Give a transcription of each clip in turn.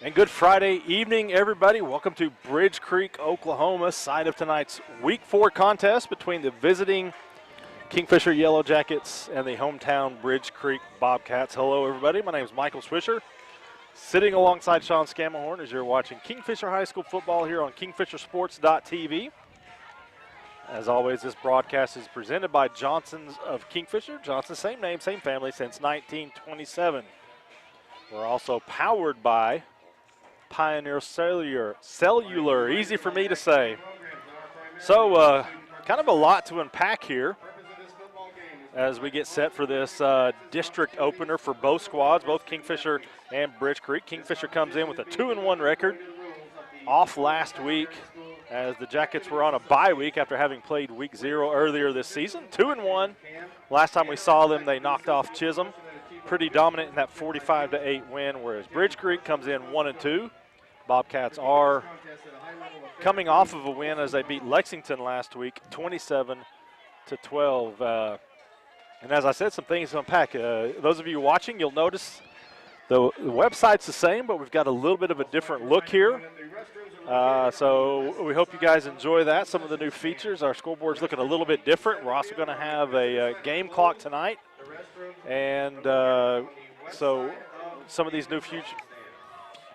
And good Friday evening, everybody. Welcome to Bridge Creek, Oklahoma, site of tonight's Week 4 contest between the visiting Kingfisher Yellow Jackets and the hometown Bridge Creek Bobcats. Hello, everybody. My name is Michael Swisher. Sitting alongside Sean Scamahorn as you're watching Kingfisher High School football here on KingfisherSports.tv. As always, this broadcast is presented by Johnson's of Kingfisher. Johnson, same name, same family since 1927. We're also powered by Pioneer Cellular, easy for me to say. So, kind of a lot to unpack here as we get set for this district opener for both squads, both Kingfisher and Bridge Creek. Kingfisher comes in with a 2-1 record, off last week as the Jackets were on a bye week after having played week 0 earlier this season. 2-1. Last time we saw them, they knocked off Chisholm. Pretty dominant in that 45-8 win, whereas Bridge Creek comes in 1-2. Bobcats are coming off of a win as they beat Lexington last week, 27-12. And as I said, some things to unpack. Those of you watching, you'll notice the website's the same, but we've got a little bit of a different look here. So we hope you guys enjoy that. Some of the new features. Our scoreboard's looking a little bit different. We're also going to have a game clock tonight. And so some of these new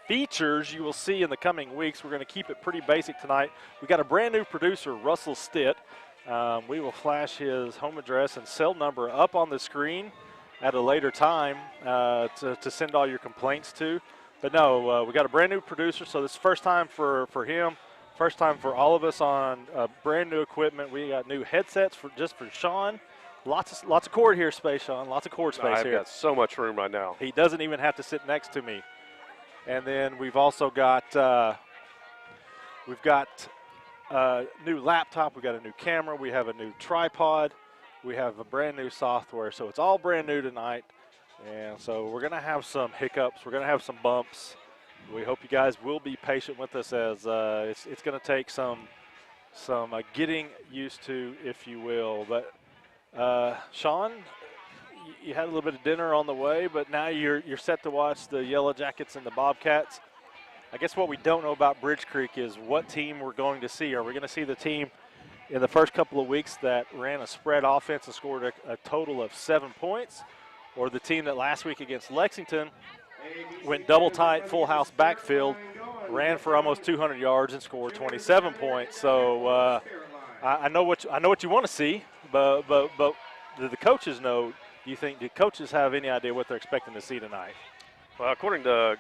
features you will see in the coming weeks. We're going to keep it pretty basic tonight. We got a brand new producer, Russell Stitt. We will flash his home address and cell number up on the screen at a later time to send all your complaints to. But no, we got a brand new producer, so this is first time for him, first time for all of us on brand new equipment. We got new headsets just for Sean. Lots of cord here space, Sean. Lots of cord space here. I've got so much room right now. He doesn't even have to sit next to me. And then we've also got a new laptop. We've got a new camera. We have a new tripod. We have a brand new software. So it's all brand new tonight. And so we're going to have some hiccups. We're going to have some bumps. We hope you guys will be patient with us as it's going to take some getting used to, if you will. But Sean, you had a little bit of dinner on the way, but now you're set to watch the Yellow Jackets and the Bobcats. I guess what we don't know about Bridge Creek is what team we're going to see. Are we going to see the team in the first couple of weeks that ran a spread offense and scored a total of 7 points, or the team that last week against Lexington went double tight, full house backfield, ran for almost 200 yards and scored 27 points? So I know what you want to see, but do the coaches know? Do coaches have any idea what they're expecting to see tonight? Well, according to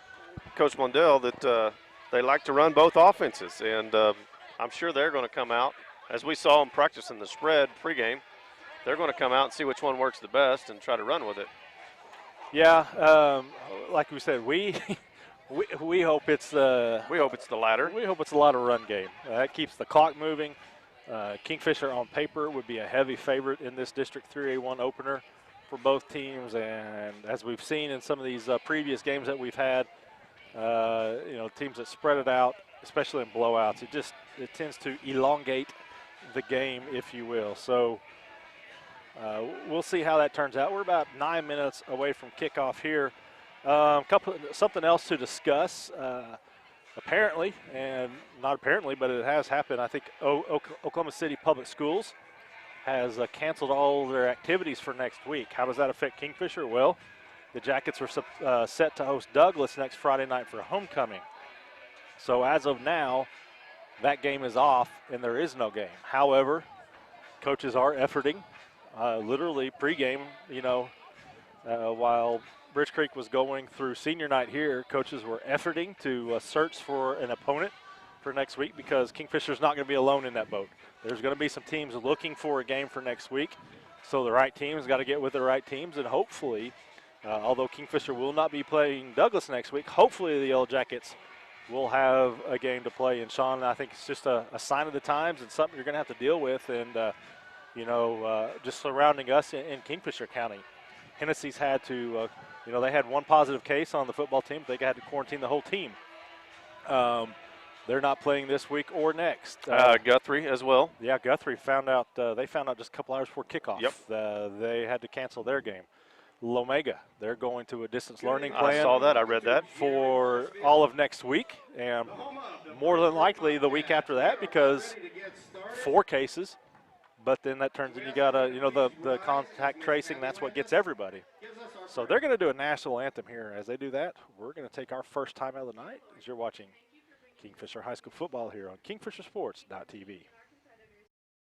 Coach Blundell, that they like to run both offenses, and I'm sure they're going to come out, as we saw them practicing the spread pregame, they're going to come out and see which one works the best and try to run with it. Yeah, like we said, we hope it's the latter. We hope it's a lot of run game. That keeps the clock moving. Kingfisher on paper would be a heavy favorite in this District 3A1 opener for both teams, and as we've seen in some of these previous games that we've had, teams that spread it out, especially in blowouts, it tends to elongate the game, if you will. So we'll see how that turns out. We're about 9 minutes away from kickoff here. Something else to discuss. Apparently, and not apparently, but it has happened. I think Oklahoma City Public Schools has canceled all their activities for next week. How does that affect Kingfisher? Well, the Jackets are set to host Douglas next Friday night for homecoming. So as of now, that game is off and there is no game. However, coaches are efforting, literally pregame, while Bridge Creek was going through senior night here, coaches were efforting to search for an opponent for next week, because Kingfisher's not going to be alone in that boat. There's going to be some teams looking for a game for next week, so the right teams got to get with the right teams, and hopefully, although Kingfisher will not be playing Douglas next week, hopefully the Yellow Jackets will have a game to play. And Sean, I think it's just a sign of the times and something you're going to have to deal with, and just surrounding us in Kingfisher County. Hennessy's had to, they had one positive case on the football team. They had to quarantine the whole team. They're not playing this week or next. Guthrie as well. Yeah, Guthrie found out. They found out just a couple hours before kickoff. Yep. They had to cancel their game. Lomega. They're going to a distance learning I plan. saw that. I read that. For all of next week, and more than likely the week after that, because 4 cases. But then that turns in, you got to, the contact tracing, that's what gets everybody. So they're going to do a national anthem here. As they do that, we're going to take our first time out of the night as you're watching Kingfisher High School football here on KingfisherSports.tv.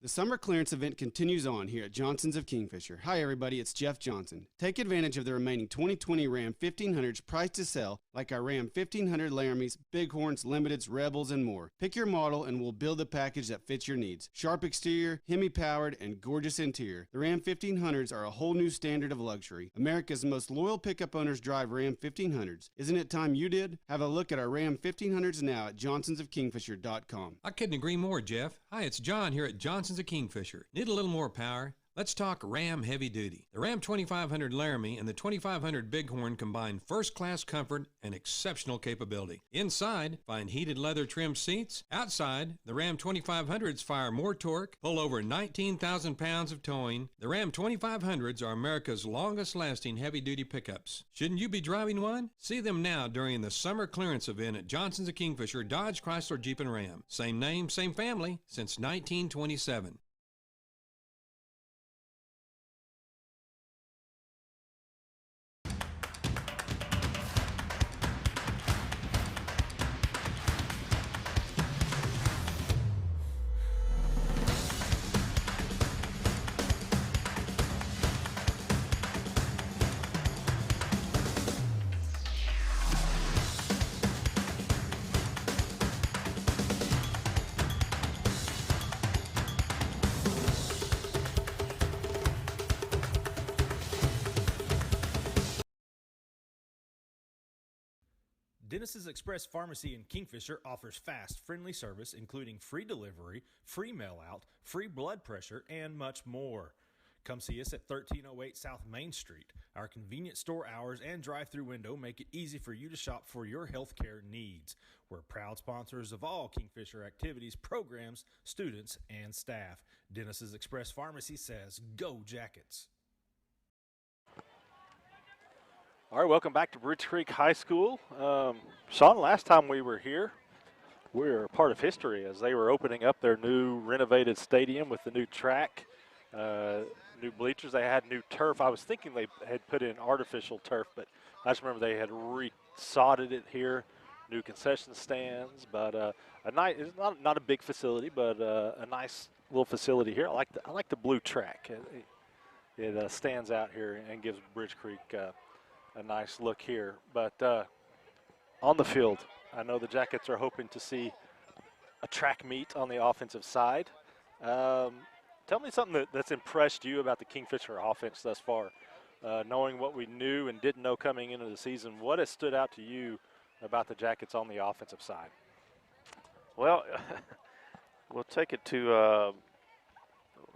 The summer clearance event continues on here at Johnson's of Kingfisher. Hi everybody, it's Jeff Johnson. Take advantage of the remaining 2020 Ram 1500s priced to sell, like our Ram 1500 Laramies, Bighorns, Limiteds, Rebels, and more. Pick your model and we'll build the package that fits your needs. Sharp exterior, Hemi-powered, and gorgeous interior. The Ram 1500s are a whole new standard of luxury. America's most loyal pickup owners drive Ram 1500s. Isn't it time you did? Have a look at our Ram 1500s now at johnsonsofkingfisher.com. I couldn't agree more, Jeff. Hi, it's John here at Johnson's of Kingfisher. Need a little more power? Let's talk Ram Heavy Duty. The Ram 2500 Laramie and the 2500 Bighorn combine first-class comfort and exceptional capability. Inside, find heated leather trimmed seats. Outside, the Ram 2500s fire more torque, pull over 19,000 pounds of towing. The Ram 2500s are America's longest-lasting heavy-duty pickups. Shouldn't you be driving one? See them now during the summer clearance event at Johnson's of Kingfisher, Dodge, Chrysler, Jeep, and Ram. Same name, same family, since 1927. Dennis's Express Pharmacy in Kingfisher offers fast, friendly service including free delivery, free mail-out, free blood pressure, and much more. Come see us at 1308 South Main Street. Our convenient store hours and drive-through window make it easy for you to shop for your healthcare needs. We're proud sponsors of all Kingfisher activities, programs, students, and staff. Dennis's Express Pharmacy says, go Jackets! All right, welcome back to Bridge Creek High School. Sean, last time we were here, we were a part of history as they were opening up their new renovated stadium with the new track, new bleachers. They had new turf. I was thinking they had put in artificial turf, but I just remember they had re-sodded it here, new concession stands. But it's not a big facility, but a nice little facility here. I like the blue track. It stands out here and gives Bridge Creek a nice look here. But on the field, I know the Jackets are hoping to see a track meet on the offensive side. Tell me something that's impressed you about the Kingfisher offense thus far. Knowing what we knew and didn't know coming into the season, what has stood out to you about the Jackets on the offensive side? Well, we'll take it to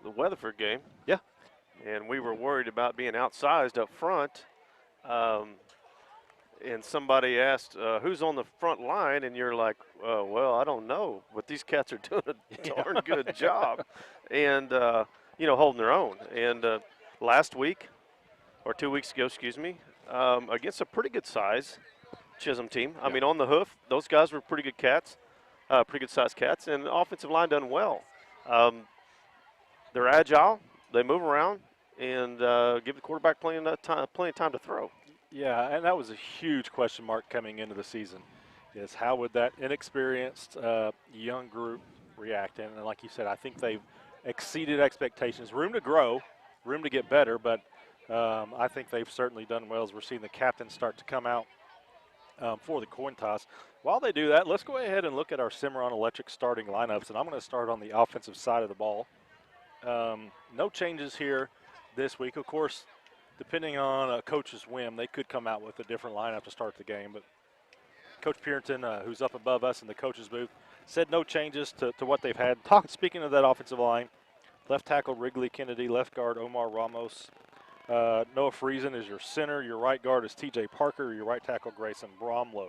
the Weatherford game. Yeah. And we were worried about being outsized up front. And somebody asked, who's on the front line? And you're like, well, I don't know. But these cats are doing a darn good job. And, holding their own. And last week, or 2 weeks ago, against a pretty good size Chisholm team. I mean, on the hoof, those guys were pretty good cats, pretty good sized cats. And the offensive line done well. They're agile. They move around. And give the quarterback plenty of time to throw. Yeah, and that was a huge question mark coming into the season, is how would that inexperienced young group react? And like you said, I think they've exceeded expectations. Room to grow, room to get better, but I think they've certainly done well as we're seeing the captains start to come out for the coin toss. While they do that, let's go ahead and look at our Cimarron Electric starting lineups, and I'm going to start on the offensive side of the ball. No changes here this week. Of course, depending on a coach's whim, they could come out with a different lineup to start the game. But Coach Purinton, who's up above us in the coach's booth, said no changes to what they've had. Speaking of that offensive line, left tackle Wrigley Kennedy, left guard Omar Ramos. Noah Friesen is your center. Your right guard is T.J. Parker. Your right tackle Grayson Bromlow.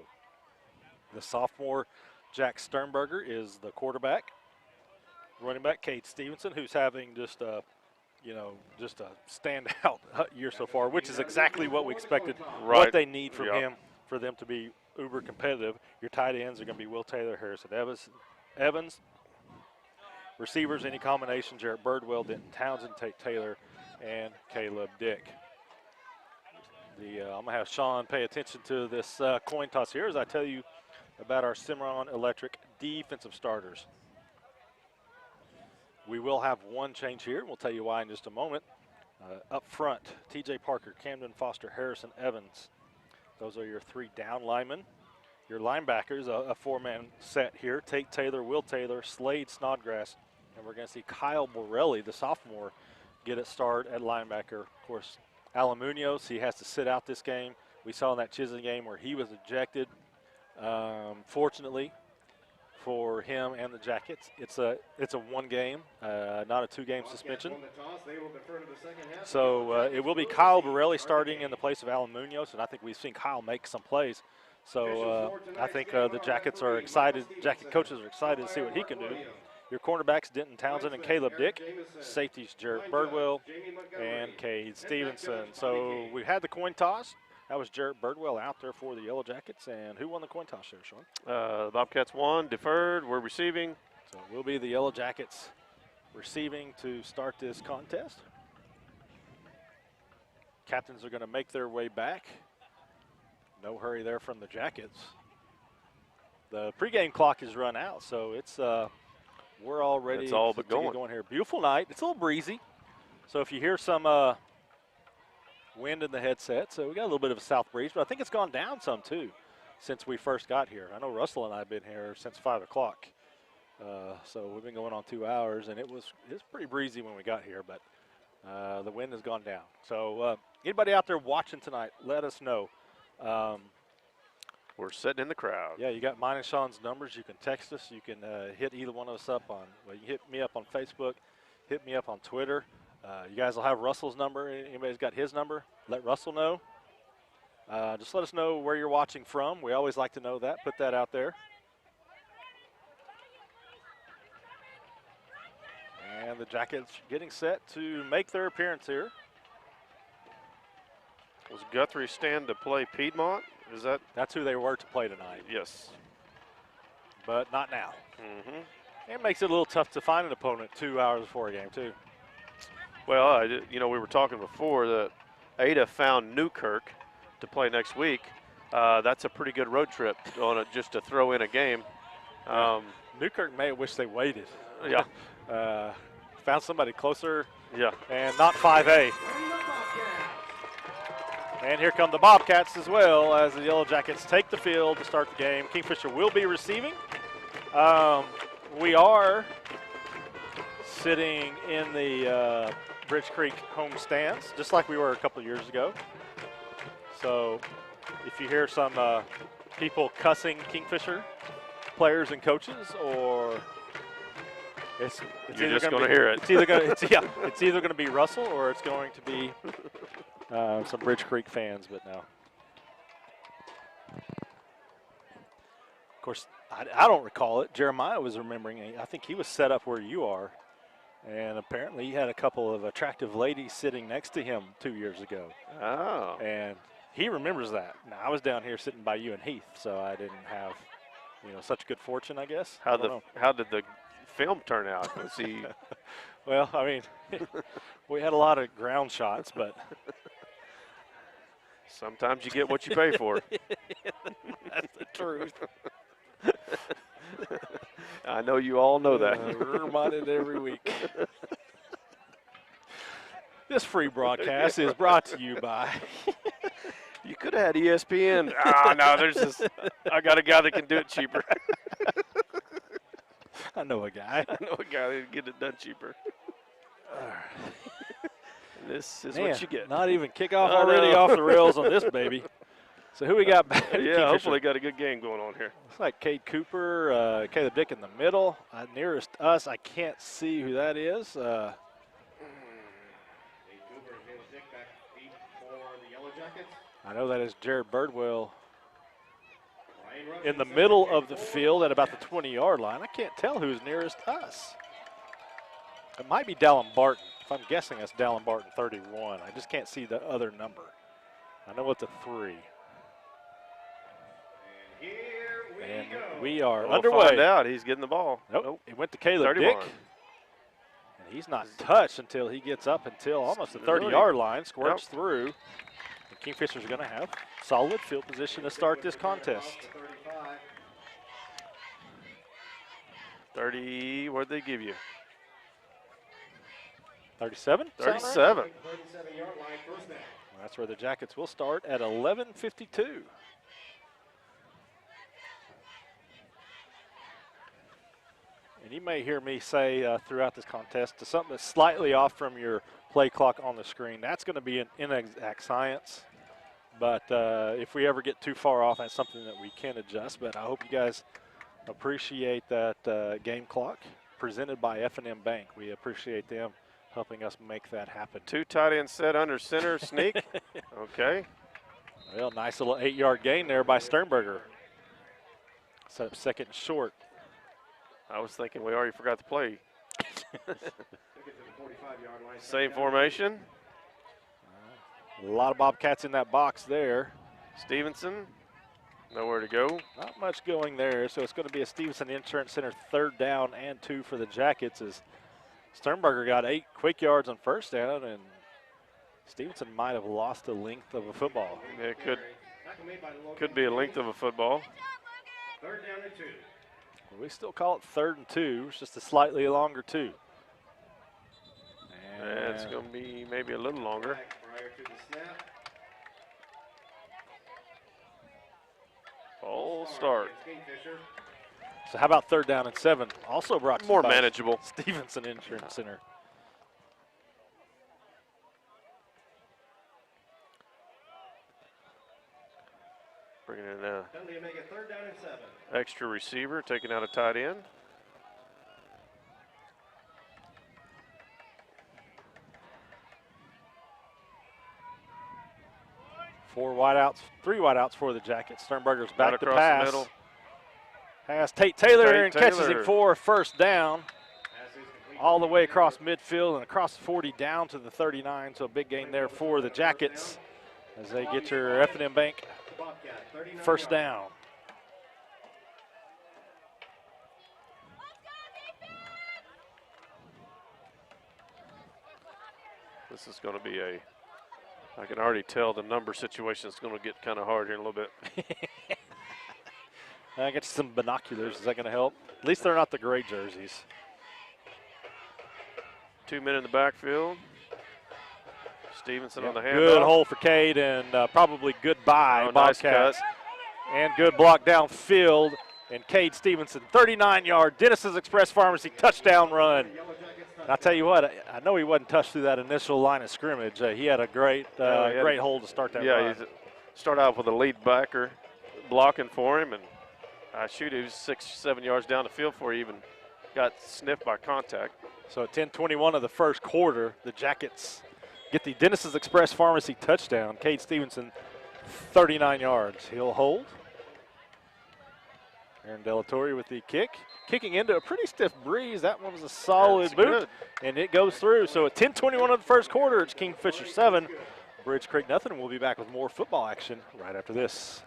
The sophomore Jack Sternberger is the quarterback. Running back Cade Stevenson, who's having just just a standout year so far, which is exactly what we expected, Right. what they need from Yeah. him for them to be uber competitive. Your tight ends are going to be Will Taylor, Harrison Evans. Receivers, any combination, Jarrett Birdwell, Denton Townsend, Tate Taylor, and Caleb Dick. I'm going to have Sean pay attention to this coin toss here as I tell you about our Cimarron Electric defensive starters. We will have one change here, and we'll tell you why in just a moment. Up front, TJ Parker, Camden Foster, Harrison Evans. Those are your 3 down linemen. Your linebackers, a 4-man set here. Tate Taylor, Will Taylor, Slade Snodgrass, and we're going to see Kyle Borelli, the sophomore, get it started at linebacker. Of course, Alan Munoz, he has to sit out this game. We saw in that Chisholm game where he was ejected. Fortunately for him and the Jackets, it's a one game, not a 2-game suspension. So it will be Kyle Borelli starting in the place of Alan Munoz, and I think we've seen Kyle make some plays. So I think the Jackets are excited. Jacket coaches are excited to see what he can do. Your cornerbacks, Denton Townsend and Caleb Dick. Safeties, Jarrett Birdwell and Cade Stevenson. So we had the coin toss. That was Jarrett Birdwell out there for the Yellow Jackets. And who won the coin toss there, Sean? The Bobcats won, deferred, we're receiving. So it will be the Yellow Jackets receiving to start this contest. Captains are going to make their way back. No hurry there from the Jackets. The pregame clock is run out, so it's we're all ready to get going here. Beautiful night. It's a little breezy. So if you hear some wind in the headset, so we got a little bit of a south breeze, but I think it's gone down some too since we first got here. I know Russell and I have been here since 5 o'clock. So we've been going on 2 hours, and it's pretty breezy when we got here, but the wind has gone down. So anybody out there watching tonight, let us know. We're sitting in the crowd. Yeah, you got mine and Sean's numbers. You can text us. You can hit either one of us up on, well, you hit me up on Facebook, hit me up on Twitter. You guys will have Russell's number. Anybody's got his number, let Russell know. Just let us know where you're watching from. We always like to know that. Put that out there. And the Jackets getting set to make their appearance here. Was Guthrie stand to play Piedmont? Is that? That's who they were to play tonight. Yes. But not now. Mm-hmm. It makes it a little tough to find an opponent 2 hours before a game, too. Well, we were talking before that Ada found Newkirk to play next week. That's a pretty good road trip on it just to throw in a game. Newkirk may wish they waited. Yeah. Found somebody closer. Yeah. And not 5A. And here come the Bobcats as well as the Yellow Jackets take the field to start the game. Kingfisher will be receiving. We are sitting in the Bridge Creek home stands, just like we were a couple of years ago. So if you hear some people cussing Kingfisher players and coaches, or it's You're either just going to hear it. It's either going it's either going to be Russell or it's going to be some Bridge Creek fans, but no. Of course, I don't recall it. Jeremiah was remembering. I think he was set up where you are, and apparently he had a couple of attractive ladies sitting next to him 2 years ago. Oh. And he remembers that. Now, I was down here sitting by you and Heath, so I didn't have, such good fortune, I guess. How did the film turn out? Was he? Well, I mean, we had a lot of ground shots, but sometimes you get what you pay for. that's the truth. I know you all know that. We're reminded every week. This free broadcast is brought to you by. You could have had ESPN. No, there's this. I got a guy that can do it cheaper. I know a guy. I know a guy that can get it done cheaper. This is Man, what you get. Not even kickoff already off the rails on this baby. So who we got back? Yeah, hopefully got a good game going on here. Looks like Cade Cooper, Caleb Dick in the middle. Nearest us, I can't see who that is. Cade Cooper and Caleb Dick back deep for the Yellow Jackets. I know that is Jared Birdwell in the middle of the field at about the 20-yard line. I can't tell who's nearest us. It might be Dallin Barton. If I'm guessing, that's Dallin Barton 31. I just can't see the other number. I know it's a 3. And we are We'll underway. find out. He's getting the ball. Nope. It went to Caleb 31. Dick. And he's not touched until he gets up until almost the 30-yard line, squirts through. And Kingfishers are going to have solid field position to start this contest. 30, what did they give you? 37? 37. That's where the Jackets will start at 11:52. And you may hear me say throughout this contest to something that's slightly off from your play clock on the screen. That's going to be an inexact science. But if we ever get too far off, that's something that we can adjust. But I hope you guys appreciate that game clock presented by F&M Bank. We appreciate them helping us make that happen. 2 tight end set under center sneak. Okay. Well, nice little 8-yard gain there by Sternberger. Set up second and short. I was thinking we already forgot to play. Same formation. A lot of Bobcats in that box there. Stevenson, nowhere to go. Not much going there, so it's going to be a Stevenson Insurance Center 3rd down and 2 for the Jackets as Sternberger got 8 quick yards on first down, and Stevenson might have lost the length of a football. It could be a length of a football. 3rd down and 2. Well, we still call it 3rd and 2. It's just a slightly longer 2. And it's going to be maybe a little longer. Prior to the snap. Full start. Kingfisher. So how about 3rd down and 7? Also brought to you More by manageable. Stevenson Insurance Center. Bringing in a Penalty to make it 3rd down and 7. extra receiver, taking out a tight end. Three wideouts for the Jackets. Sternberger's back Right to across the pass. middle. Has Tate Taylor Tate and catches Taylor. him for 1st down. Pass is complete. All the way across midfield and across the 40 down to the 39. So a big gain there for the Jackets as they get your F&M Bank Bobcat, 39 1st yards. down. This is going to be I can already tell the number situation is going to get kind of hard here in a little bit. I got some binoculars. Is that going to help? At least they're not the gray jerseys. 2 men in the backfield. Stevenson on the handoff. Good hole for Cade and probably goodbye, Oh, nice Bobcats. cut. And good block downfield. And Cade Stevenson, 39-yard Dennis's Express Pharmacy touchdown run. And I'll tell you what, I know he wasn't touched through that initial line of scrimmage. He had a great, great hole to start that Yeah, run. he started out with a lead backer blocking for him, and he was 6-7 yards down the field before he even got sniffed by contact. So at 10:21 of the first quarter, the Jackets get the Dennis's Express Pharmacy touchdown. Cade Stevenson, 39 yards. He'll hold. Aaron Delatorre with the kick. Kicking into a pretty stiff breeze. That one was a solid That's boot, good. and it goes through. So at 10:21 of the first quarter, it's Kingfisher 7, Bridge Creek nothing. We'll be back with more football action right after this.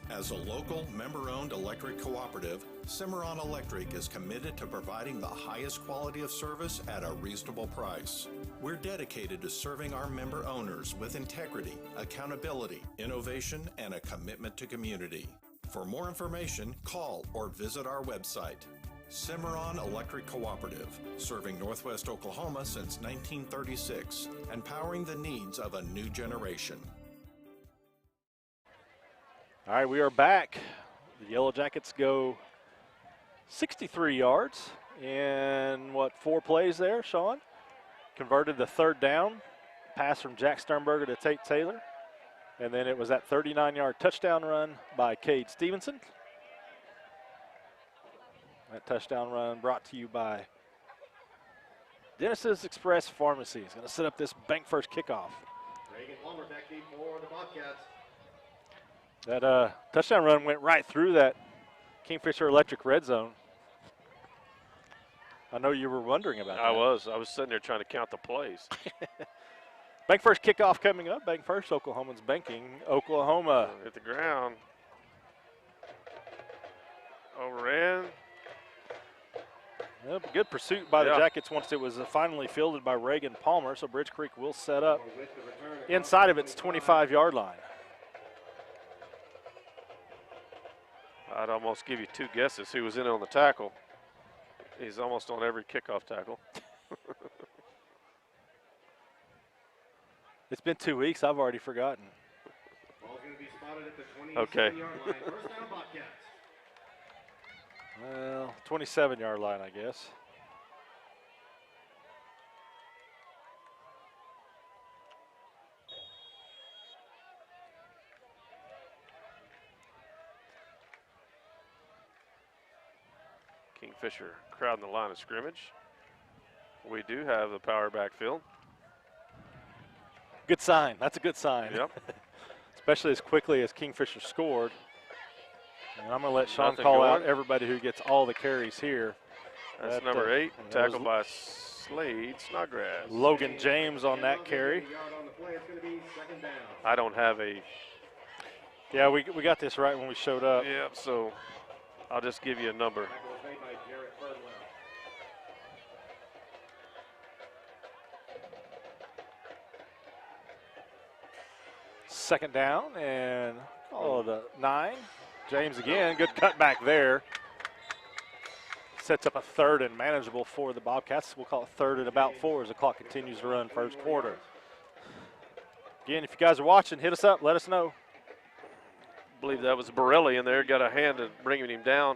As a local, member-owned electric cooperative, Cimarron Electric is committed to providing the highest quality of service at a reasonable price. We're dedicated to serving our member owners with integrity, accountability, innovation, and a commitment to community. For more information, call or visit our website. Cimarron Electric Cooperative, serving Northwest Oklahoma since 1936 and powering the needs of a new generation. All right, we are back. The Yellow Jackets go 63 yards in, 4 plays there, Sean? Converted the 3rd down, pass from Jack Sternberger to Tate Taylor. And then it was that 39-yard touchdown run by Cade Stevenson. That touchdown run brought to you by Dennis's Express Pharmacy. He's going to set up this bank first kickoff. Reagan Plummer back deep for the Bobcats. That touchdown run went right through that Kingfisher Electric red zone. I know you were wondering about that. I was sitting there trying to count the plays. Bank First kickoff coming up. Bank First, Oklahoma's banking. Oklahoma. Hit the ground. Overran. Yep, good pursuit by the Yeah. Jackets once it was finally fielded by Reagan Palmer, so Bridge Creek will set up inside of its 25-yard line. I'd almost give you two guesses who was in on the tackle. He's almost on every kickoff tackle. It's been 2 weeks. I've already forgotten. Ball's going to be spotted at the 27-yard Okay. line. First down, Bobcats. Well, 27-yard line, I guess. Kingfisher crowding the line of scrimmage. We do have the power backfield. Good sign. That's a good sign. Yep. Especially as quickly as Kingfisher scored. And I'm going to let Sean Nothing call out going. everybody who gets all the carries here. That's That, number 8, that tackled was by Slade Snodgrass. Logan James on that carry. Yard on the play. It's going to be second down. I don't have a, Yeah, we got this right when we showed up. yeah, so I'll just give you a number. Tackle was made by Jarrett Birdwell. Second down and call it a 9. James again, good cutback there. Sets up a third and manageable for the Bobcats. We'll call it third and about 4 as the clock continues to run first quarter. Again, if you guys are watching, hit us up, let us know. I believe that was Borelli in there, got a hand at bringing him down.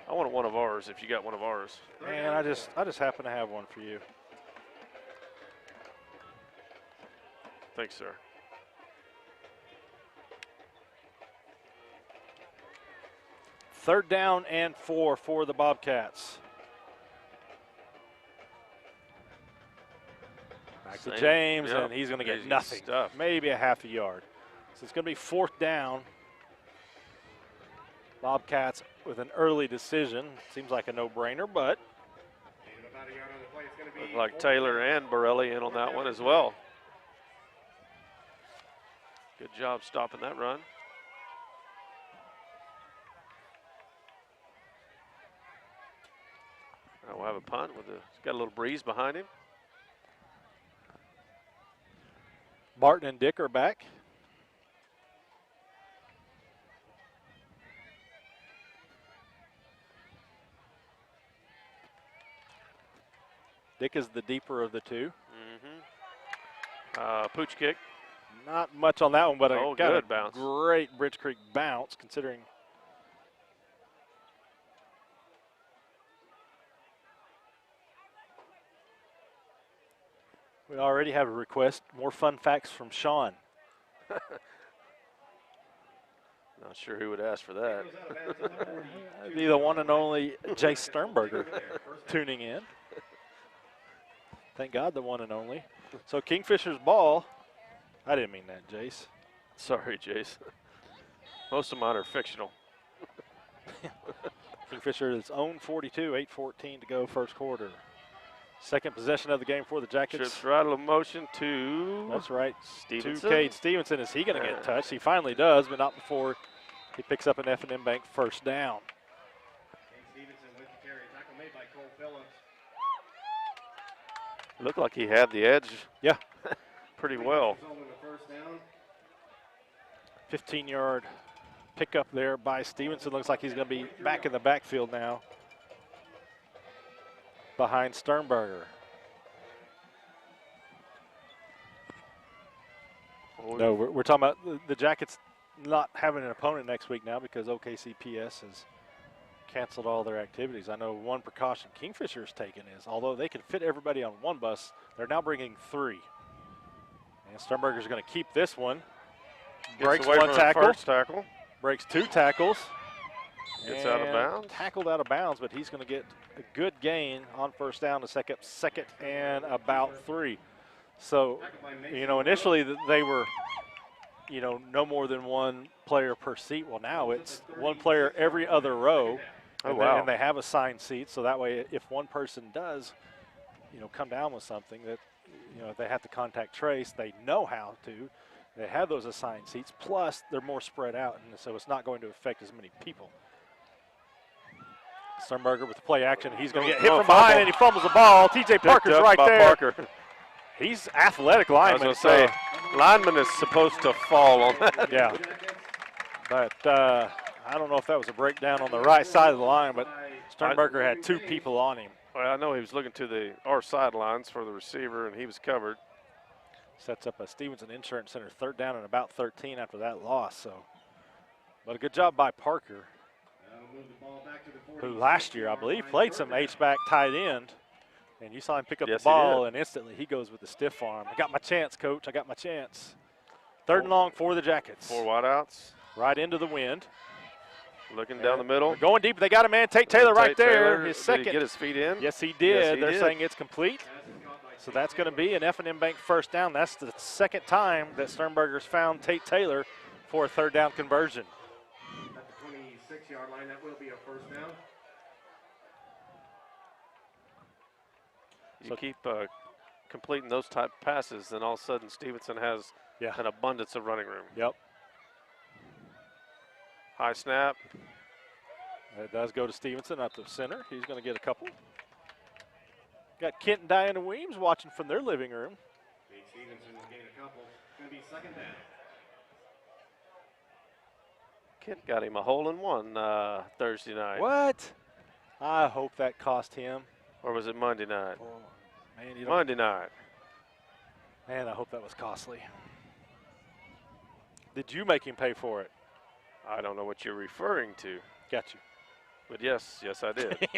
I want one of ours if you got one of ours. Man, I just happen to have one for you. Thanks, sir. Third down and 4 for the Bobcats. Back to Same. James, Yep. and he's going to get Easy nothing. stuff. Maybe a half a yard. So it's going to be fourth down. Bobcats with an early decision. Seems like a no-brainer, but Needed about a yard on the play. It's going to be Looked like fourth Taylor down. and Borelli in on that one as well. Good job stopping that run. Now we'll have a punt with he's got a little breeze behind him. Barton and Dick are back. Dick is the deeper of the two. Pooch kick. Not much on that one, but Oh, got good a bounce. great Bridge Creek bounce considering. We already have a request. More fun facts from Sean. Not sure who would ask for that. Goes out of bounds at the 42. That'd be the one and only Jay Sternberger tuning in. Thank God, the one and only. So Kingfisher's ball. I didn't mean that, Jace. Sorry, Jace. Most of mine are fictional. Kingfisher is own 42, 8:14 to go first quarter. Second possession of the game for the Jackets. Trips right of motion to That's right. Stevenson. To Cade Stevenson. Is he going to get touched? He finally does, but not before he picks up an F&M Bank first down. Cade Stevenson with the carry. Tackle made by Cole Phillips. Looked like he had the edge. Yeah. Pretty well. Resulting in a first down. 15-yard pickup there by Stevenson. Looks like he's going to be back in the backfield now behind Sternberger. No, we're talking about the Jackets not having an opponent next week now because OKCPS has canceled all their activities. I know one precaution Kingfisher's taken is, although they can fit everybody on one bus, they're now bringing 3. And Sternberger's going to keep this one. Breaks away one from the tackle. first tackle. Breaks 2 tackles. Gets out of and bounds. Tackled out of bounds, but he's going to get a good gain on first down to second and about 3. So, you know, initially they were, you know, no more than one player per seat. Well, now it's one player every other row. Oh, And wow. and they have assigned seats, so that way if one person does, come down with something that, if they have to contact trace, they know how to. They have those assigned seats, plus they're more spread out, and so it's not going to affect as many people. Sternberger with the play action. He's going to get hit from behind, and he fumbles the ball. T.J. Parker's right by there. Parker. He's athletic I lineman. was going to say, lineman is supposed to fall on that. Yeah. But I don't know if that was a breakdown on the right side of the line, but Sternberger had 2 people on him. Well, I know he was looking to our sidelines for the receiver, and he was covered. Sets up a Stevenson Insurance Center 3rd down and about 13 after that loss. So, but a good job by Parker, who last year, I believe, played some H-back tight end. And you saw him pick up the ball, and instantly he goes with the stiff arm. I got my chance, Coach. I got my chance. 3rd and long for the Jackets. 4 wideouts. Right into the wind. Looking down the middle. They're going deep. They got a man, Tate Taylor, right there. Taylor, His second. Did he get his feet in? Yes, he did. Yes, he They're did. saying it's complete. So that's going to be an F&M Bank first down. That's the 2nd time that Sternberger's found Tate Taylor for a 3rd down conversion. At the 26-yard line, that will be a first down. You keep completing those type of passes, then all of a sudden Stevenson has an abundance of running room. Yep. High snap. It does go to Stevenson up the center. He's going to get a couple. Got Kent and Diana Weems watching from their living room. Stevenson will gain a couple. It's going to be 2nd down. Kent got him a hole-in-one Thursday night. What? I hope that cost him. Or was it Monday night? Oh, man, Monday night. Man, I hope that was costly. Did you make him pay for it? I don't know what you're referring to. Got you. But yes, I did.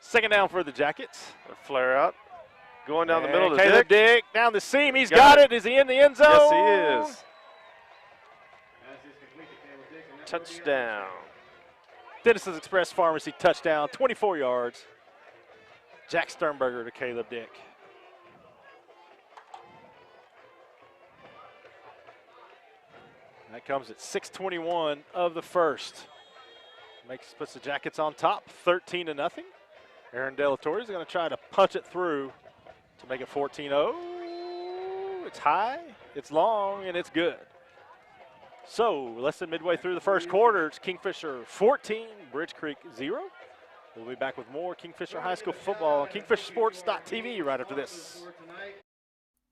2nd down for the Jackets. A flare out. Going down the middle to Caleb Dick. Dick down the seam. He's got it. Is he in the end zone? Yes, he is. Touchdown. Dennis's Express Pharmacy touchdown, 24 yards. Jack Sternberger to Caleb Dick. That comes at 6:21 of the first. Puts the Jackets on top, 13-0. Aaron Delatorre is going to try to punch it through to make it 14-0. It's high, it's long, and it's good. So, less than midway through the first quarter, it's Kingfisher 14, Bridge Creek 0. We'll be back with more Kingfisher High School football on KingfisherSports.tv right after this.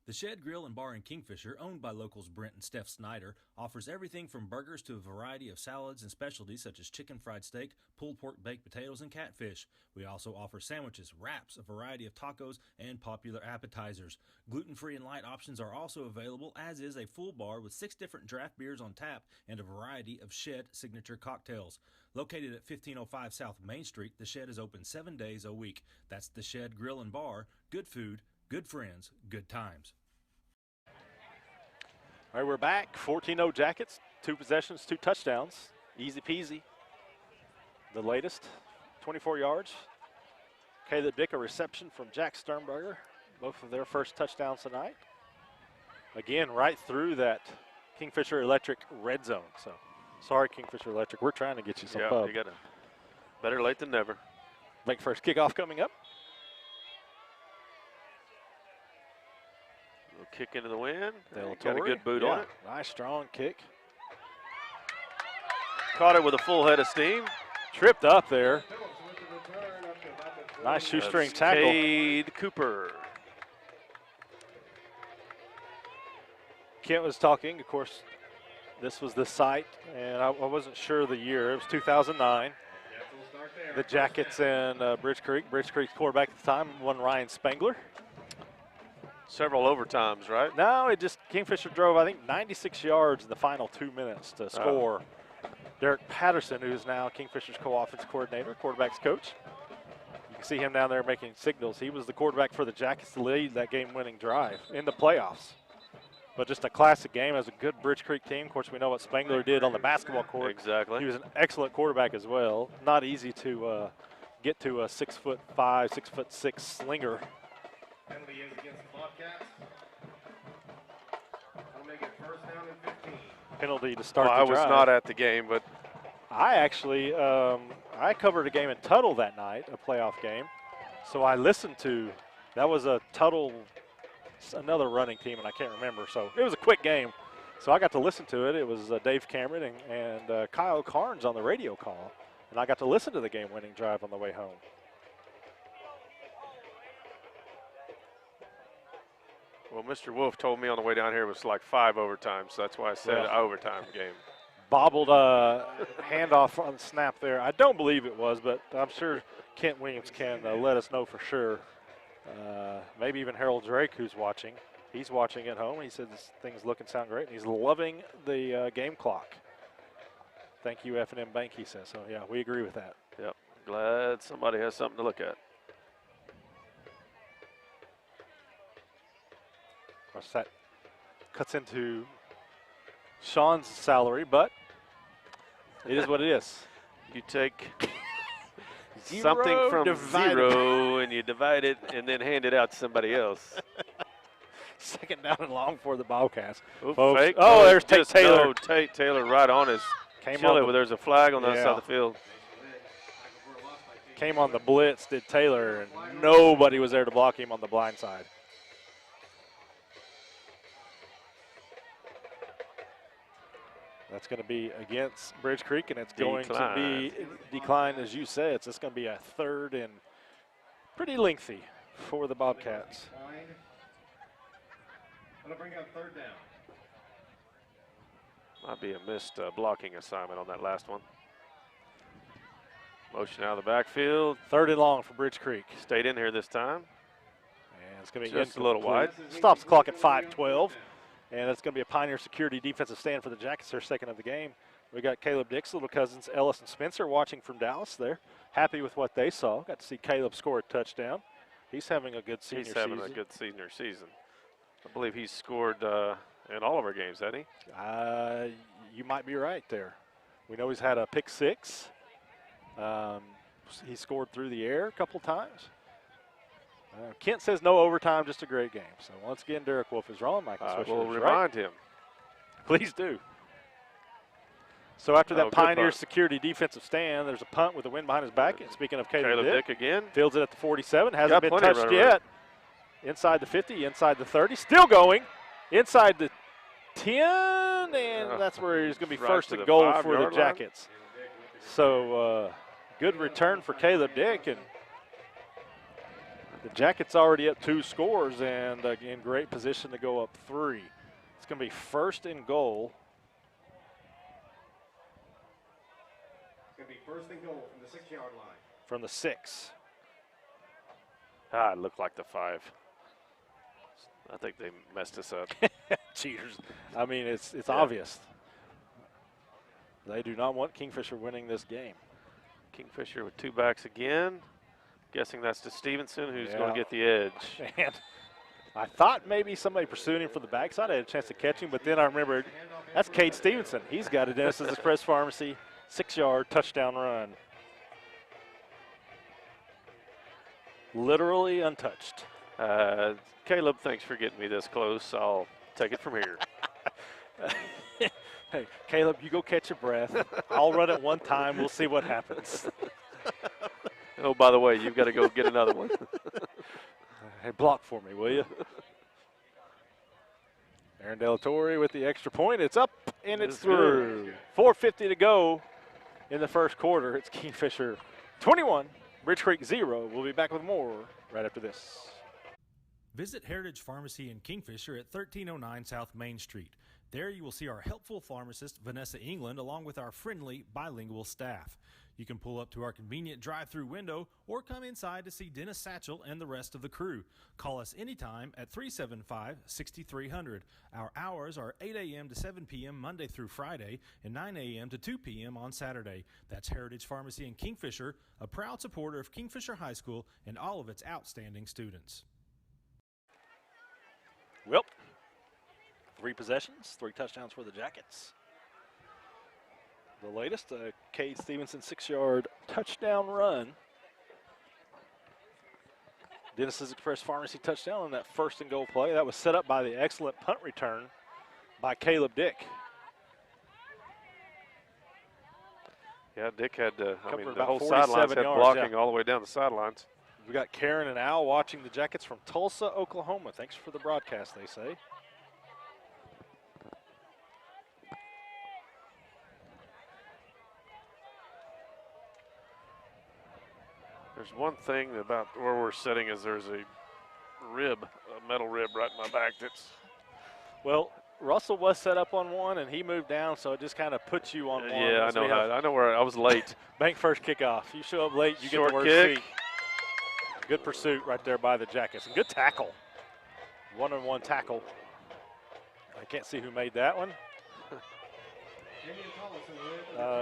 The Shed Grill and Bar in Kingfisher, owned by locals Brent and Steph Snyder, offers everything from burgers to a variety of salads and specialties such as chicken fried steak, pulled pork baked potatoes, and catfish. We also offer sandwiches, wraps, a variety of tacos, and popular appetizers. Gluten-free and light options are also available, as is a full bar with 6 different draft beers on tap and a variety of Shed signature cocktails. Located at 1505 South Main Street, the Shed is open 7 days a week. That's the Shed Grill and Bar. Good food, good friends, good times. All right, we're back. 14-0 Jackets, 2 possessions, 2 touchdowns. Easy peasy. The latest, 24 yards. Caleb Dick, a reception from Jack Sternberger. Both of their first touchdowns tonight. Again, right through that Kingfisher Electric red zone. So, sorry, Kingfisher Electric. We're trying to get you some pub. You got to. Better late than never. Make first kickoff coming up. Little kick into the wind. Delatorre. Got a good boot on it. Nice strong kick. Caught it with a full head of steam. Tripped up there. Nice shoestring tackle. Cade Cooper. Kent was talking, of course, this was the site, and I wasn't sure the year. It was 2009. The Jackets and Bridge Creek. Bridge Creek's quarterback at the time, one Ryan Spangler. Several overtimes, right? No, Kingfisher drove, I think, 96 yards in the final 2 minutes to score. Derek Patterson, who's now Kingfisher's co-offense coordinator, quarterback's coach. You can see him down there making signals. He was the quarterback for the Jackets to lead that game-winning drive in the playoffs. But just a classic game as a good Bridge Creek team. Of course, we know what Spangler did on the basketball court. Exactly. He was an excellent quarterback as well. Not easy to get to a 6'5", 6'6" slinger. Penalty is against the Bobcats. That'll make it first down and 15. Penalty to start Well, the I was drive. not at the game, but I actually, I covered a game in Tuttle that night, a playoff game. So I listened to, that was a Tuttle, another running team, and I can't remember. So it was a quick game. So I got to listen to it. It was Dave Cameron and Kyle Carnes on the radio call. And I got to listen to the game-winning drive on the way home. Well, Mr. Wolf told me on the way down here it was like 5 overtimes, so that's why I said overtime game. Bobbled handoff on the snap there. I don't believe it was, but I'm sure Kent Williams can let us know for sure. Maybe even Harold Drake, who's watching. He's watching at home. He said this thing's looking sound great, and he's loving the game clock. Thank you, F&M Bank, he says. So, yeah, we agree with that. Yep. Glad somebody has something to look at. Of course, that cuts into Sean's salary, but it is what it is. You take something from zero and you divide it and then hand it out to somebody else. Second down and long for the Bobcats. Fake. Oh, there's Tate Taylor. No, Tate Taylor right on his chili where there's a flag on the other side of the field. Came on the blitz, did Taylor, and nobody was there to block him on the blind side. That's going to be against Bridge Creek, and it's going to be declined, as you said. So it's going to be a third and pretty lengthy for the Bobcats. That'll bring up third down. Might be a missed blocking assignment on that last one. Motion out of the backfield. Third and long for Bridge Creek. Stayed in here this time. And it's going to be just a little wide. Stops the clock at 5:12. And it's going to be a Pioneer Security defensive stand for the Jackets, their second of the game. We got Caleb Dick's little cousins, Ellis and Spencer, watching from Dallas. They're happy with what they saw. Got to see Caleb score a touchdown. He's having a good senior season. He's having a good senior season. I believe he's scored in all of our games, hasn't he? You might be right there. We know he's had a pick six. He scored through the air a couple times. Kent says no overtime, just a great game. So once again, Derek Wolf is wrong. Michael Swisher will is remind right. him. Please do. So after that Pioneer punt. Security defensive stand, there's a punt with the wind behind his back. And speaking of Caleb Dick again. Fields it at the 47. Hasn't been plenty of touched running yet. Inside the 50, inside the 30. Still going. Inside the 10. And that's where he's going to be first and goal for the Jackets. So good return for Caleb Dick. And the Jackets already up 2 scores and in great position to go up 3. It's going to be first and goal. It's going to be first and goal from the 6-yard line. From the 6. It looked like the 5. I think they messed us up. Cheaters. I mean, it's obvious. They do not want Kingfisher winning this game. Kingfisher with 2 backs again. Guessing that's to Stevenson, who's going to get the edge. And I thought maybe somebody pursued him from the backside. I had a chance to catch him, but then I remembered that's Cade Stevenson. He's got a Dennis's Express Pharmacy 6-yard touchdown run. Literally untouched. Caleb, thanks for getting me this close. I'll take it from here. Hey, Caleb, you go catch your breath. I'll run it one time. We'll see what happens. Oh, by the way, you've got to go get another one. Hey, block for me, will you? Aaron Delatorre with the extra point. It's up and it's through. 4:50 to go in the first quarter. It's Kingfisher 21, Bridge Creek 0. We'll be back with more right after this. Visit Heritage Pharmacy in Kingfisher at 1309 South Main Street. There you will see our helpful pharmacist, Vanessa England, along with our friendly bilingual staff. You can pull up to our convenient drive-through window or come inside to see Dennis Satchel and the rest of the crew. Call us anytime at 375-6300. Our hours are 8 a.m. to 7 p.m. Monday through Friday and 9 a.m. to 2 p.m. on Saturday. That's Heritage Pharmacy in Kingfisher, a proud supporter of Kingfisher High School and all of its outstanding students. Well, 3 possessions, 3 touchdowns for the Jackets. The latest, Cade Stevenson 6-yard touchdown run. Dennis's Express Pharmacy touchdown on that first and goal play. That was set up by the excellent punt return by Caleb Dick. Yeah, Dick had to, I mean, Covered the about whole 47 sidelines had yards, blocking yeah. all the way down the sidelines. We got Karen and Al watching the Jackets from Tulsa, Oklahoma. Thanks for the broadcast, they say. There's one thing about where we're sitting is there's a metal rib right in my back that's. Well, Russell was set up on one, and he moved down, so it just kind of puts you on one. Yeah, I know how. I know where I was late. Bank first kickoff. You show up late, you Short get the worst kick. seat. Good pursuit right there by the Jackets. And good tackle. One-on-one tackle. I can't see who made that one.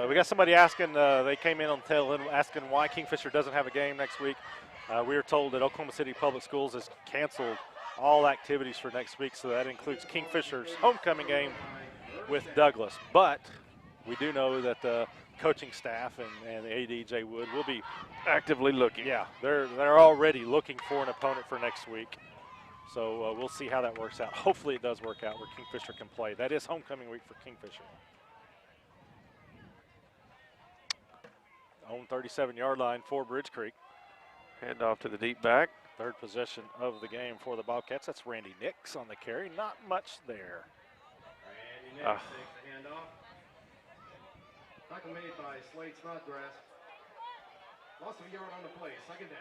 We got somebody asking, they came in on the tail end asking why Kingfisher doesn't have a game next week. We are told that Oklahoma City Public Schools has canceled all activities for next week, so that includes Kingfisher's homecoming game with Douglas. But we do know that the coaching staff and the AD, Jay Wood, will be Actively looking. yeah, they're already looking for an opponent for next week. So we'll see how that works out. Hopefully it does work out where Kingfisher can play. That is homecoming week for Kingfisher. Own 37-yard line for Bridge Creek. Hand off to the deep back. Third possession of the game for the Bobcats. That's Randy Nix on the carry. Not much there. Randy Nix takes the handoff. Tackle made by Slade Snodgrass. Loss of a yard on the play. Second down.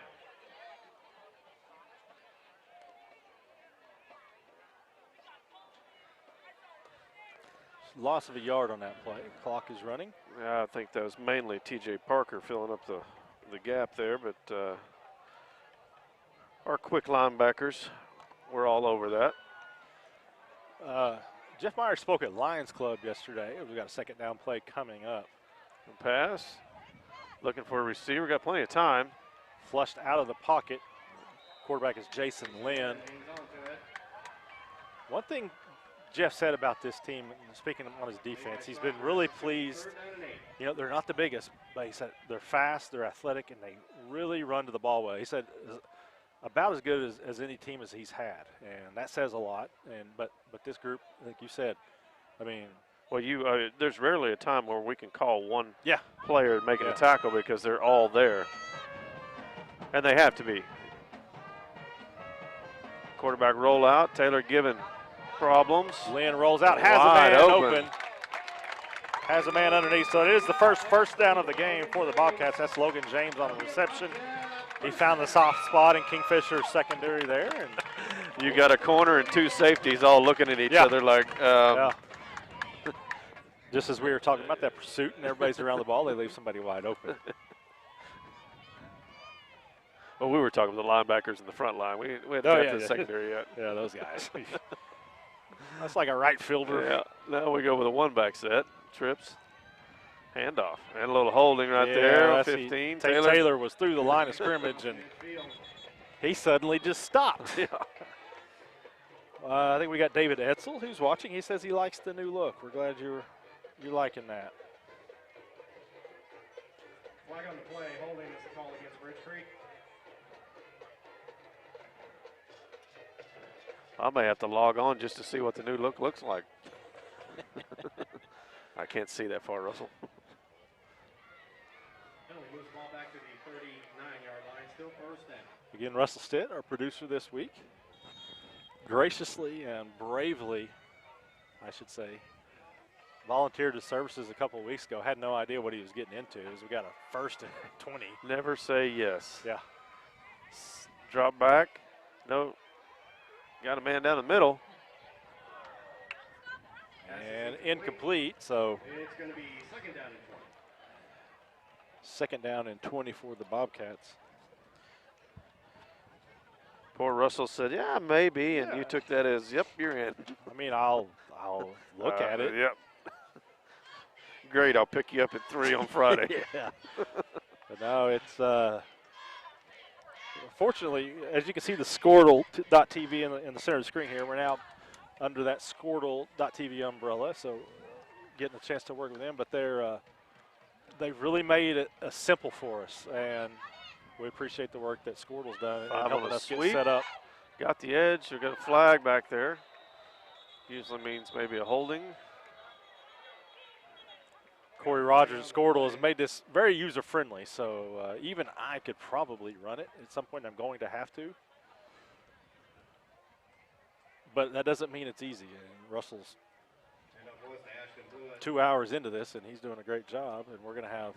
Loss of a yard on that play. Clock is running. Yeah, I think that was mainly T.J. Parker filling up the gap there, but our quick linebackers were all over that. Jeff Meyer spoke at Lions Club yesterday. We got a second down play coming up. Pass. Looking for a receiver. Got plenty of time. Flushed out of the pocket. Quarterback is Jason Lynn. One thing Jeff said about this team, speaking on his defense, he's been really pleased. You know, they're not the biggest, but he said they're fast, they're athletic, and they really run to the ball well. He said about as good as any team as he's had, and that says a lot. But this group, like you said, I mean, well, there's rarely a time where we can call one yeah, player making a tackle because they're all there, and they have to be. Quarterback rollout. Taylor given problems. Lynn rolls out, has Wide a man open. open. Has a man underneath. So it is the first down of the game for the Bobcats. That's Logan James on the reception. He found the soft spot in Kingfisher's secondary there. And you got a corner and two safeties all looking at each other like. Just as we were talking about that pursuit and everybody's around the ball, they leave somebody wide open. Well, we were talking about the linebackers in the front line. We haven't got to the secondary yet. Yeah, those guys. That's like a right fielder. Yeah. Now we go with a one-back set. Trips. Handoff. And a little holding right there. 15. Taylor was through the line of scrimmage, and he suddenly just stopped. Yeah. I think we got David Etzel who's watching. He says he likes the new look. We're glad you're liking that. Flag on the play. Holding is the call against Bridge Creek. I may have to log on just to see what the new look looks like. I can't see that far, Russell. Penalty moves the ball back to the 39-yard line. Still first down. Again, Russell Stitt, our producer this week, graciously and bravely, I should say, volunteered his services a couple of weeks ago. Had no idea what he was getting into. As we got a 1st and 20. Never say yes. Yeah. Drop back. No. Got a man down the middle. And incomplete, so It's going to be second down and 20. second down and 20 for the Bobcats. Poor Russell said, yeah, maybe, and you took that as, yep, you're in. I mean, I'll look at it. Yep. Great, I'll pick you up at 3 on Friday. Yeah. But no, it's fortunately, as you can see the Squirtle.tv in the center of the screen here, we're now under that Squirtle.tv umbrella, so getting a chance to work with them. But they've really made it simple for us, and we appreciate the work that Squirtle's done in helping us get set up. Got the edge. We've got a flag back there. Usually means maybe a holding. Corey Rogers and Squirtle has made this very user-friendly, so even I could probably run it. At some point I'm going to have to. But that doesn't mean it's easy. And Russell's 2 hours into this, and he's doing a great job. And we're going to have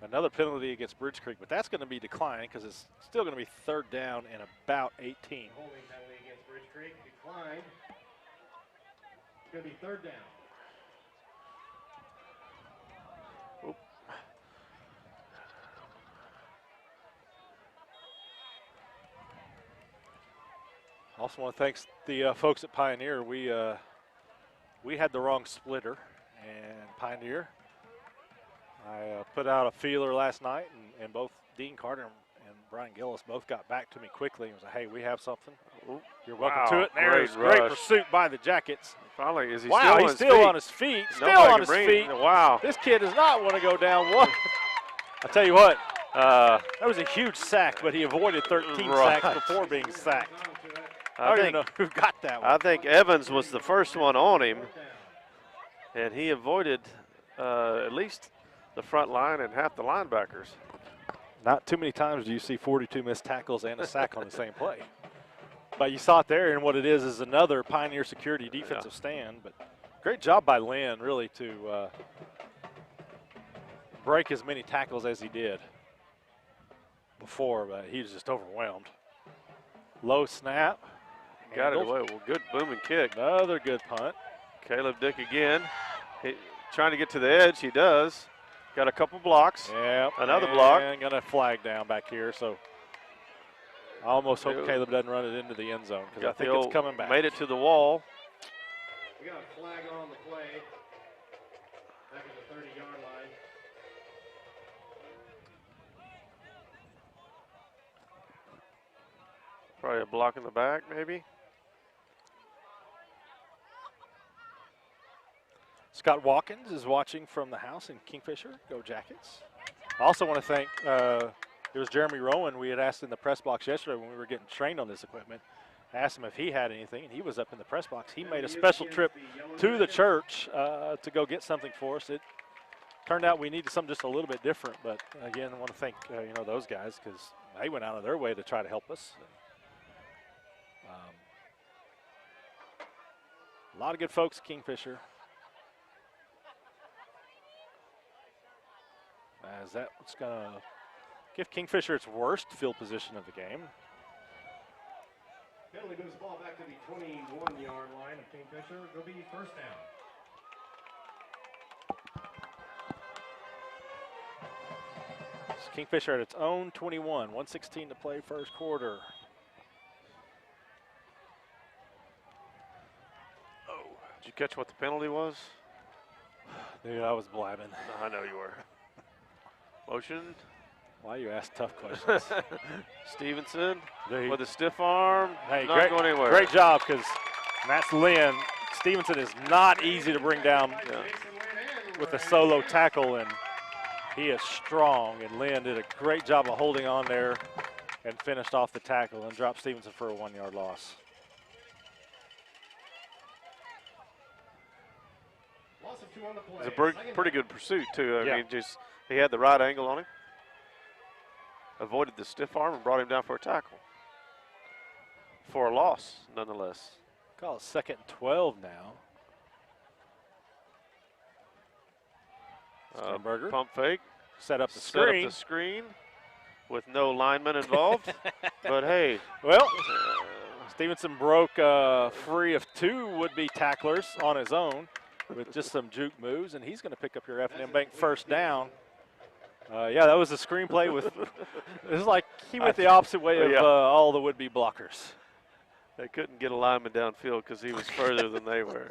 another penalty against Bridge Creek, but that's going to be declined because it's still going to be 3rd down and about 18. Holding penalty against Bridge Creek declined. It's going to be 3rd down. Also want to thank the folks at Pioneer. We had the wrong splitter, and Pioneer, I put out a feeler last night, and both Dean Carter and Brian Gillis both got back to me quickly and was like, hey, we have something. You're welcome to it. And there's great pursuit by the Jackets. Finally, is he wow, he's still on his feet. Still on his feet. Wow. This kid does not want to go down one. I'll tell you what, that was a huge sack, but he avoided 13 sacks before being sacked. I don't even know who got that one. I think Evans was the first one on him, and he avoided at least the front line and half the linebackers. Not too many times do you see 42 missed tackles and a sack on the same play. But you saw it there, and what it is another Pioneer security defensive stand. But great job by Lynn, really, to break as many tackles as he did before, but he was just overwhelmed. Low snap. Got it away. Well, good booming kick. Another good punt. Caleb Dick again. Trying to get to the edge. He does. Got a couple blocks. Yep. Another block. And got a flag down back here. So I almost hope Caleb doesn't run it into the end zone because I think it's coming back. Made it to the wall. We got a flag on the play. Back at the 30-yard line. Probably a block in the back, maybe. Scott Watkins is watching from the house in Kingfisher. Go Jackets. I also want to thank, it was Jeremy Rowan. We had asked in the press box yesterday when we were getting trained on this equipment. I asked him if he had anything, and he was up in the press box. He made a special trip to the church to go get something for us. It turned out we needed something just a little bit different, but again, I want to thank those guys because they went out of their way to try to help us. A lot of good folks at Kingfisher. As that's going to give Kingfisher its worst field position of the game. Penalty moves the ball back to the 21-yard line of Kingfisher. It'll be 1st down. So Kingfisher at its own 21, 1:16 to play, 1st quarter. Did you catch what the penalty was? Dude, I was blabbing. I know you were. Motion. Why you ask tough questions? Stevenson with a stiff arm. Hey, not going anywhere. Great job because that's Lynn. Stevenson is not easy to bring down with a solo tackle, and he is strong. And Lynn did a great job of holding on there and finished off the tackle and dropped Stevenson for a 1-yard loss. It was a pretty good pursuit, too. I mean, he had the right angle on him. Avoided the stiff arm and brought him down for a tackle. For a loss, nonetheless. Call it 2nd and 12 now. Sternberger. Pump fake. Set up the screen with no lineman involved. But, hey. Well, Stevenson broke free of 2 would-be tacklers on his own with just some juke moves, and he's going to pick up your F&M Bank 1st down. Yeah, that was a screenplay with – it was like he went the opposite way of all the would-be blockers. They couldn't get a lineman downfield because he was further than they were.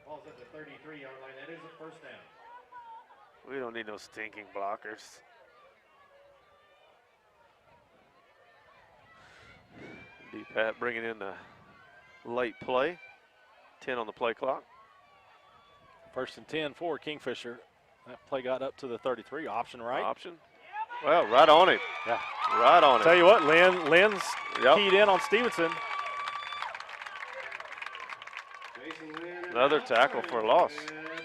Ball's at the 33-yard line. That is a 1st down. We don't need no stinking blockers. D-Pat bringing in the late play. 10 on the play clock. 1st and 10 for Kingfisher. That play got up to the 33. Option right. Option. Well, right on him. Yeah. Right on him. Tell you what, Lynn's keyed in on Stevenson. Another tackle for a loss.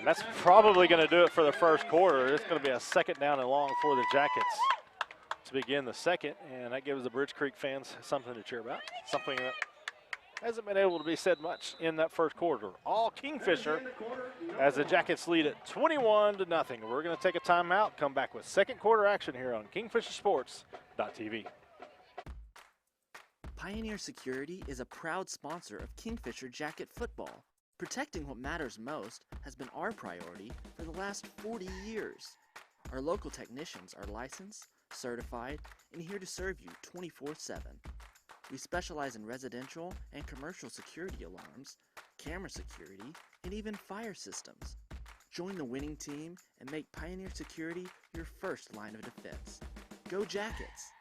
And that's probably going to do it for the first quarter. It's going to be a second down and long for the Jackets to begin the second, and that gives the Bridge Creek fans something to cheer about, something that hasn't been able to be said much in that first quarter. All Kingfisher as the Jackets lead at 21-0. We're going to take a timeout, come back with second quarter action here on KingfisherSports.tv. Pioneer Security is a proud sponsor of Kingfisher Jacket football. Protecting what matters most has been our priority for the last 40 years. Our local technicians are licensed, certified, and here to serve you 24/7. We specialize in residential and commercial security alarms, camera security, and even fire systems. Join the winning team and make Pioneer Security your first line of defense. Go Jackets!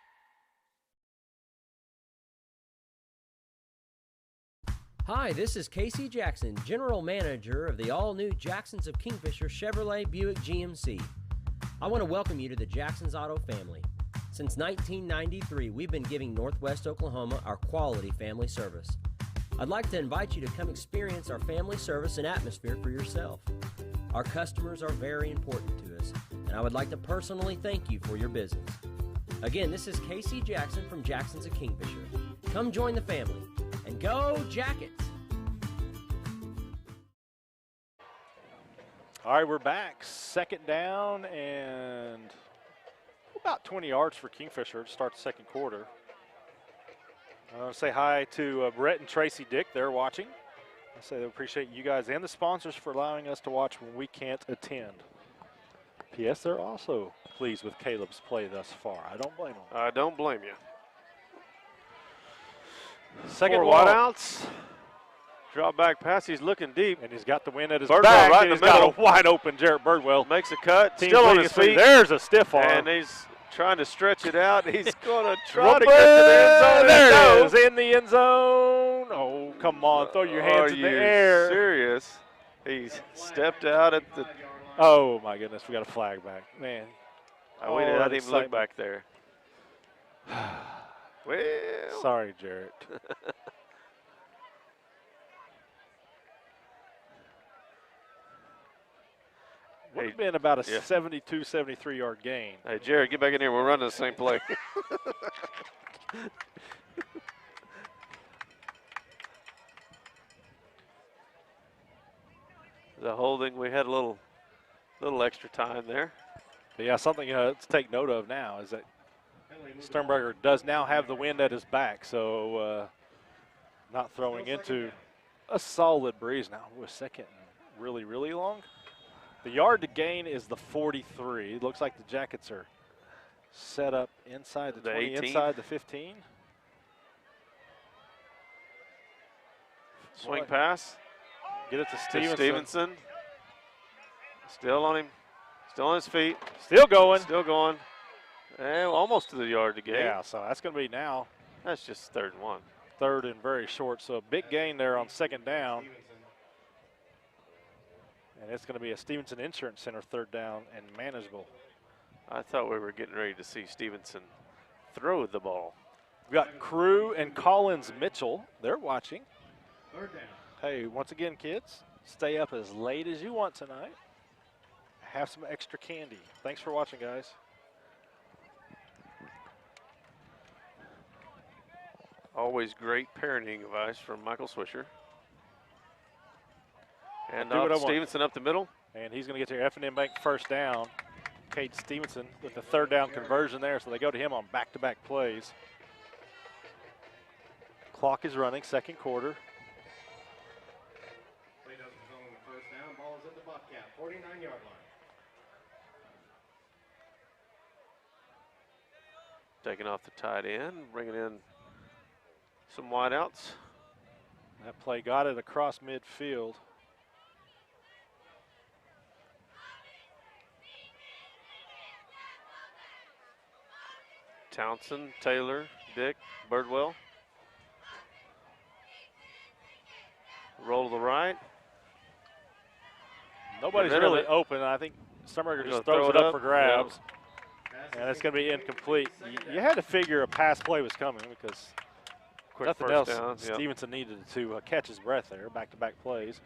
Hi, this is Casey Jackson, General Manager of the all-new Jacksons of Kingfisher Chevrolet Buick GMC. I want to welcome you to the Jacksons Auto family. Since 1993, we've been giving Northwest Oklahoma our quality family service. I'd like to invite you to come experience our family service and atmosphere for yourself. Our customers are very important to us, and I would like to personally thank you for your business. Again, this is Casey Jackson from Jacksons of Kingfisher. Come join the family, and go Jackets! All right, we're back. Second down and about 20 yards for Kingfisher to start the second quarter. I want to say hi to Brett and Tracy Dick. They're watching. I say they appreciate you guys and the sponsors for allowing us to watch when we can't attend. P.S. They're also pleased with Caleb's play thus far. I don't blame them. I don't blame you. Second Four wide wideouts. Drop back pass. He's looking deep. And he's got the wind at his Birdwell back. right And in he's the got middle. a wide open Jarrett Birdwell. Makes a cut. Team's Still on leading his us. feet. There's a stiff arm. And he's trying to stretch it out. He's going to try to get to the end zone. There No. it is, in the end zone. Oh, come on, throw your hands in the air. Are you serious? He's stepped out at the. Oh, my goodness, we got a flag back. Man. We didn't that even look excitement. back there. Well. Sorry, Jarrett. Would have been about a 72, 73-yard gain. Hey, Jared, get back in here. We're running the same play. The holding, we had a little extra time there. But yeah, something to take note of now is that Sternberger does now have the wind at his back, so not throwing into a solid breeze now with second and really, really long. The yard to gain is the 43. It looks like the Jackets are set up inside the 20, 18. inside the 15. Swing pass. Get it to To Stevenson. Stevenson. Still on him. Still on his feet. Still going. Still going. And almost to the yard to gain. Yeah, so that's going to be now That's just 3rd and 1. third and very short. So a big gain there on second down. And it's going to be a Stevenson Insurance Center 3rd down and manageable. I thought we were getting ready to see Stevenson throw the ball. We've got Crew and Collins Mitchell. They're watching. 3rd down. Hey, once again, kids, stay up as late as you want tonight. Have some extra candy. Thanks for watching, guys. Always great parenting advice from Michael Swisher. And Do what I want. Stevenson up the middle. And he's going to get to F&M Bank 1st down. Cade Stevenson with the 3rd down conversion there, so they go to him on back-to-back plays. Clock is running, second quarter. Play doesn't result in the 1st down. Ball is at the Bobcat, 49-yard line. Taking off the tight end, bringing in some wideouts. That play got it across midfield. Townsend, Taylor, Dick, Birdwell. Roll to the right. Nobody's Rid of really it. open. I think Sternberger He's just gonna throws throw it it up up. for grabs. And it's going to be incomplete. You had to figure a pass play was coming because Quick nothing first else down. Yep. Stevenson needed to catch his breath there, back-to-back plays.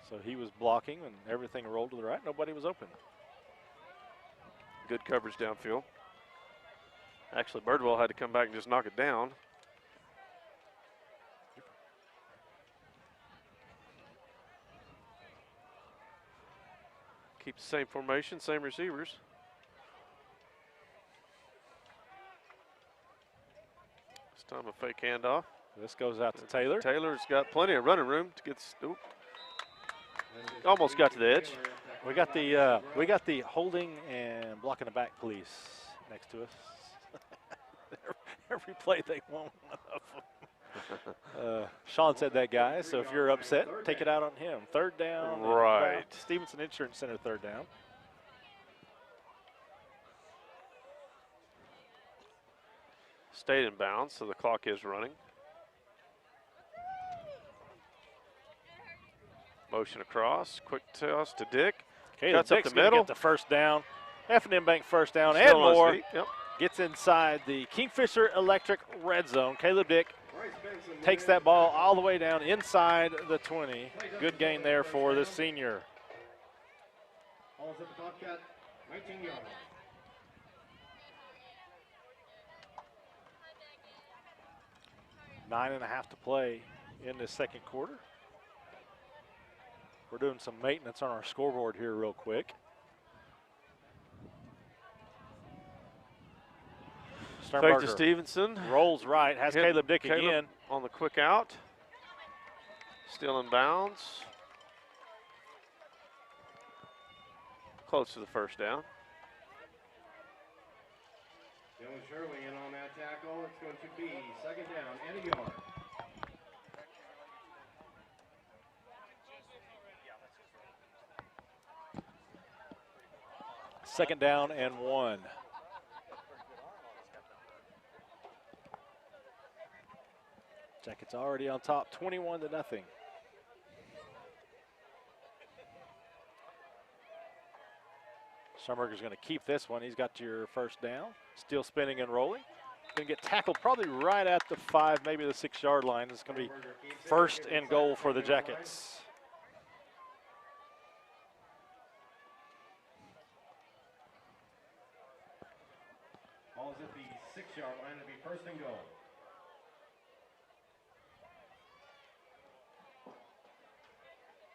So he was blocking and everything rolled to the right. Nobody was open. Good coverage downfield. Actually, Birdwell had to come back and just knock it down. Keep the same formation, same receivers. This time a fake handoff. This goes out to Taylor. Taylor's got plenty of running room to get. Almost got to the edge. We got the holding and blocking the back police next to us. Every play they want one of them. Sean said that, guys. So if you're upset, take it out on him. Third down. Right. Stevenson Insurance Center, third down. Stayed in bounds, so the clock is running. Motion across, quick toss to Dick. Cuts up the middle. Get the first down. F&M Bank first down and Still on his more. feet, yep. Gets inside the Kingfisher Electric red zone. Caleb Dick takes that ball all the way down inside the 20. Good gain there for the senior. Ball's at the Bobcat, 19-yard line. 9.5 to play in the second quarter. We're doing some maintenance on our scoreboard here real quick. Fake to Stevenson. Rolls right, has Caleb Dick again. On the quick out. Still in bounds. Close to the first down. Dylan Shirley in on that tackle. It's going to be second down and a yard. Second down and 1. Jackets already on top, 21-0. Sternberger's going to keep this one. He's got your first down. Still spinning and rolling. Going to get tackled probably right at the 5, maybe the 6-yard line. It's going to be first and goal for the Jackets. Ball's at the 6-yard line. It'll be first and goal.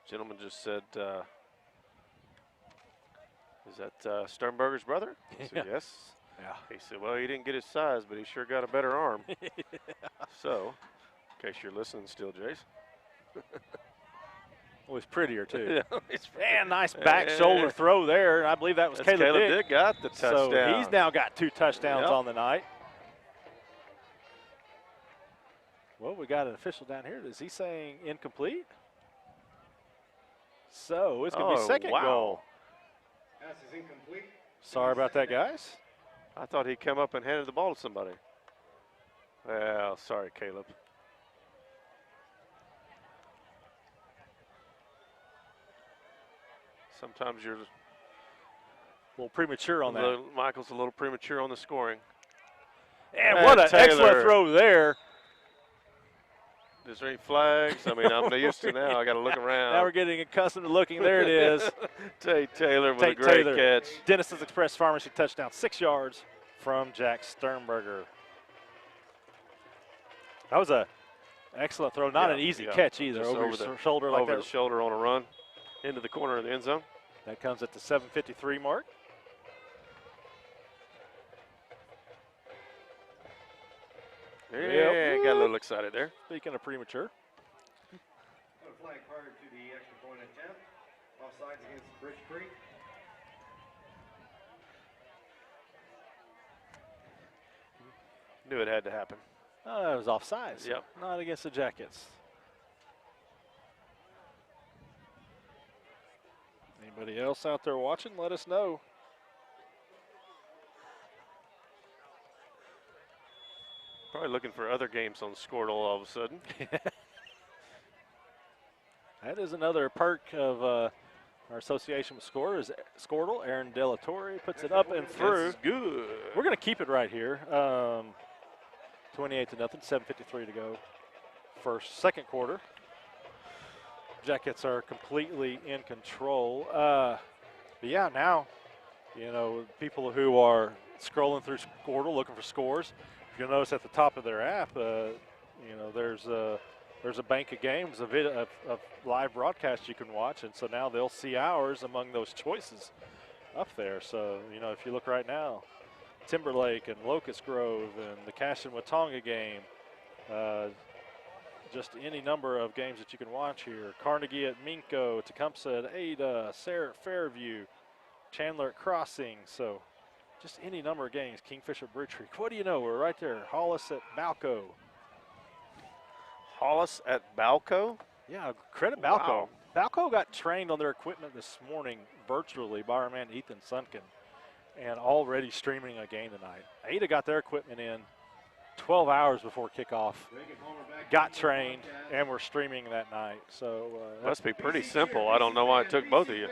Gentleman just said, is that Sternberger's brother? I said, yes. Yeah. He said, well, he didn't get his size, but he sure got a better arm. So, in case you're listening still, Jace. Well, he's prettier, too. Yeah, and nice back shoulder throw there. I believe that was Caleb Dick. Got the touchdown. So he's now got 2 touchdowns on the night. Well, we got an official down here. Is he saying incomplete? So it's going to be second goal. Pass is incomplete. Sorry about that, guys. I thought he'd come up and handed the ball to somebody. Well, sorry, Caleb. Sometimes you're a little premature on that. Michael's a little premature on the scoring. And what an excellent throw there. Is there any flags? I mean, I'm used to now. I got to look around. Now we're getting accustomed to looking. There it is. Tate Taylor with a great catch. Dennis's Express Pharmacy touchdown, 6 yards from Jack Sternberger. That was an excellent throw. Not an easy catch either. Over the shoulder like that. Over the shoulder on a run into the corner of the end zone. That comes at the 7:53 mark. Yeah, got a little excited there. Speaking of premature. A flag prior to the extra point attempt. Offsides against Bridge Creek. Knew it had to happen. Oh, it was offsides. Yep. Not against the Jackets. Anybody else out there watching? Let us know. Probably looking for other games on Squirtle all of a sudden. That is another perk of our association with Squirtle. Aaron Delatorre puts it up and through. That's good. We're going to keep it right here. 28-0, 7:53 to go. Second quarter. Jackets are completely in control. But yeah, now, people who are scrolling through Squirtle looking for scores, you'll notice at the top of their app, there's a bank of games, of live broadcasts you can watch, and so now they'll see ours among those choices up there. So, if you look right now, Timberlake and Locust Grove and the Cash and Watonga game, just any number of games that you can watch here. Carnegie at Minko, Tecumseh at Ada, Sarah at Fairview, Chandler at Crossing. So just any number of games. Kingfisher, Bridge Creek. What do you know? We're right there. Hollis at Balco. Hollis at Balco? Yeah, credit Balco. Wow. Balco got trained on their equipment this morning virtually by our man Ethan Sunken, and already streaming a game tonight. Ada got their equipment in 12 hours before kickoff, got trained, and we're streaming that night. So must be pretty simple. I don't know why it took both of you.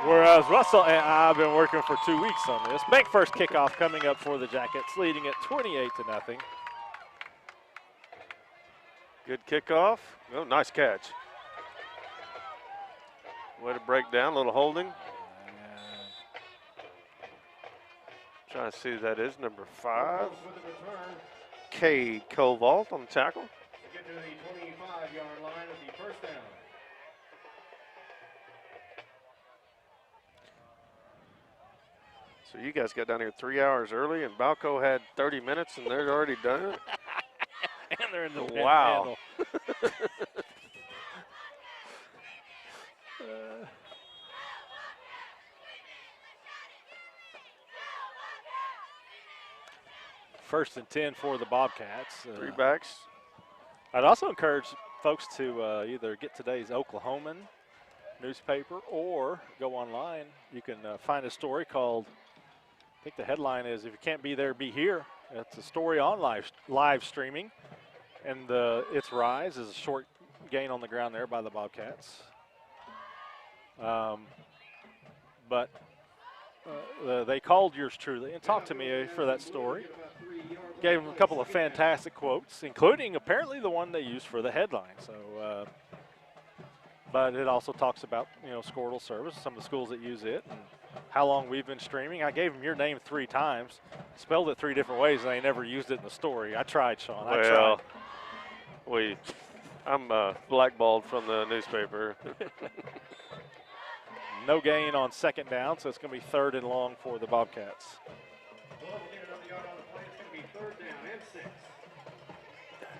Whereas Russell and I have been working for 2 weeks on this. Bank first kickoff coming up for the Jackets, leading at 28-0. Good kickoff. Oh, nice catch. Way to break down, a little holding. Trying to see who that is, number 5. Cade Covalt on the tackle. Get to the 25-yard line of the first down. So you guys got down here 3 hours early, and Balco had 30 minutes, and they're already done it? And they're in the wow. First and 10 for the Bobcats. 3 backs. I'd also encourage folks to either get today's Oklahoman newspaper or go online. You can find a story called, I think the headline is, "If you can't be there, be here." It's a story on live streaming, and its rise is a short gain on the ground there by the Bobcats. But they called yours truly and talked to me for that story. Gave them a couple of fantastic quotes, including apparently the one they used for the headline. So, but it also talks about Squirtle service, some of the schools that use it, and how long we've been streaming. I gave them your name 3 times, spelled it 3 different ways, and they never used it in the story. I tried, Sean. I tried. I'm blackballed from the newspaper. No gain on second down, so it's going to be 3rd and long for the Bobcats.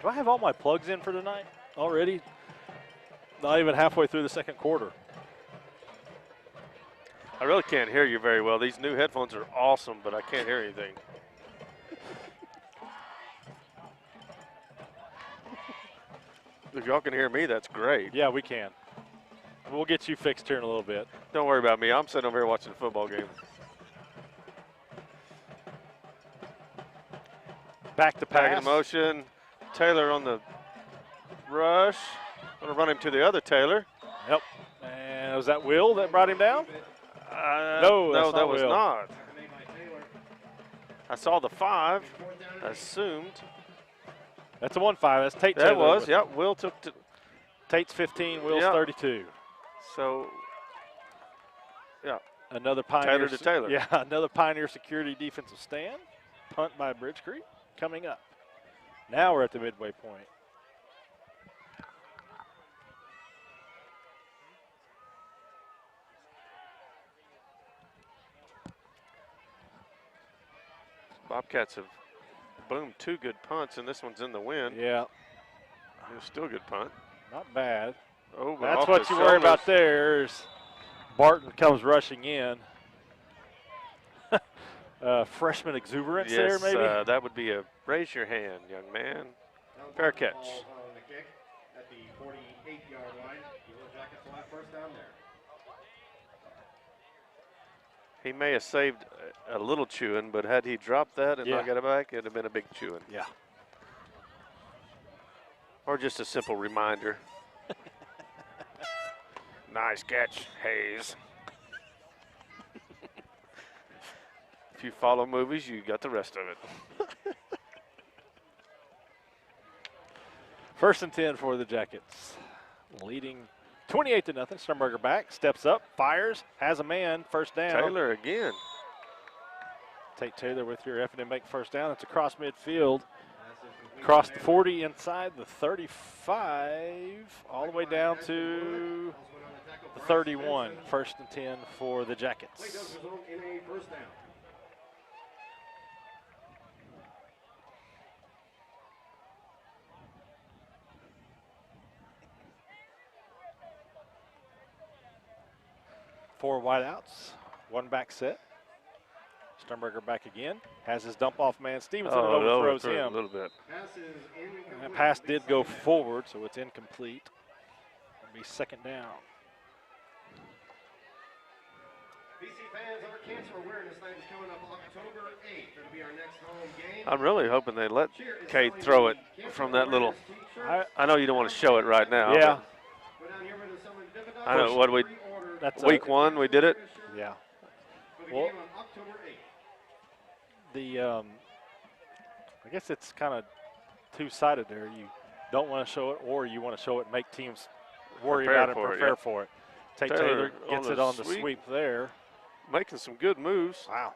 Do I have all my plugs in for tonight already? Not even halfway through the second quarter. I really can't hear you very well. These new headphones are awesome, but I can't hear anything. If y'all can hear me, that's great. Yeah, we can. We'll get you fixed here in a little bit. Don't worry about me. I'm sitting over here watching a football game. Back to pass. Back in motion. Taylor on the rush. Going to run him to the other Taylor. Yep. And was that Will that brought him down? No, that was Will. not. I saw the 5. I assumed. That's a 1-5. That's Tate That Taylor. was, yep. Will took to. Tate's 15, Will's Yep. 32. So, yeah. Another Pioneer. Taylor to Taylor. Yeah, another Pioneer security defensive stand. Punt by Bridge Creek coming up. Now we're at the midway point. Bobcats have boomed 2 good punts, and this one's in the wind. Yeah. It was still a good punt. Not bad. Oh, but That's off what the you worry about shoulders. there is Barton comes rushing in. Freshman exuberance there, Yes, maybe? that would be a raise your hand, young man. Fair catch. On the kick at the 48-yard line. Yellow Jackets will have first down there. He may have saved a little chewing, but had he dropped that and not Yeah. got it back, it'd have been a big chewing. Yeah. Or just a simple reminder. Nice catch, Hayes. If you follow movies, you got the rest of it. First and 10 for the Jackets. Leading 28-0. Sternberger back, steps up, fires, has a man, first down. Taylor again. Tate Taylor with your F&M make first down. It's across midfield. Across the 40, inside the 35, all the way down to the 31. First and 10 for the Jackets. Four wideouts, one back set. Sternberger back again, has his dump off man. Stevenson overthrows him. A little bit. That pass did go forward, so it's incomplete. It'll be second down. BC fans, our Cancer Awareness Night is coming up October 8th. It'll be our next home game. I'm really hoping they let Kate throw it from that little. I know you don't want to show it right now. Yeah. I know what we. That's week one we did it. Yeah. Well, I guess it's kind of two-sided there. You don't want to show it, or you want to show it and make teams worry about it, prepare for it. Tate Taylor gets it on the sweep there. Making some good moves. Wow.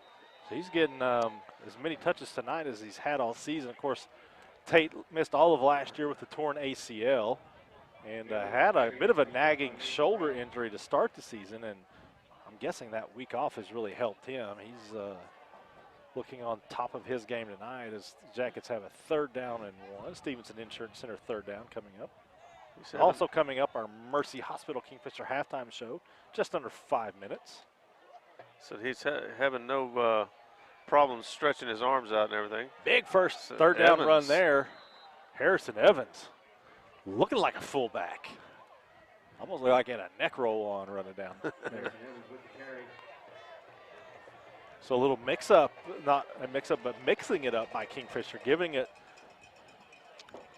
So he's getting as many touches tonight as he's had all season. Of course, Tate missed all of last year with the torn ACL and had a bit of a nagging shoulder injury to start the season, and I'm guessing that week off has really helped him. He's looking on top of his game tonight as the Jackets have a third down and one. Stevenson Insurance Center third down coming up. Also coming up, our Mercy Hospital Kingfisher halftime show, just under 5 minutes. So he's having no problems stretching his arms out and everything. Big first third down run there. Harrison Evans looking like a fullback. Almost like in a neck roll on running down there. So a little mix-up, not a mix-up, but mixing it up by Kingfisher, giving it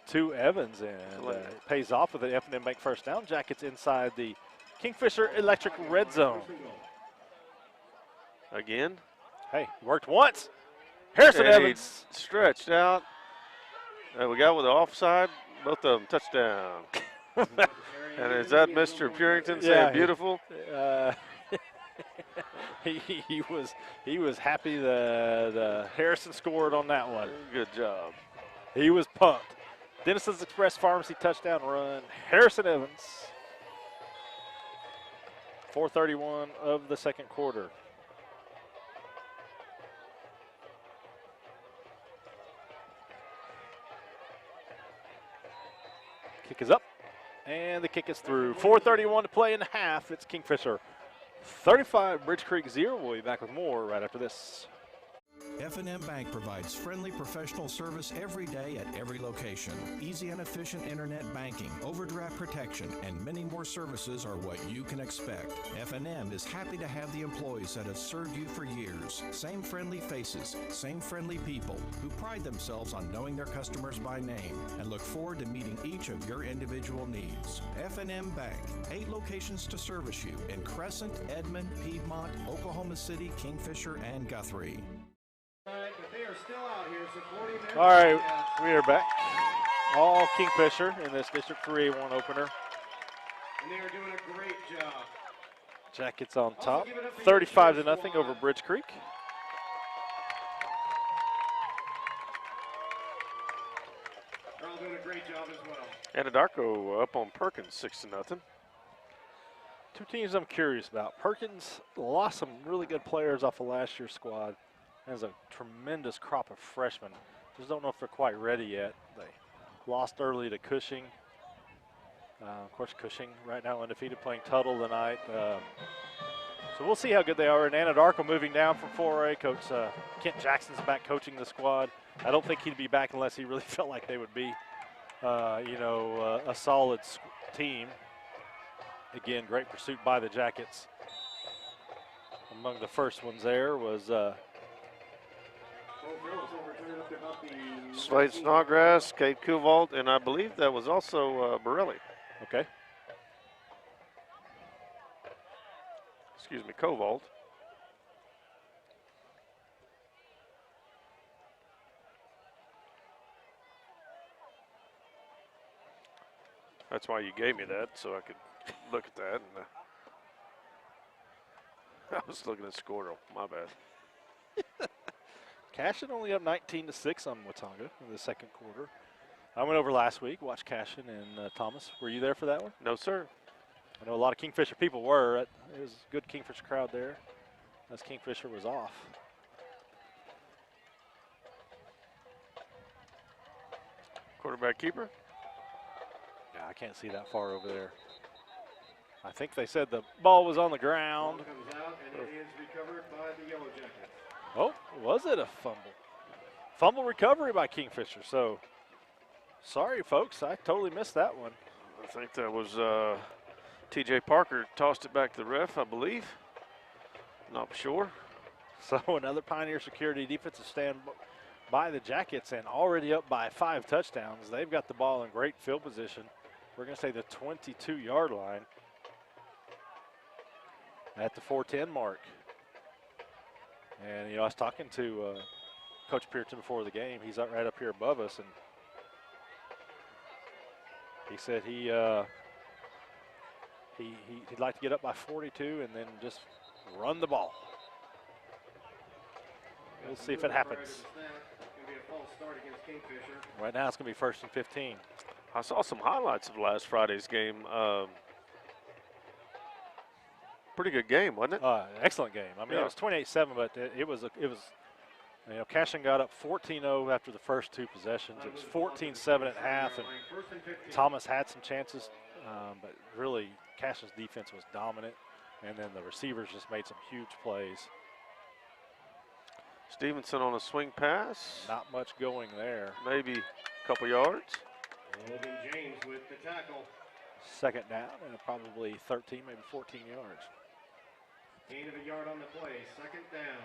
to Evans, and it pays off with an F&M make first down. Jackets inside the Kingfisher Electric red zone. Again? Hey, worked once. Harrison Evans. Stretched out. We got with the offside, both of them touchdown. And is that Mr. Purington saying beautiful? He was happy that Harrison scored on that one. Good job. He was pumped. Dennison's Express Pharmacy touchdown run. Harrison Evans. 4:31 of the second quarter. Kick is up, and the kick is through. 4:31 to play in the half. It's Kingfisher 35, Bridge Creek 0. We'll be back with more right after this. F&M Bank provides friendly professional service every day at every location. Easy and efficient internet banking, overdraft protection, and many more services are what you can expect. F&M is happy to have the employees that have served you for years. Same friendly faces, same friendly people who pride themselves on knowing their customers by name and look forward to meeting each of your individual needs. F&M Bank, 8 locations to service you in Crescent, Edmond, Piedmont, Oklahoma City, Kingfisher, and Guthrie. But they are still out here supporting their All right, we are back. All Kingfisher in this District 3A1 opener. And they are doing a great job. Jackets on top, 35-0 over Bridge Creek. They're all doing a great job as well. Anadarko up on Perkins 6-0. Two teams I'm curious about. Perkins lost some really good players off of last year's squad. Has a tremendous crop of freshmen. Just don't know if they're quite ready yet. They lost early to Cushing. Of course, Cushing right now undefeated, playing Tuttle tonight. So we'll see how good they are. And Anadarko moving down from 4A. Coach Kent Jackson's back coaching the squad. I don't think he'd be back unless he really felt like they would be, a solid team. Again, great pursuit by the Jackets. Among the first ones there was Slade Snodgrass, Kate Kuvalt, and I believe that was also Borelli. Okay. Excuse me, Kovalt. That's why you gave me that, so I could look at that. And I was looking at Squirrel. My bad. Cashin only up 19-6 on Watauga in the second quarter. I went over last week, watched Cashin and Thomas. Were you there for that one? No, sir. I know a lot of Kingfisher people were. It was a good Kingfisher crowd there as Kingfisher was off. Quarterback keeper. Yeah, I can't see that far over there. I think they said the ball was on the ground. Ball comes out, and it is recovered by the Yellow Jackets. Oh, was it a fumble? Fumble recovery by Kingfisher. So, sorry, folks. I totally missed that one. I think that was T.J. Parker tossed it back to the ref, I believe. Not sure. So, another Pioneer Security defensive stand by the Jackets and already up by 5 touchdowns. They've got the ball in great field position. We're going to say the 22-yard line at the 4:10 mark. And, I was talking to Coach Pearson before the game. He's right up here above us, and he said he'd like to get up by 42 and then just run the ball. We'll see if it happens. Right now it's going to be 1st and 15. I saw some highlights of last Friday's game. Pretty good game, wasn't it? Excellent game. I mean, It was 28-7, but it was Cashin got up 14-0 after the first 2 possessions. It was 14-7 at half, and Thomas had some chances, but really Cashin's defense was dominant, and then the receivers just made some huge plays. Stevenson on a swing pass. Not much going there. Maybe a couple yards. Logan James with the tackle. Second down and probably 13, maybe 14 yards. Gain of a yard on the play, 2nd down.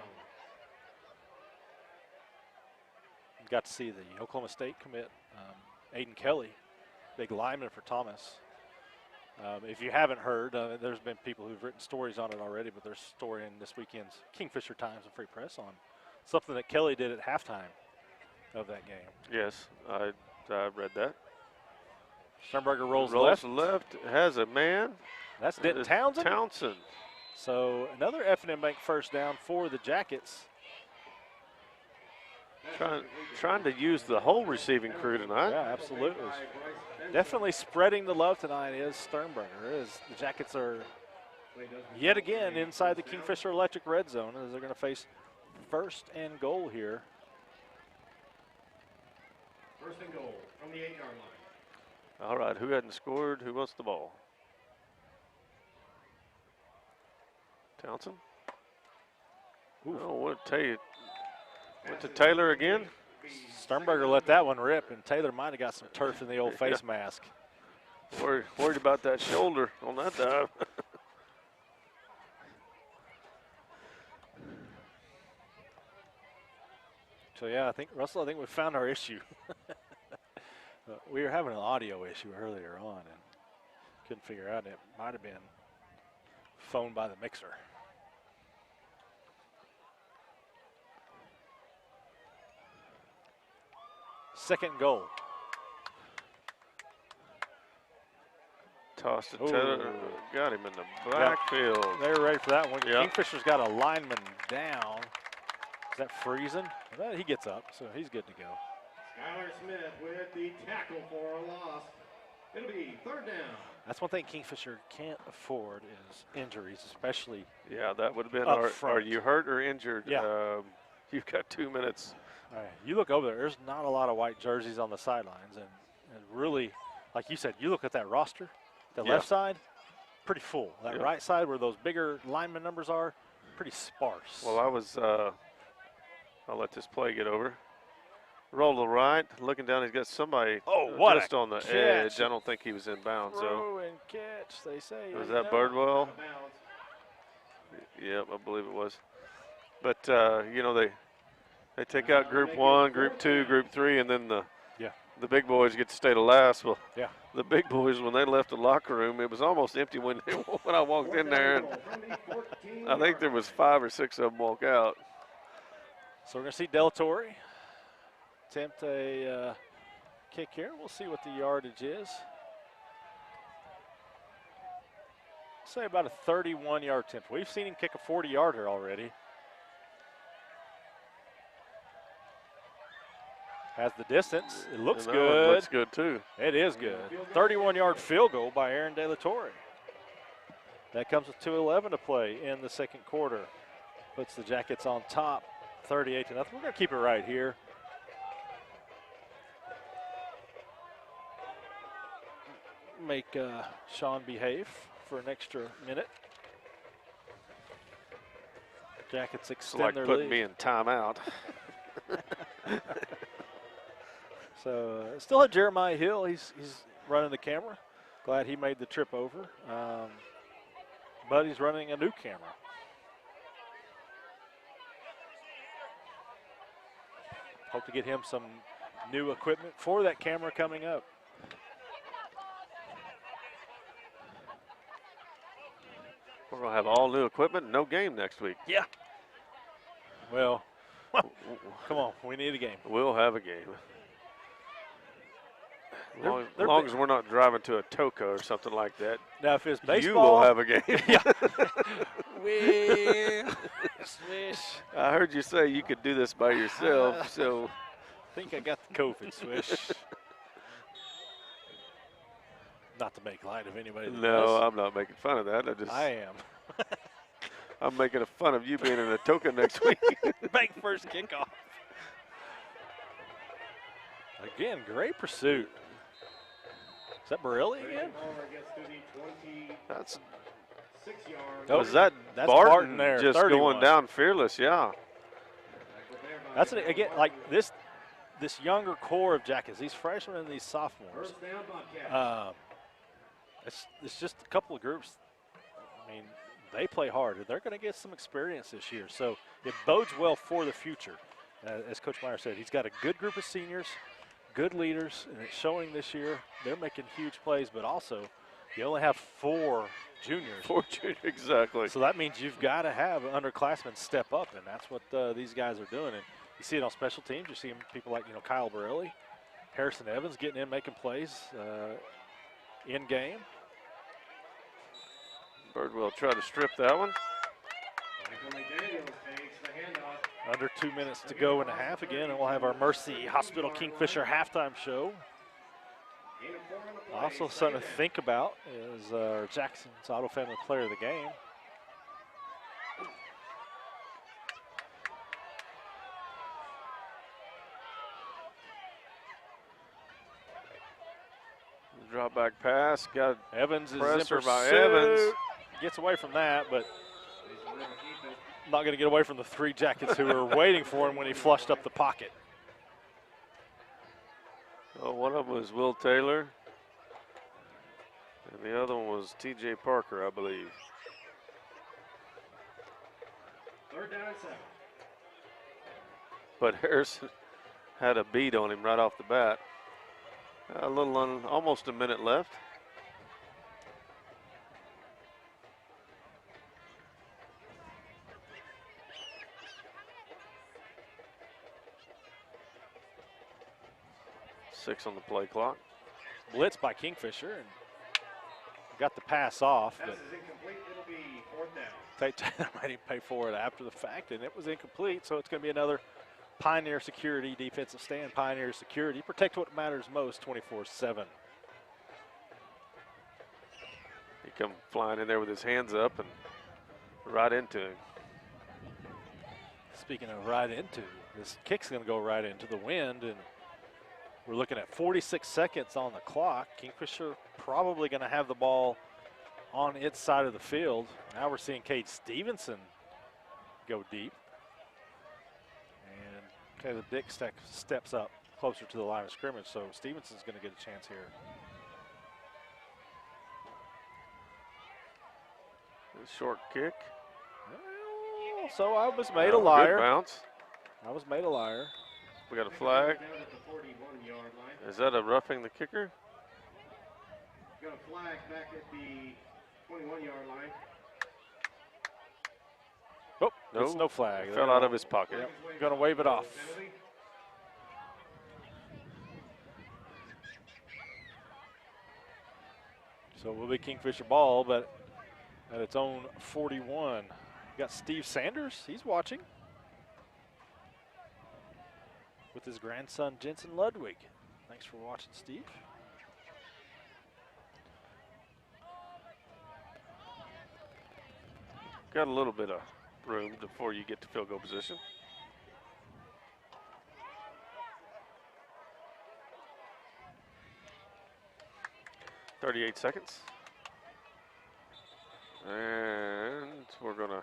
Got to see the Oklahoma State commit, Aiden Kelly, big lineman for Thomas. If you haven't heard, there's been people who've written stories on it already, but there's a story in this weekend's Kingfisher Times and Free Press on something that Kelly did at halftime of that game. Yes, I read that. Sternberger rolls left, has a man. That's Denton Townsend. Townsend. So another F&M Bank first down for the Jackets. Trying to use the whole receiving crew tonight. Yeah, absolutely. Definitely spreading the love tonight is Sternberger. The Jackets are yet again inside the Kingfisher Electric red zone as they're going to face 1st and goal here. 1st and goal from the 8-yard line. All right, who hadn't scored? Who wants the ball? Townsend? Oh, what tell you? Went to Taylor again. Sternberger let that one rip, and Taylor might have got some turf in the old face mask. Worried about that shoulder on that dive. So yeah, Russell, I think we found our issue. We were having an audio issue earlier on and couldn't figure out. It might have been phoned by the mixer. Second goal. Tossed it. Taylor got him in the backfield. They were ready for that one. Yep. Kingfisher's got a lineman down. Is that Friesen? Well, he gets up, so he's good to go. Skylar Smith with the tackle for a loss. It'll be 3rd down. That's one thing Kingfisher can't afford is injuries, especially. Yeah, that would have been are you hurt or injured? Yeah. You've got 2 minutes. All right, you look over there, there's not a lot of white jerseys on the sidelines. And really, like you said, you look at that roster, the left side, pretty full. That right side where those bigger lineman numbers are, pretty sparse. Well, I'll let this play get over. Roll to the right, looking down, he's got somebody just on the edge. I don't think he was in bounds. Throw and catch, they say. Was that Birdwell? Yep, I believe it was. But, they take out Group 1, Group 2, Group 3, and then the big boys get to stay to last. Well, the big boys, when they left the locker room, it was almost empty when I walked in there. And I think there was 5 or 6 of them walk out. So we're going to see Delatorre attempt a kick here. We'll see what the yardage is. say about a 31-yard attempt. We've seen him kick a 40-yarder already. Has the distance. It looks good. It looks good, too. It is good. 31-yard field goal by Aaron De La Torre. That comes with 2:11 to play in the second quarter. Puts the Jackets on top, 38-0. We're going to keep it right here. Make Sean behave for an extra minute. Jackets extend It's like their putting lead. me in timeout. So still have Jeremiah Hill. He's running the camera. Glad he made the trip over. But he's running a new camera. Hope to get him some new equipment for that camera coming up. We're going to have all new equipment, no game next week. Yeah. Well, come on, we need a game. We'll have a game. As They're long as we're not driving to a Toca or something like that, Now, if it's baseball, you will have a game. Yeah. Swish. I heard you say you could do this by yourself, so. I think I got the COVID, Swish. Not to make light of anybody. That No, does. I'm not making fun of that. I am. I'm making fun of you being in a Toca next week. Bank first kickoff. Again, great pursuit. Is that Borelli again? That's Nope, was that that's Barton there, just 31. going down fearless? Yeah. That's again like this younger core of Jackets. These freshmen and these sophomores. It's just a couple of groups. I mean, they play hard. They're going to get some experience this year, so it bodes well for the future. As Coach Meyer said, he's got a good group of seniors, good leaders, and it's showing this year. They're making huge plays, but also you only have 4 juniors. 4 juniors, exactly. So that means you've got to have underclassmen step up, and that's what these guys are doing. And you see it on special teams. You see people like Kyle Borelli, Harrison Evans getting in, making plays in game. Birdwell tried to strip that one. Under 2 minutes to go and a half again, and we'll have our Mercy Hospital Kingfisher halftime show. Also something to think about is our Jackson's Auto Family Player of the Game. Drop back pass. Got Evans is in pressure pursuit. by Evans. Gets away from that, but not going to get away from the 3 Jackets who were waiting for him when he flushed up the pocket. Oh, one of them was Will Taylor, and the other one was T.J. Parker, I believe. 3rd down and 7. But Harrison had a beat on him right off the bat. A little almost a minute left. Six on the play clock. Blitz by Kingfisher and got the pass off. Pass But is incomplete. It'll be 4th down. Tate might even pay for it after the fact, and it was incomplete. So it's going to be another Pioneer Security defensive stand. Pioneer Security, protect what matters most 24/7. He come flying in there with his hands up and right into him. Speaking of right into, this kick's going to go right into the wind, and we're looking at 46 seconds on the clock. Kingfisher probably going to have the ball on its side of the field. Now we're seeing Cade Stevenson go deep. And Caleb Dick steps up closer to the line of scrimmage, so Stevenson's going to get a chance here. Short kick. Well, so I was made a Good liar. bounce. I was made a liar. We got a flag. Down at the 41-yard line. Is that a roughing the kicker? Got a flag back at the 21-yard line. Oh, it's No. no flag. Fell out of his pocket. Yep. Going to wave it off. Penalty. So it will be Kingfisher ball, but at its own 41. We got Steve Sanders. He's watching with his grandson, Jensen Ludwig. Thanks for watching, Steve. Got a little bit of room before you get to field goal position. .38 seconds. And we're going to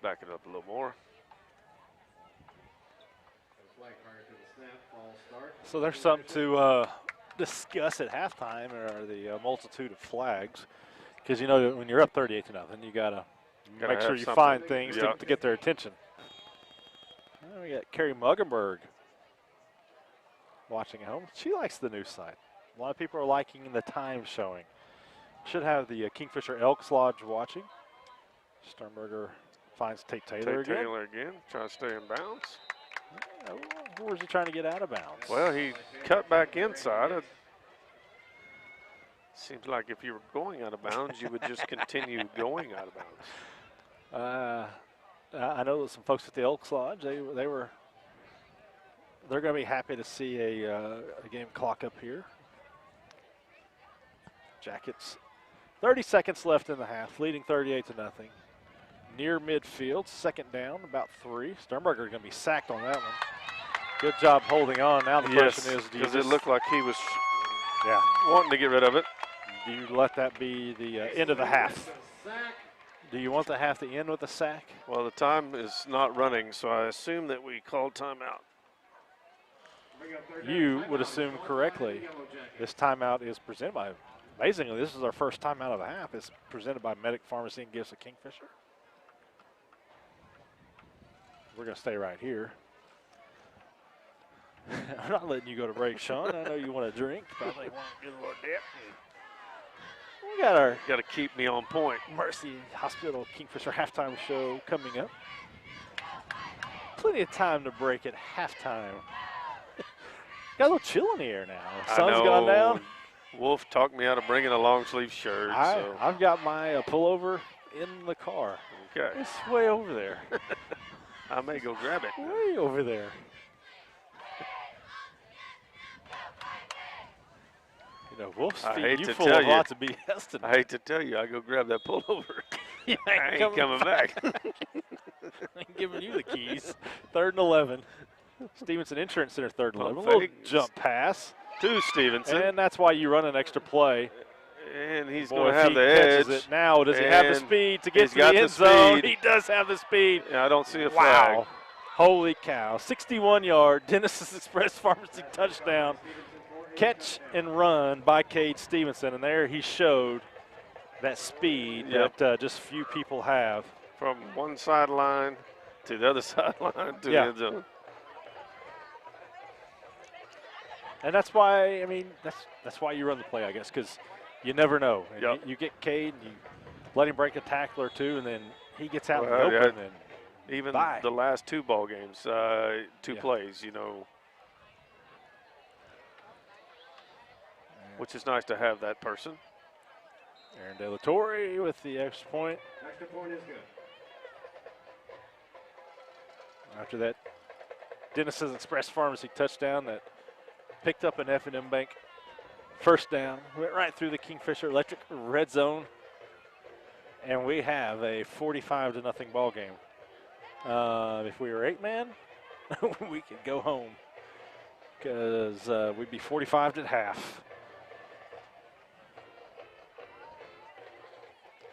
back it up a little more. So there's something to discuss at halftime, or the multitude of flags. Because, you know, when you're up 38-0, you got to make sure you find things to get their attention. Well, we got Carrie Muggenberg watching at home. She likes the news site. A lot of people are liking the time showing. Should have the Kingfisher Elks Lodge watching. Sternberger finds Tate Taylor again. Taylor again, trying to stay in bounds. Where's he trying to get out of bounds? Well, he cut back inside. It seems like if you were going out of bounds, you would just continue going out of bounds. I know that some folks at the Elks Lodge, they're going to be happy to see a game clock up here. Jackets, 30 seconds left in the half, leading 38-0. Near midfield, second down, about 3. Sternberger going to be sacked on that one. Good job holding on. Now the question is, because it looked like he was wanting to get rid of it. Do you let that be the end of the half? Do you want the half to end with a sack? Well, the time is not running, so I assume that we called timeout. You would assume correctly. This timeout is presented by, amazingly, this is our first timeout of the half. It's presented by Medic Pharmacy and Gifts of Kingfisher. We're going to stay right here. I'm not letting you go to break, Sean. I know you want to drink. Probably want to get a little dip. We got our got to keep me on point. Mercy Hospital Kingfisher halftime show coming up. Plenty of time to break at halftime. Got a little chill in the air now. Sun's gone down. Wolf talked me out of bringing a long sleeve shirt. I've got my pullover in the car. Okay. It's way over there. I may go grab it. Way over there. You know, Wolf's feet, you full of lots of BS today. I hate to tell you, I go grab that pullover. I ain't coming back. I'm giving you the keys. 3rd and 11. Stevenson Insurance Center, 3rd and 11. A little jump pass. To Stevenson. And that's why you run an extra play. And he's going to have the edge. It now, does he have the speed to get to the end zone? He does have the speed. Yeah, I don't see a flag. Wow. Holy cow. 61-yard Genesis Express Pharmacy touchdown. Catch and run by Cade Stevenson. And there he showed that speed that just few people have. From one sideline to the other sideline to the end zone. And that's why, I mean, that's why you run the play, I guess, because you never know. You get Cade, and you let him break a tackle or two, and then he gets out in the open. And even the last 2 ball games, 2 plays, you know, which is nice to have that person. Aaron De La Torre with the extra point. Extra point is good. After that Genesis Express Pharmacy touchdown that picked up an F&M Bank first down, went right through the Kingfisher Electric red zone, and we have a 45-0 ball game. If we were 8-man, we could go home because we'd be 45 at half.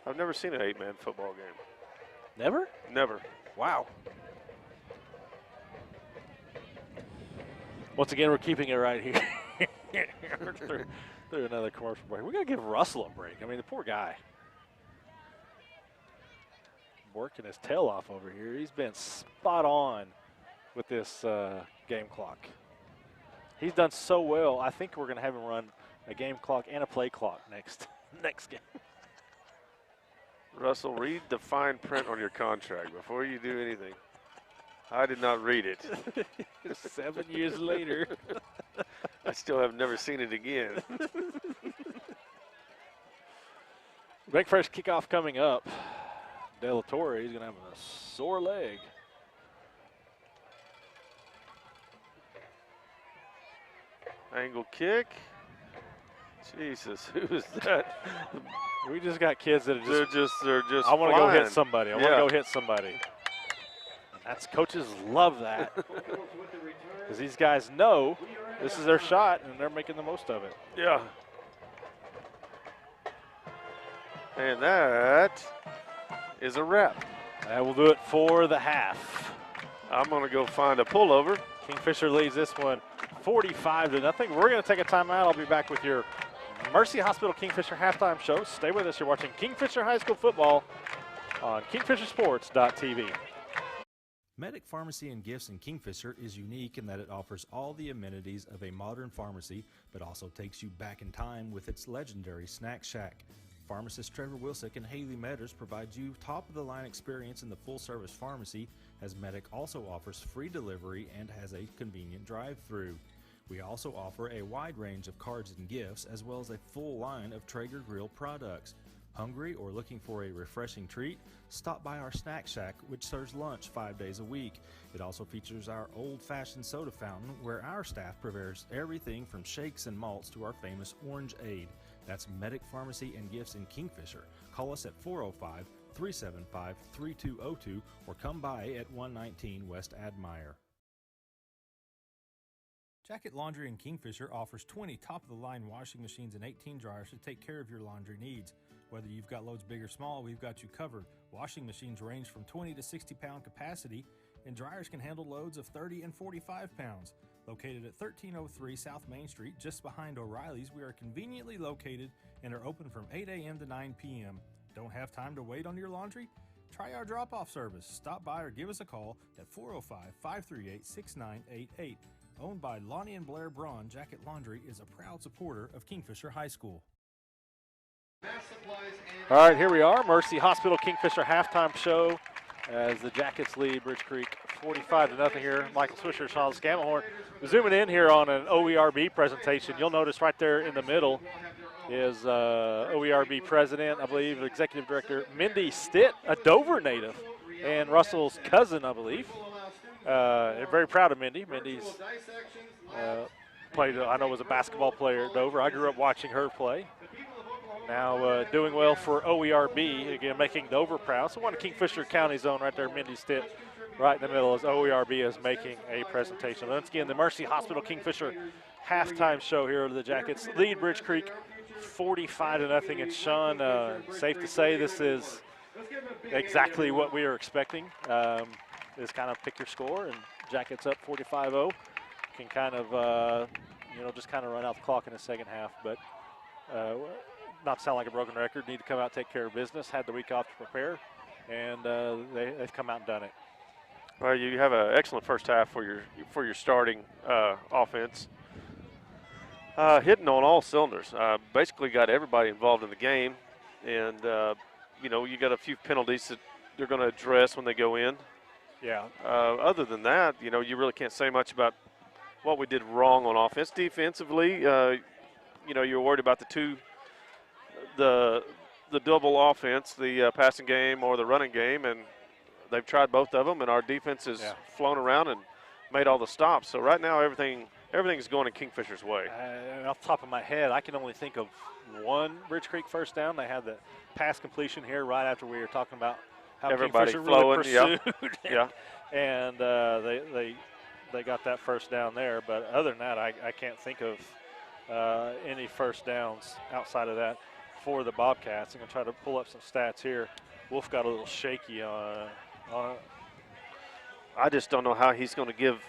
I've never seen an 8-man football game. Never? Never. Wow. Once again, we're keeping it right here. through another commercial break. We got to give Russell a break. I mean, the poor guy. Working his tail off over here. He's been spot on with this game clock. He's done so well. I think we're going to have him run a game clock and a play clock next game. Russell, read the fine print on your contract before you do anything. I did not read it. 7 years later. I still have never seen it again. Big fresh kickoff coming up. De La Torre, he's going to have a sore leg. Angle kick. Jesus, who is that? We just got kids that are They're just. I want to go hit flying. somebody. I want to go hit somebody. And that's coaches love that because these guys know this is their shot and they're making the most of it. Yeah. And that is a wrap. That will do it for the half. I'm going to go find a pullover. Kingfisher leads this one 45-0. We're going to take a timeout. I'll be back with your Mercy Hospital Kingfisher halftime show. Stay with us. You're watching Kingfisher High School football on KingfisherSports.tv. Medic Pharmacy and Gifts in Kingfisher is unique in that it offers all the amenities of a modern pharmacy, but also takes you back in time with its legendary Snack Shack. Pharmacist Trevor Wilsick and Haley Metters provide you top-of-the-line experience in the full-service pharmacy, as Medic also offers free delivery and has a convenient drive-through. We also offer a wide range of cards and gifts, as well as a full line of Traeger Grill products. Hungry or looking for a refreshing treat? Stop by our Snack Shack, which serves lunch 5 days a week. It also features our old-fashioned soda fountain, where our staff prepares everything from shakes and malts to our famous Orange Aid. That's Medic Pharmacy and Gifts in Kingfisher. Call us at 405-375-3202 or come by at 119 West Admire. Jacket Laundry in Kingfisher offers 20 top-of-the-line washing machines and 18 dryers to take care of your laundry needs. Whether you've got loads big or small, we've got you covered. Washing machines range from 20 to 60-pound capacity, and dryers can handle loads of 30 and 45 pounds. Located at 1303 South Main Street, just behind O'Reilly's, we are conveniently located and are open from 8 a.m. to 9 p.m. Don't have time to wait on your laundry? Try our drop-off service. Stop by or give us a call at 405-538-6988. Owned by Lonnie and Blair Braun, Jacket Laundry is a proud supporter of Kingfisher High School. All right, here we are, Mercy Hospital Kingfisher halftime show as the Jackets lead Bridge Creek 45-0 here. Michael Swisher, Sean Scammahorn. Zooming in here on an OERB presentation, you'll notice right there in the middle is OERB president, I believe, executive director, Mindy Stitt, a Dover native, and Russell's cousin, I believe. And very proud of Mindy. Mindy's played, I know, was a basketball player at Dover. I grew up watching her play. Now doing well for OERB, again, making Dover proud. So one of Kingfisher County zone right there, Mindy Stitt, right in the middle as OERB is making a presentation. Once again, the Mercy Hospital Kingfisher halftime show here. The Jackets lead Bridge Creek 45-0. And Sean, safe to say this is exactly what we are expecting. Is kind of pick your score, and Jackets up 45-0. Can kind of, just kind of run out the clock in the second half. But not sound like a broken record, need to come out and take care of business. Had the week off to prepare, and they've come out and done it. Well, you have an excellent first half for your starting offense. Hitting on all cylinders. Basically got everybody involved in the game, and you got a few penalties that they're going to address when they go in. Yeah. Other than that, you really can't say much about what we did wrong on offense. Defensively, you're worried about the double offense, the passing game or the running game, and they've tried both of them, and our defense has flown around and made all the stops. So right now everything's going in Kingfisher's way. Off the top of my head, I can only think of one Bridge Creek first down. They had the pass completion here right after we were talking about how everybody Kingfisher flowing, really pursued. Yeah. And they got that first down there. But other than that, I can't think of any first downs outside of that for the Bobcats. I'm going to try to pull up some stats here. Wolf got a little shaky on it. I just don't know how he's going to give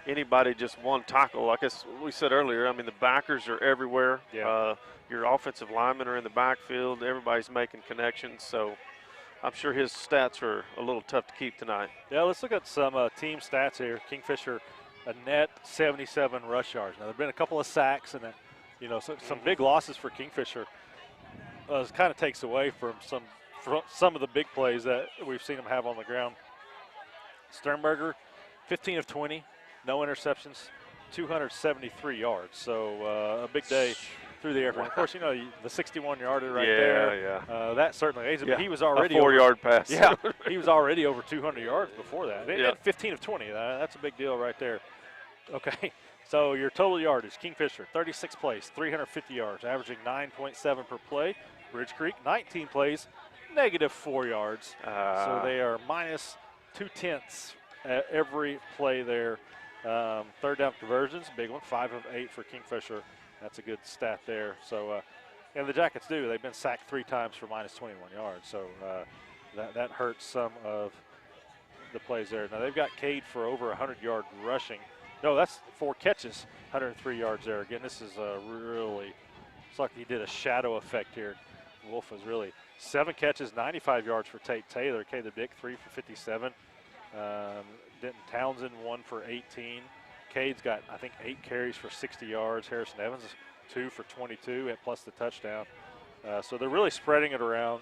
anybody just one tackle. Like we said earlier, I mean, the backers are everywhere. Yeah. Your offensive linemen are in the backfield. Everybody's making connections. So I'm sure his stats are a little tough to keep tonight. Yeah, let's look at some team stats here. Kingfisher, a net 77 rush yards. Now, there have been a couple of sacks and, some big losses for Kingfisher. It kind of takes away from some of the big plays that we've seen them have on the ground. Sternberger, 15 of 20, no interceptions, 273 yards. So a big day through the air. Of course, you know, the 61-yarder right Yeah, there. yeah. That certainly aids him. Yeah, But he was already a 4-yard pass. Yeah, he was already over 200 yards before that. They Yeah. had 15 of 20. That's a big deal right there. Okay, so your total yardage, Kingfisher, 36th place, 350 yards, averaging 9.7 per play. Bridge Creek, 19 plays, negative 4 yards. So they are minus 0.2 at every play there. Third down conversions, big one, 5 of 8 for Kingfisher. That's a good stat there. So, and the Jackets do. They've been sacked 3 times for minus 21 yards. So that hurts some of the plays there. Now they've got Cade for over 100-yard rushing. No, that's 4 catches, 103 yards there. Again, this is really, it's like he did a shadow effect here. Wolf was really 7 catches, 95 yards for Tate Taylor. Caleb Dick, 3 for 57. Denton Townsend, 1 for 18. Cade's got, I think, 8 carries for 60 yards. Harrison Evans, 2 for 22, plus the touchdown. So they're really spreading it around.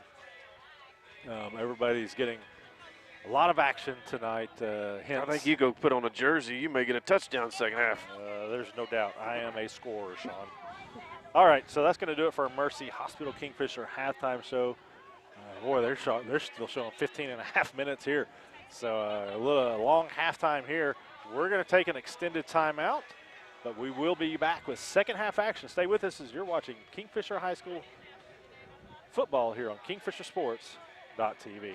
Everybody's getting a lot of action tonight. I think you go put on a jersey, you may get a touchdown second half. There's no doubt. I am a scorer, Sean. All right, so that's going to do it for our Mercy Hospital Kingfisher halftime show. Boy, they're still showing 15 and a half minutes here. So a long halftime here. We're going to take an extended timeout, but we will be back with second half action. Stay with us as you're watching Kingfisher High School football here on KingfisherSports.tv.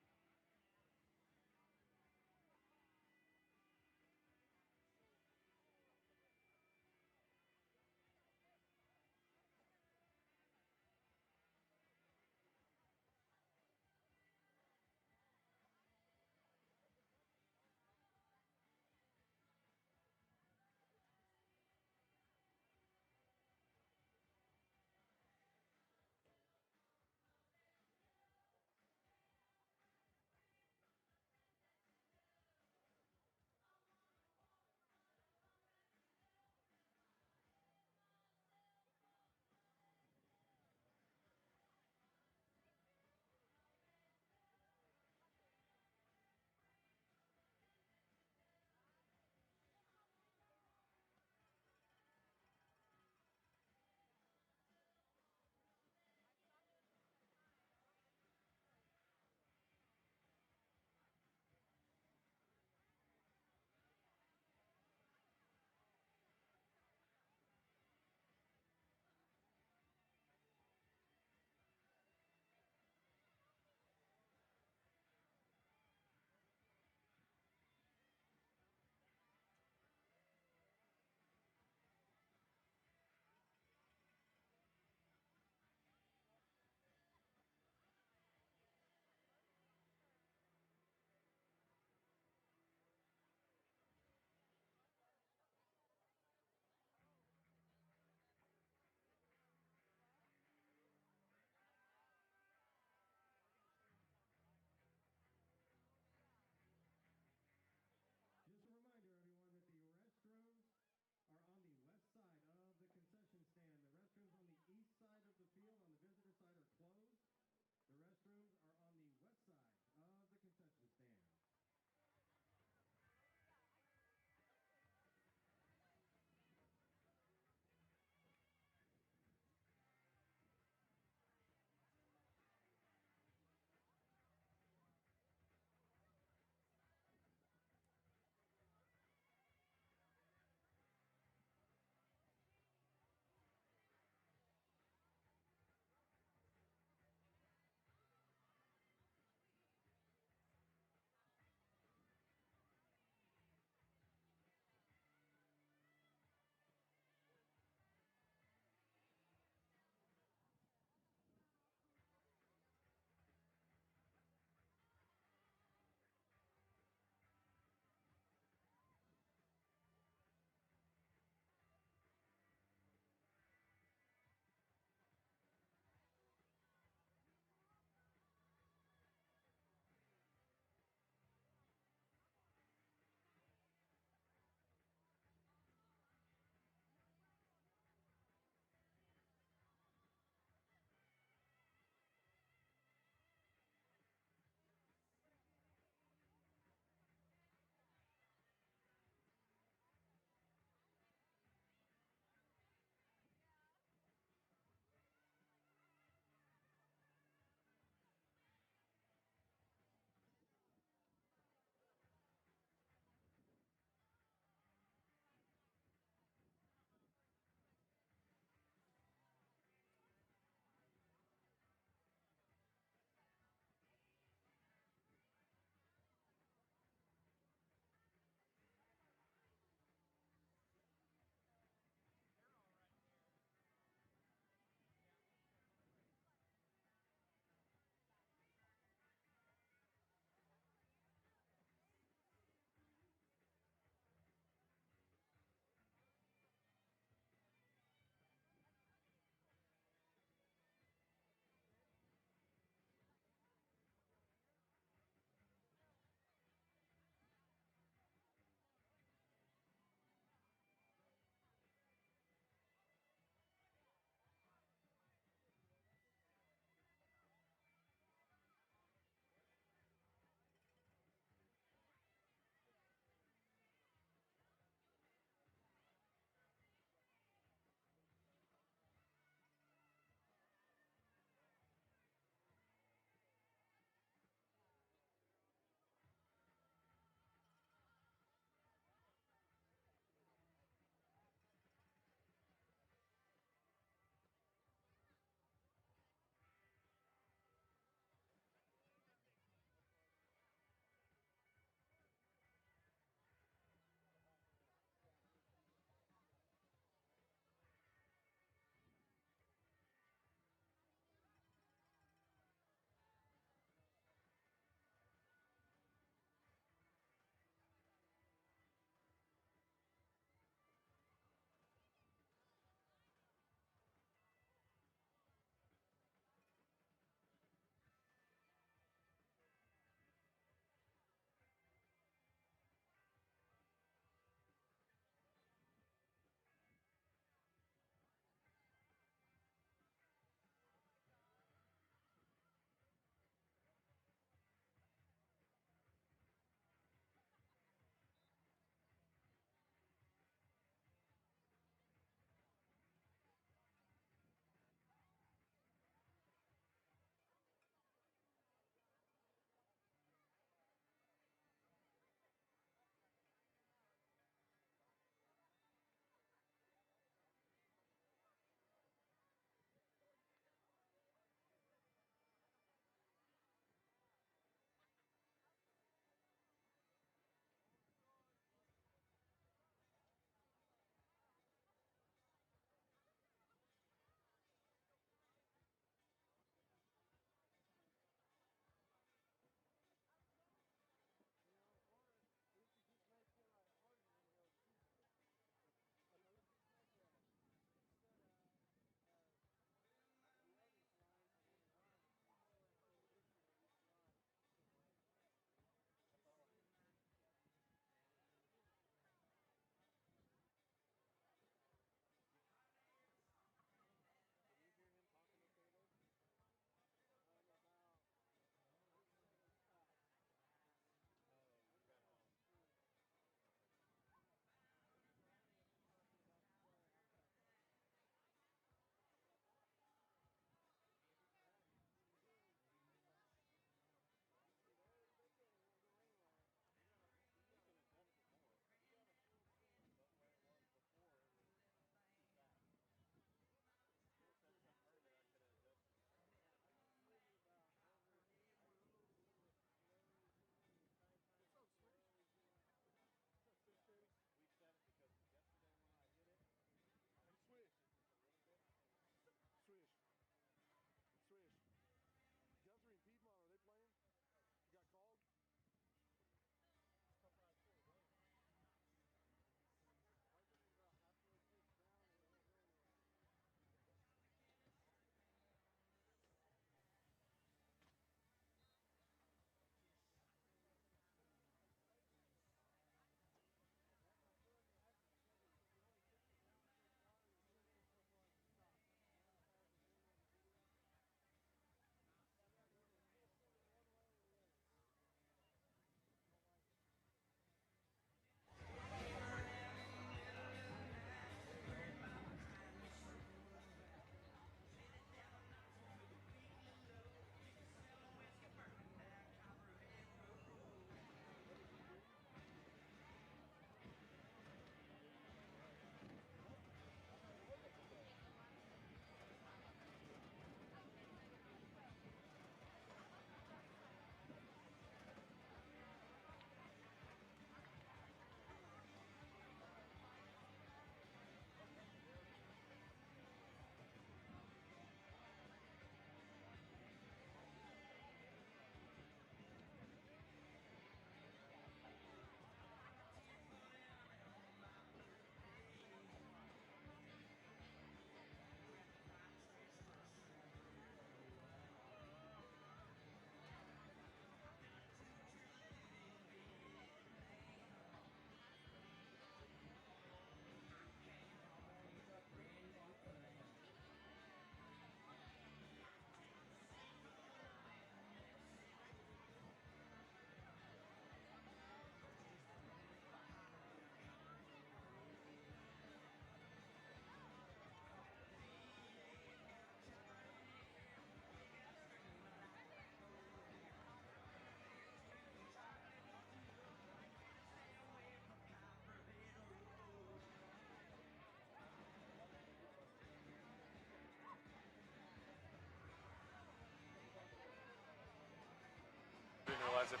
guys.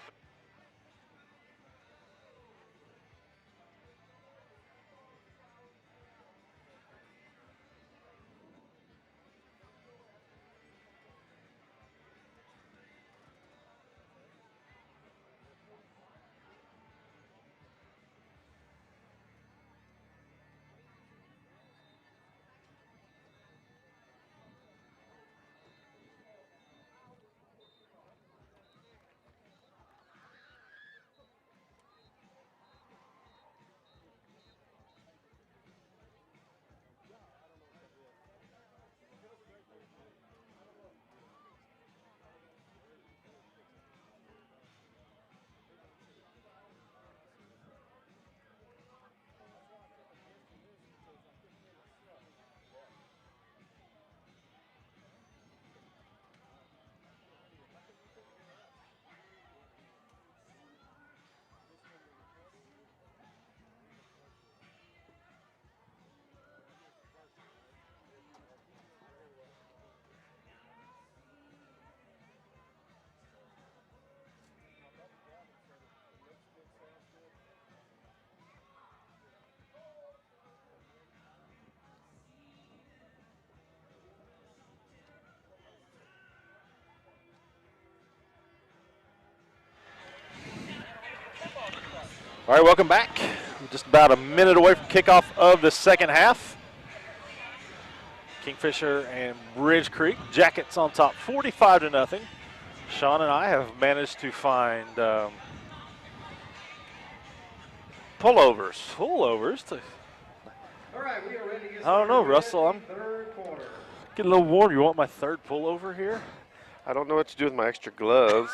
All right, welcome back. We're just about a minute away from kickoff of the second half. Kingfisher and Bridge Creek, Jackets on top, 45-0. Sean and I have managed to find pullovers. All right, we are ready to get I don't know, Russell. I'm third quarter. getting a little warm. You want my third pullover here? I don't know what to do with my extra gloves.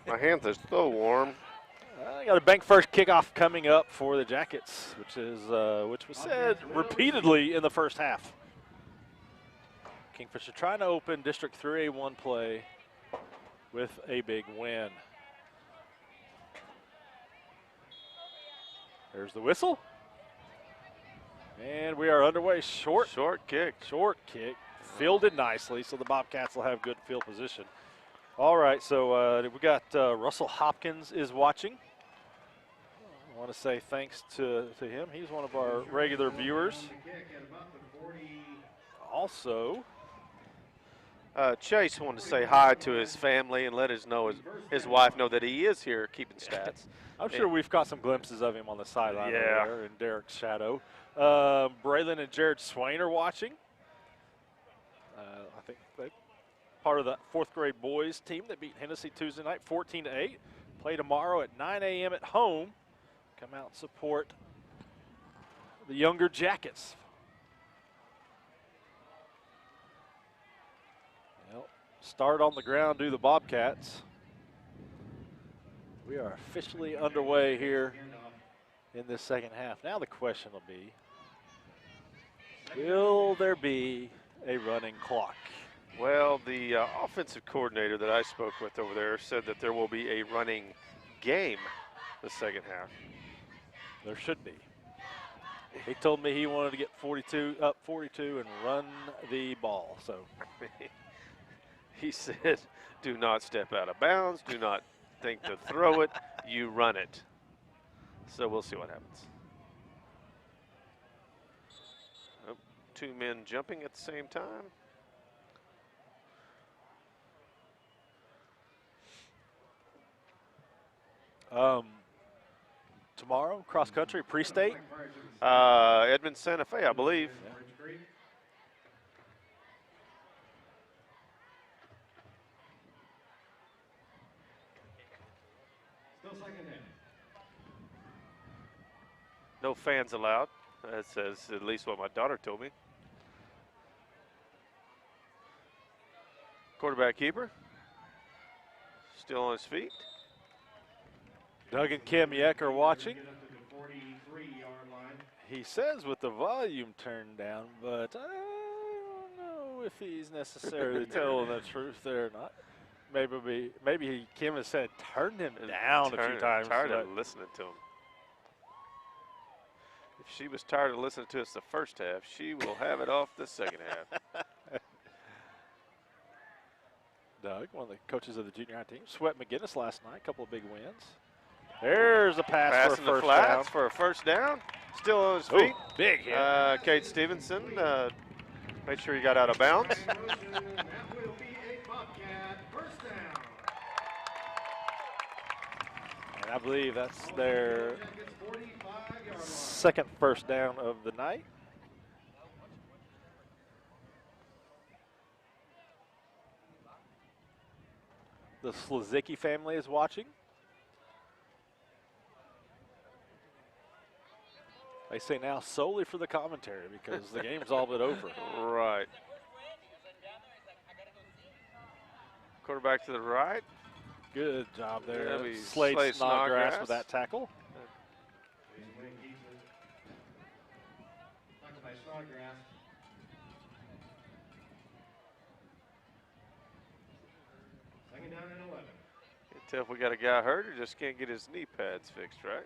My hands are so warm. I got a bank first kickoff coming up for the Jackets, which was said repeatedly in the first half. Kingfisher trying to open District 3A1 play with a big win. There's the whistle. And we are underway. Short kick. Fielded nicely, so the Bobcats will have good field position. All right, so we got Russell Hopkins is watching. I want to say thanks to him. He's one of our regular viewers. Also, Chase wanted to say hi to his family and let his wife know that he is here keeping stats. I'm sure we've got some glimpses of him on the sideline over there in Derek's shadow. Braylon and Jared Swain are watching. I think they're part of the fourth grade boys team that beat Hennessy Tuesday night 14-8. Play tomorrow at 9 a.m. at home. Come out and support the younger Jackets. Well, start on the ground, do the Bobcats. We are officially underway here in this second half. Now the question will be, will there be a running clock? Well, the offensive coordinator that I spoke with over there said that there will be a running game the second half. There should be. He told me he wanted to get 42 and run the ball. So he said, do not step out of bounds, do not think to throw it, you run it. So we'll see what happens. Oh, two men jumping at the same time. Tomorrow, cross country, pre-state. Edmond Santa Fe, I believe. Yeah. Still second half. No fans allowed. That says at least what my daughter told me. Quarterback keeper. Still on his feet. Doug and Kim Yeck are watching. He says with the volume turned down, but I don't know if he's necessarily telling the truth there or not. Maybe Kim has said turn him down a few times. Tired of listening to him. If she was tired of listening to us the first half, she will have it off the second half. Doug, one of the coaches of the junior high team. Sweat McGinnis last night, a couple of big wins. There's a pass Pass for in a the first flats down. for a first down. Still on his Ooh, feet. big hit. Cade Stevenson made sure he got out of bounds. That will be a Bobcat first down. And I believe that's their Jackets 45-yard line. second first down of the night. The Slazicki family is watching. They say now solely for the commentary because the game's all but over. Right. Quarterback to the right. Good job there. That'd be Slade Slade Snodgrass Snodgrass. with that tackle. Tackled by Snodgrass. Second down and 11. Can't tell if we got a guy hurt or just can't get his knee pads fixed, right?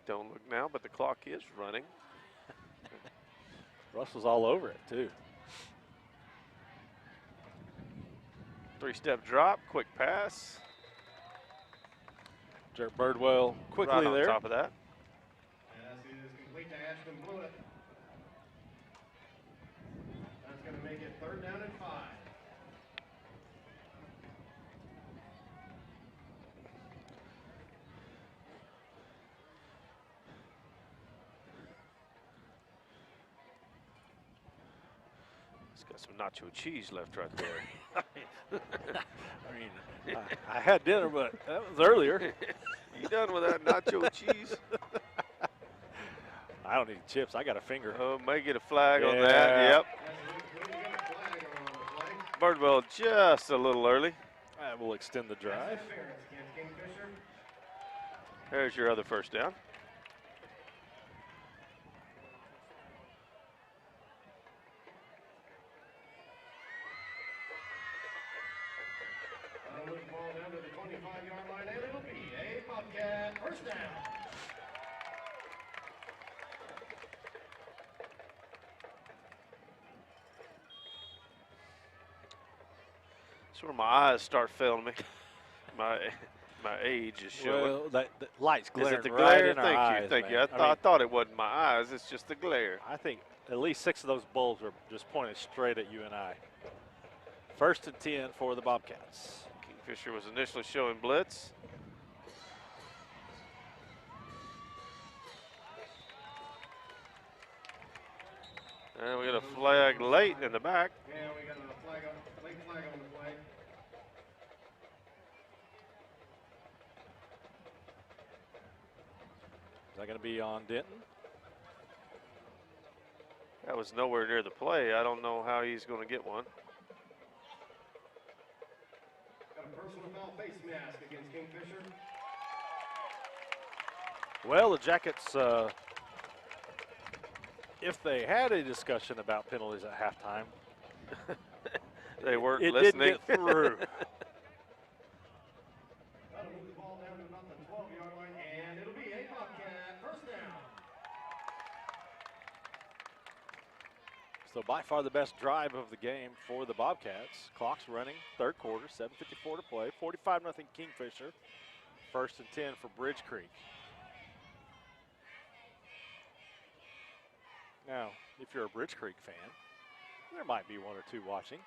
Don't look now, but the clock is running. Russell's all over it, too. Three-step drop, quick pass. Jerk Birdwell quickly Right on there. top of that. Pass is complete to Ashton Blewett. That's going to make it third down and 5. It's got some nacho cheese left right there. I mean, I had dinner, but that was earlier. You done with that nacho cheese? I don't need chips. I got a finger. Oh, may get a flag on Yeah. that. Yep. We got a flag on the play. Birdwell just a little early. That will extend the That's drive. interference against Kingfisher. There's your other first down. That'll move the ball down to the 25-yard line, and it'll be a Bobcat first down. That's where my eyes start failing me. My age is showing. Well, that light's Is glaring it the right glare? in our Thank eyes, you, thank you. man. I thought it wasn't my eyes. It's just the glare. I think at least 6 of those bulbs are just pointed straight at you and I. First and 10 for the Bobcats. Kingfisher was initially showing blitz. And we got a flag late in the back. Yeah, we got a late flag on the play. Is that going to be on Denton? That was nowhere near the play. I don't know how he's going to get one. Got a personal foul face mask against Kingfisher. Well, the Jackets, if they had a discussion about penalties at halftime, They weren't it listening. didn't get through. That'll move the ball down to about the 12-yard line, and it'll be a Bobcat first down. So by far the best drive of the game for the Bobcats. Clock's running, third quarter, 7:54 to play, 45-0 Kingfisher. First and 10 for Bridge Creek. Now, if you're a Bridge Creek fan, there might be 1 or 2 watching.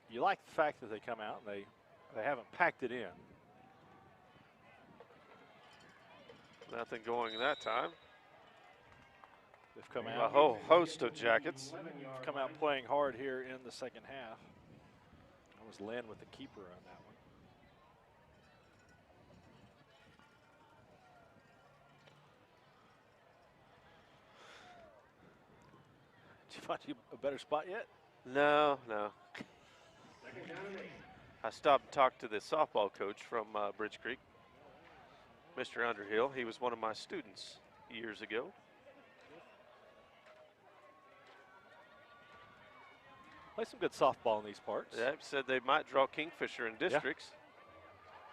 You like the fact that they come out and they haven't packed it in. Nothing going that time. They've come A out, whole host of Jackets. come out playing hard here in the second half. That was Lynn with the keeper on that one. Did you find you a better spot yet? No. Second down and 8. I stopped and talked to the softball coach from Bridge Creek, Mr. Underhill. He was one of my students years ago. Play some good softball in these parts. Yep, said they might draw Kingfisher in districts.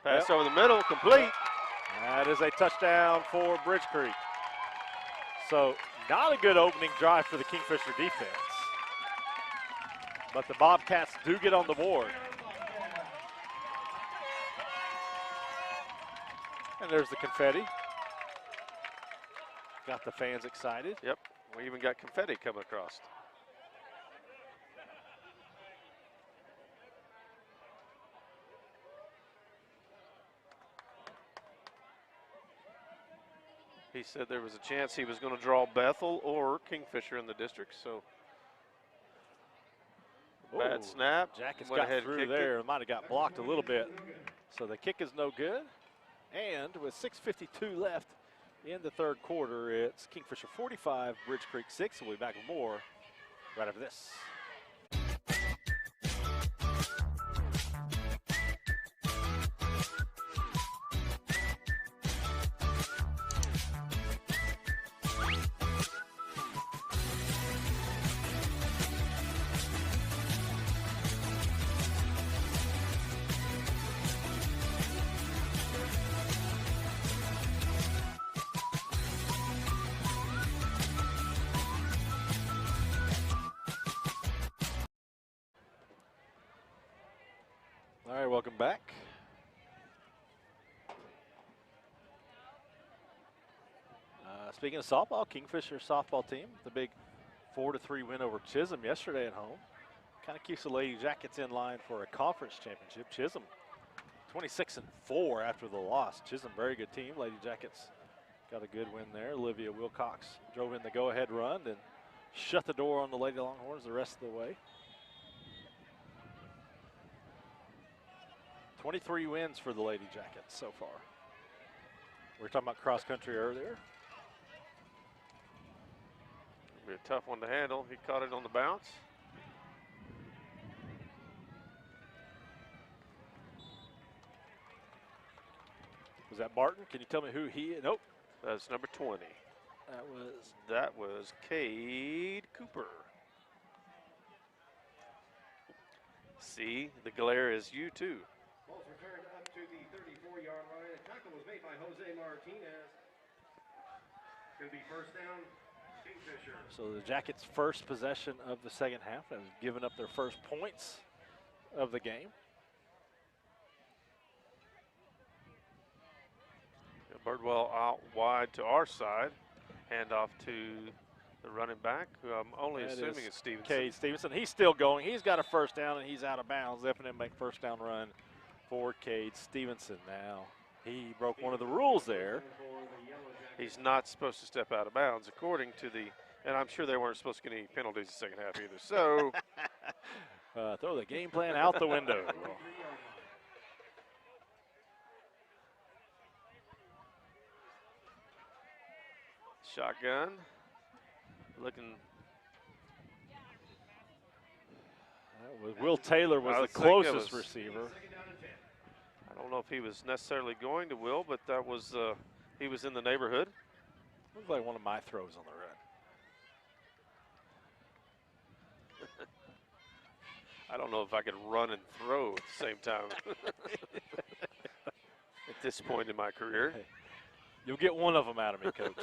Yep. Pass over the middle, complete. That is a touchdown for Bridge Creek. So not a good opening drive for the Kingfisher defense. But the Bobcats do get on the board. And there's the confetti. Got the fans excited. Yep, we even got confetti coming across. He said there was a chance he was going to draw Bethel or Kingfisher in the district, so bad Ooh, snap. Jackets went got ahead and through kicked there. Might have got blocked a little bit. So the kick is no good. And with 6:52 left in the third quarter, it's Kingfisher 45, Bridge Creek 6. We'll be back with more right after this. All right, welcome back. Speaking of softball, Kingfisher softball team, the big 4-3 win over Chisholm yesterday at home. Kind of keeps the Lady Jackets in line for a conference championship. Chisholm 26-4 after the loss. Chisholm, very good team. Lady Jackets got a good win there. Olivia Wilcox drove in the go-ahead run and shut the door on the Lady Longhorns the rest of the way. 23 wins for the Lady Jackets so far. We were talking about cross country earlier. It'll be a tough one to handle. He caught it on the bounce. Was that Barton? Can you tell me who he is? Nope. That's number 20. That was Cade Cooper. See, the glare is you too. Ball's returned up to the 34-yard line. A tackle was made by Jose Martinez. Going to be first down, Kingfisher. So the Jackets' first possession of the second half has given up their first points of the game. Birdwell out wide to our side. Handoff to the running back, who I'm only assuming is Stevenson. Cade Stevenson. He's still going. He's got a first down, and he's out of bounds. Definitely make first down run for Cade Stevenson now. He broke one of the rules there. He's not supposed to step out of bounds, according to the, and I'm sure they weren't supposed to get any penalties the second half either. So throw the game plan out the window. Shotgun, looking. Will Taylor was the closest receiver. I don't know if he was necessarily going to Will, but that was he was in the neighborhood. Looked like one of my throws on the run. I don't know if I could run and throw at the same time at this point in my career. Hey, you'll get one of them out of me, Coach.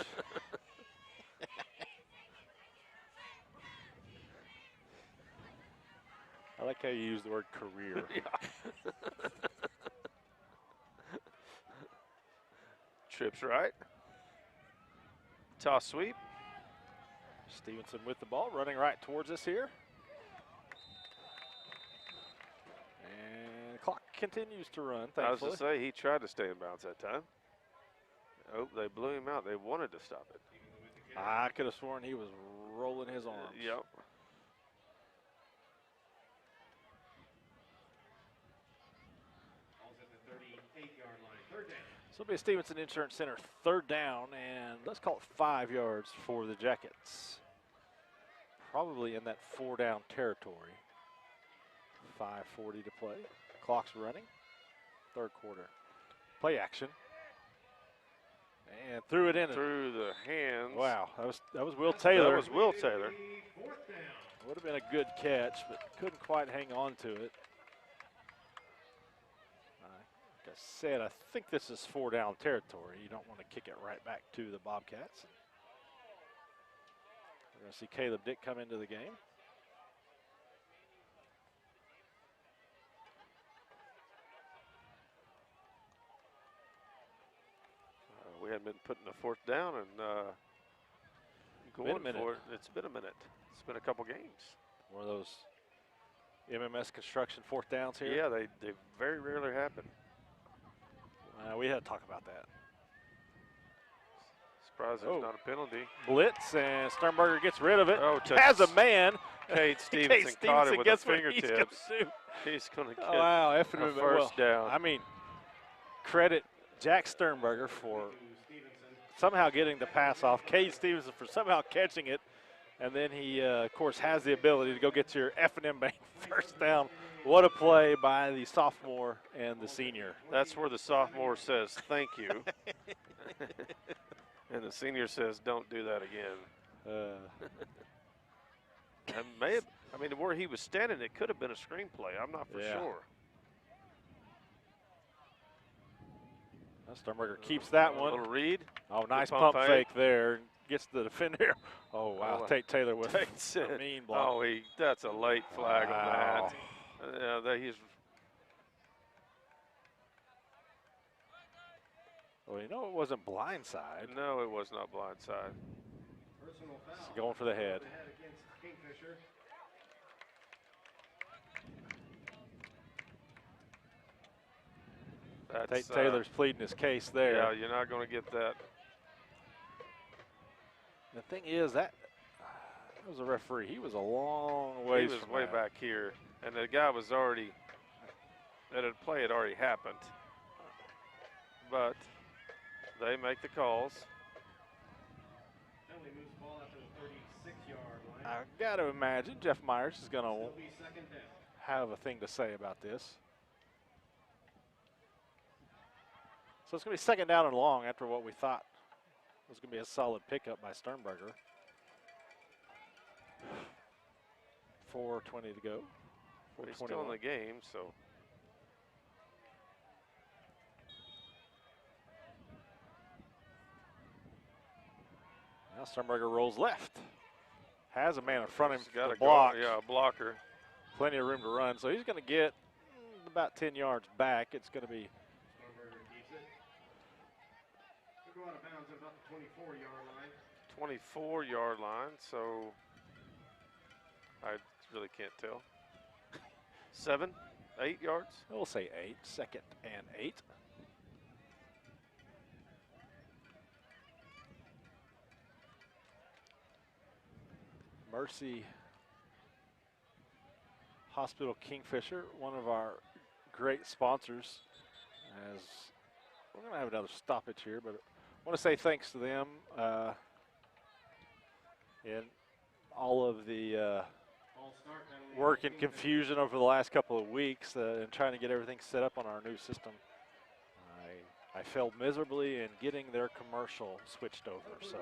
I like how you use the word career. Yeah. Trips right. Toss sweep. Stevenson with the ball, running right towards us here. And the clock continues to run, thankfully. I was going to say, he tried to stay in bounds that time. Oh, they blew him out. They wanted to stop it. I could have sworn he was rolling his arms. Yep. So it'll be a Stevenson Insurance Center third down, and let's call it 5 yards for the Jackets. Probably in that 4-down territory. 5:40 to play. Clock's running. Third quarter. Play action. And threw it in. Through the hands. Wow, that was Will Taylor. That was Will Taylor. Would have been a good catch, but couldn't quite hang on to it. Like I said, I think this is 4-down territory. You don't want to kick it right back to the Bobcats. We're going to see Caleb Dick come into the game. We hadn't been putting the fourth down and going for it. It's been a minute. It's been a couple games. One of those MMS construction fourth downs here. Yeah, they very rarely happen. We had to talk about that. Surprised there's not a penalty. Blitz, and Sternberger gets rid of it. Oh, has a man. Cade Stevenson caught it with the fingertips. He's going to get a first down. I mean, credit Jack Sternberger for somehow getting the pass off. Cade Stevenson for somehow catching it. And then he, of course, has the ability to go get your F&M Bank first down. What a play by the sophomore and the senior. That's where the sophomore says, thank you. And the senior says, don't do that again. And I mean, where he was standing, it could have been a screenplay. I'm not for sure. Sternberger keeps that one. A little read. Oh, nice pump fake there. Gets the defender. Oh, wow. Tate Taylor with a mean block. Oh, that's a late flag on that. Well, you know it wasn't blindside. No, it was not blindside. Personal foul. He's going for the head. Against Kingfisher. Tate Taylor's pleading his case there. Yeah, you're not going to get that. The thing is, that was a referee. He was a long ways from way back here, and the guy was already, that play had already happened. But they make the calls. Penalty moves the ball out to the 36-yard line. I've got to imagine Jeff Myers is going to Be second down. have a thing to say about this. So it's going to be second down and long after what we thought was going to be a solid pickup by Sternberger. 4:20 to go. He's still in the game, so. Now Sternberger rolls left. Has a man in front of him. He's got a block. Yeah, a blocker. Plenty of room to run. So he's going to get about 10 yards back. It's going to be. Sternberger keeps it. Go out of bounds at about the 24-yard line. 24-yard line, so I really can't tell. 7, 8 yards? We'll say 8. Second and 8. Mercy Hospital Kingfisher, one of our great sponsors. As we're going to have another stoppage here, but I want to say thanks to them in all of the work and confusion over the last couple of weeks and trying to get everything set up on our new system. I failed miserably in getting their commercial switched over. So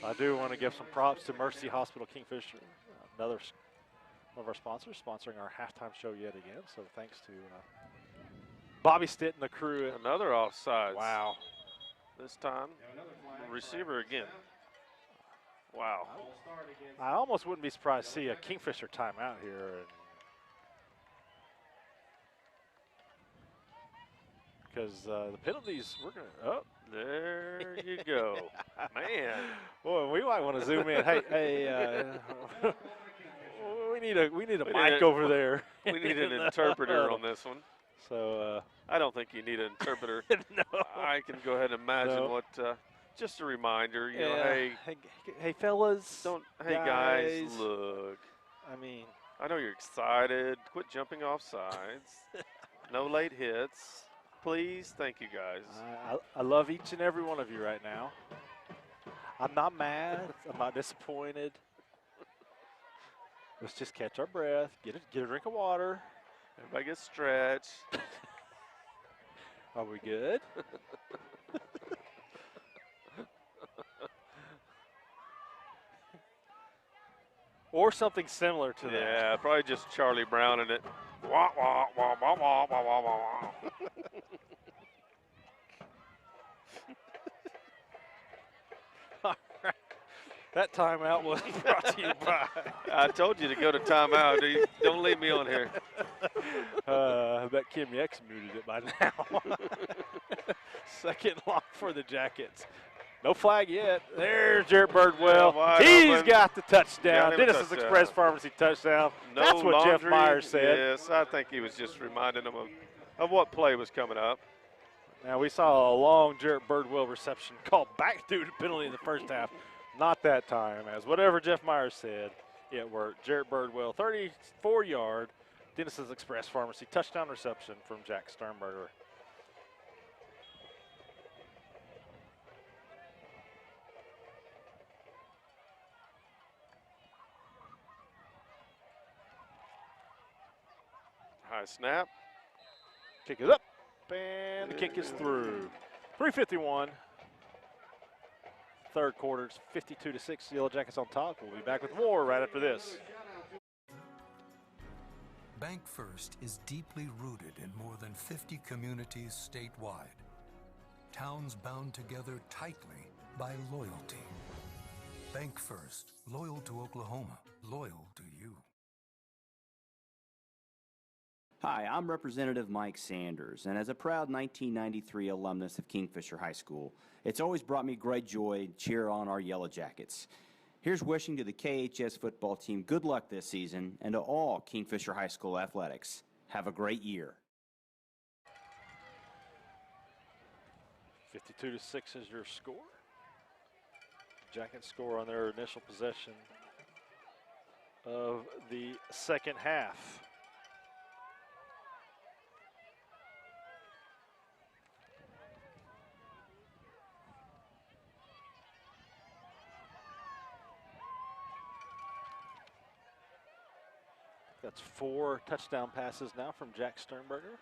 I do want to give some props to Mercy Hospital Kingfisher, another one of our sponsors, sponsoring our halftime show yet again. So thanks to Bobby Stitt and the crew. Another offsides. Wow. This time, receiver again. Wow. I almost wouldn't be surprised to see a Kingfisher timeout here. Because the penalties, we're going to, there you go. Man. Boy, we might want to zoom in. Hey, we need a mic over there. We need an interpreter on this one. So I don't think you need an interpreter. No. I can go ahead and imagine what. Just a reminder, you know, hey, fellas. Hey, guys, look. I mean, I know you're excited. Quit jumping off sides. No late hits. Please, thank you, guys. I love each and every one of you right now. I'm not mad. I'm not disappointed. Let's just catch our breath. Get a drink of water. Everybody get stretched. Are we good? Or something similar to that. Yeah, probably just Charlie Brown in it. Wah, wah, wah, wah, wah, wah, wah, wah. All right. That timeout was brought to you by. I told you to go to timeout. Don't leave me on here. I bet Kim Yex muted it by now. Second long for the Jackets. No flag yet. There's Jarrett Birdwell. Wide He's open. got the touchdown. Got him a Dennis's touchdown. Express Pharmacy touchdown. No That's what Jeff laundry. Myers said. Yes, I think he was just reminding them of what play was coming up. Now, we saw a long Jarrett Birdwell reception called back due to penalty in the first half. Not that time, as whatever Jeff Myers said, it worked. Jarrett Birdwell, 34-yard, Dennis's Express Pharmacy touchdown reception from Jack Sternberger. High snap. Kick is up, and the kick is through. 3:51. Third quarter, it's 52-6. Yellow Jackets on top. We'll be back with more right after this. Bank First is deeply rooted in more than 50 communities statewide. Towns bound together tightly by loyalty. Bank First, loyal to Oklahoma, loyal to you. Hi, I'm Representative Mike Sanders, and as a proud 1993 alumnus of Kingfisher High School, it's always brought me great joy to cheer on our Yellow Jackets. Here's wishing to the KHS football team good luck this season and to all Kingfisher High School athletics. Have a great year. 52-6 is your score. Jackets score on their initial possession of the second half. That's 4 touchdown passes now from Jack Sternberger.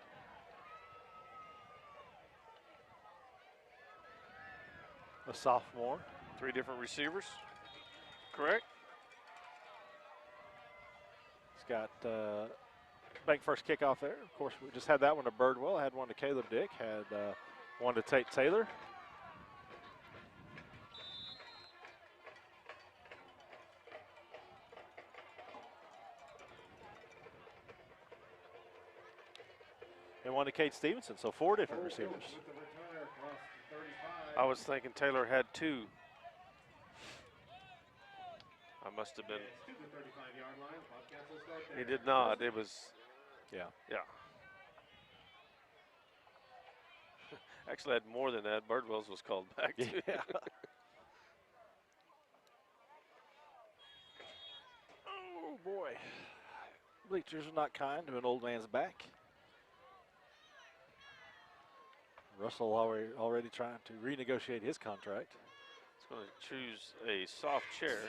A sophomore. 3 different receivers, correct? He's got bank first kickoff there. Of course, we just had that one to Birdwell. I had one to Caleb Dick. Had one to Tate Taylor. And one to Kate Stevenson, so 4 different receivers. I was thinking Taylor had 2. I must have been. He did not. It was. Yeah. Yeah. Actually, had more than that. Birdwell's was called back too. Yeah. Oh boy. Bleachers are not kind to an old man's back. Russell already trying to renegotiate his contract. He's going to choose a soft chair.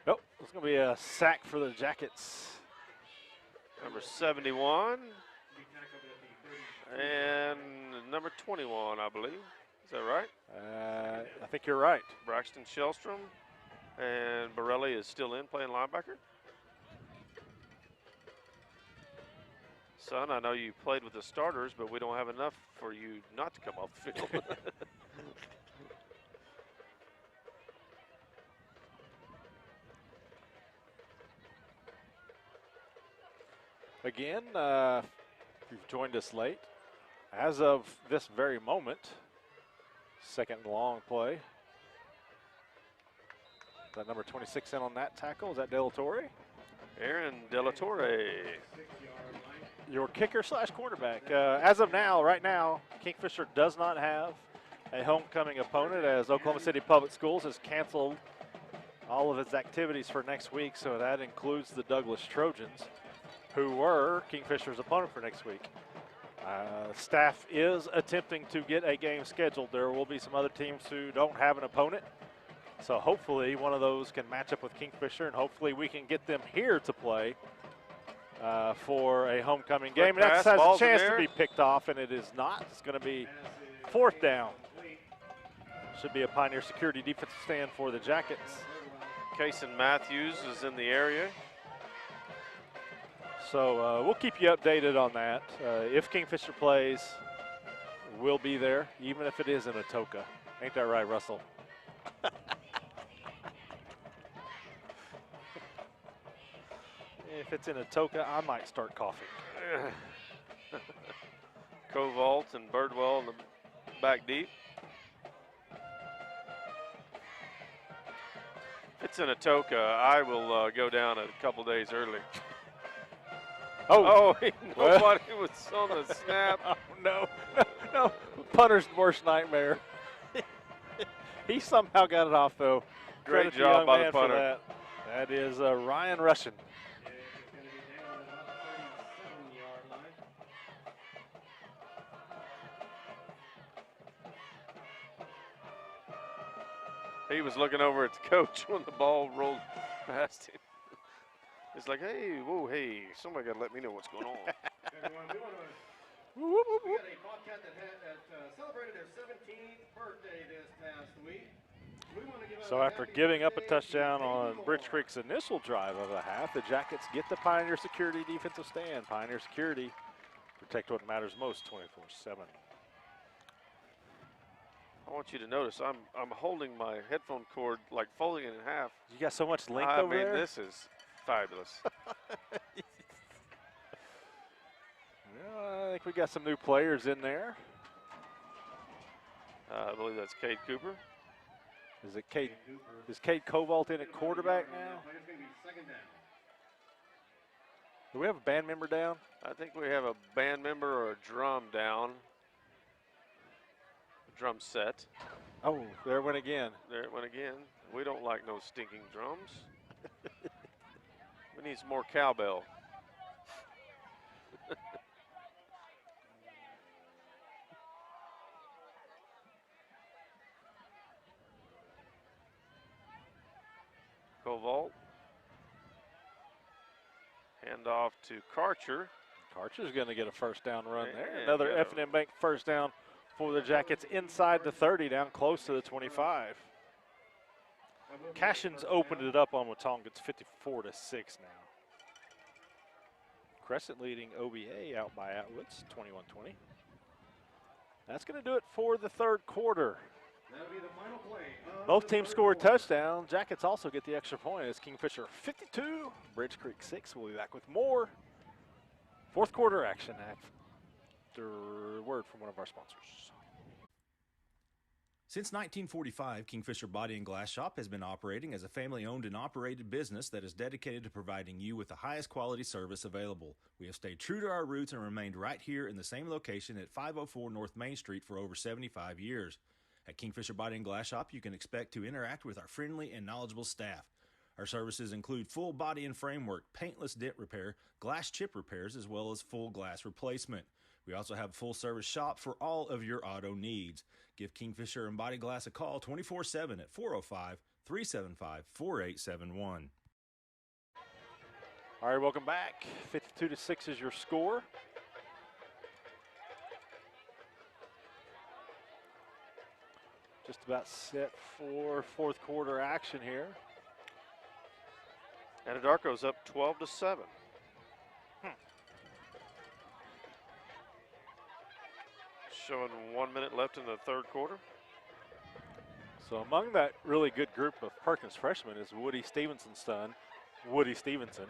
Nope, it's going to be a sack for the Jackets. Number 71 and number 21, I believe. Is that right? I think you're right. Braxton Shellstrom, and Borelli is still in playing linebacker. Son, I know you played with the starters, but we don't have enough for you not to come off the field. Again, if you've joined us late, as of this very moment, second and long play. Is that number 26 in on that tackle? Is that De La Torre? Aaron De La Torre. Your kicker slash quarterback. As of now, right now, Kingfisher does not have a homecoming opponent as Oklahoma City Public Schools has canceled all of its activities for next week. So that includes the Douglas Trojans, who were Kingfisher's opponent for next week. Staff is attempting to get a game scheduled. There will be some other teams who don't have an opponent. So hopefully one of those can match up with Kingfisher, and hopefully we can get them here to play for a homecoming game. And that has a chance to be picked off, and it is not. It's going to be 4th down. Should be a Pioneer Security defensive stand for the Jackets. Kason Matthews is in the area. So we'll keep you updated on that. If Kingfisher plays, we'll be there, even if it is in Atoka. Ain't that right, Russell? If it's in a toka, I might start coughing. Covalt and Birdwell in the back deep. If it's in a toka, I will go down a couple days early. Oh, Nobody was on the snap. Oh, no. Punter's worst nightmare. He somehow got it off, though. Great Credit job young by the man for punter. that. That is Ryan Russian. He was looking over at the coach when the ball rolled past him. It's like, hey, whoa, hey, somebody got to let me know what's going on. Everyone, we got a Bobcat that celebrated their 17th birthday this past week. So after giving up a touchdown on Bridge Creek's initial drive of the half, the Jackets get the Pioneer Security defensive stand. Pioneer Security, protect what matters most 24/7. I want you to notice I'm holding my headphone cord like folding it in half. You got so much length I over mean, there. this is fabulous. I think we got some new players in there. I believe that's Cade Cooper. Is it Cade? Is Cade Covalt in at quarterback now? Do we have a band member down? I think we have a band member or a drum down. A drum set. Oh, there it went again. There it went again. We don't like no stinking drums. We need some more cowbell. Covalt. Hand off to Karcher. Karcher's going to get a first down run there. And Another got a- F&M Bank first down for the Jackets inside the 30, down close to the 25. Cashin's opened it up on Watonga. It's 54-6 now. Crescent leading OBA out by Atwoods, 21-20. That's going to do it for the third quarter. That'll be the final play. Both teams scored touchdowns. Jackets also get the extra point. It's Kingfisher 52, Bridge Creek 6. We'll be back with more fourth quarter action after word from one of our sponsors. Since 1945, Kingfisher Body and Glass Shop has been operating as a family-owned and operated business that is dedicated to providing you with the highest quality service available. We have stayed true to our roots and remained right here in the same location at 504 North Main Street for over 75 years. At Kingfisher Body and Glass Shop, you can expect to interact with our friendly and knowledgeable staff. Our services include full body and framework, paintless dent repair, glass chip repairs, as well as full glass replacement. We also have a full-service shop for all of your auto needs. Give Kingfisher and Body Glass a call 24/7 at 405-375-4871. All right, welcome back. 52-6 is your score. Just about set for fourth quarter action here. Anadarko's up 12-7. Showing 1 minute left in the third quarter. So among that really good group of Perkins freshmen is Woody Stevenson's son, Woody Stevenson.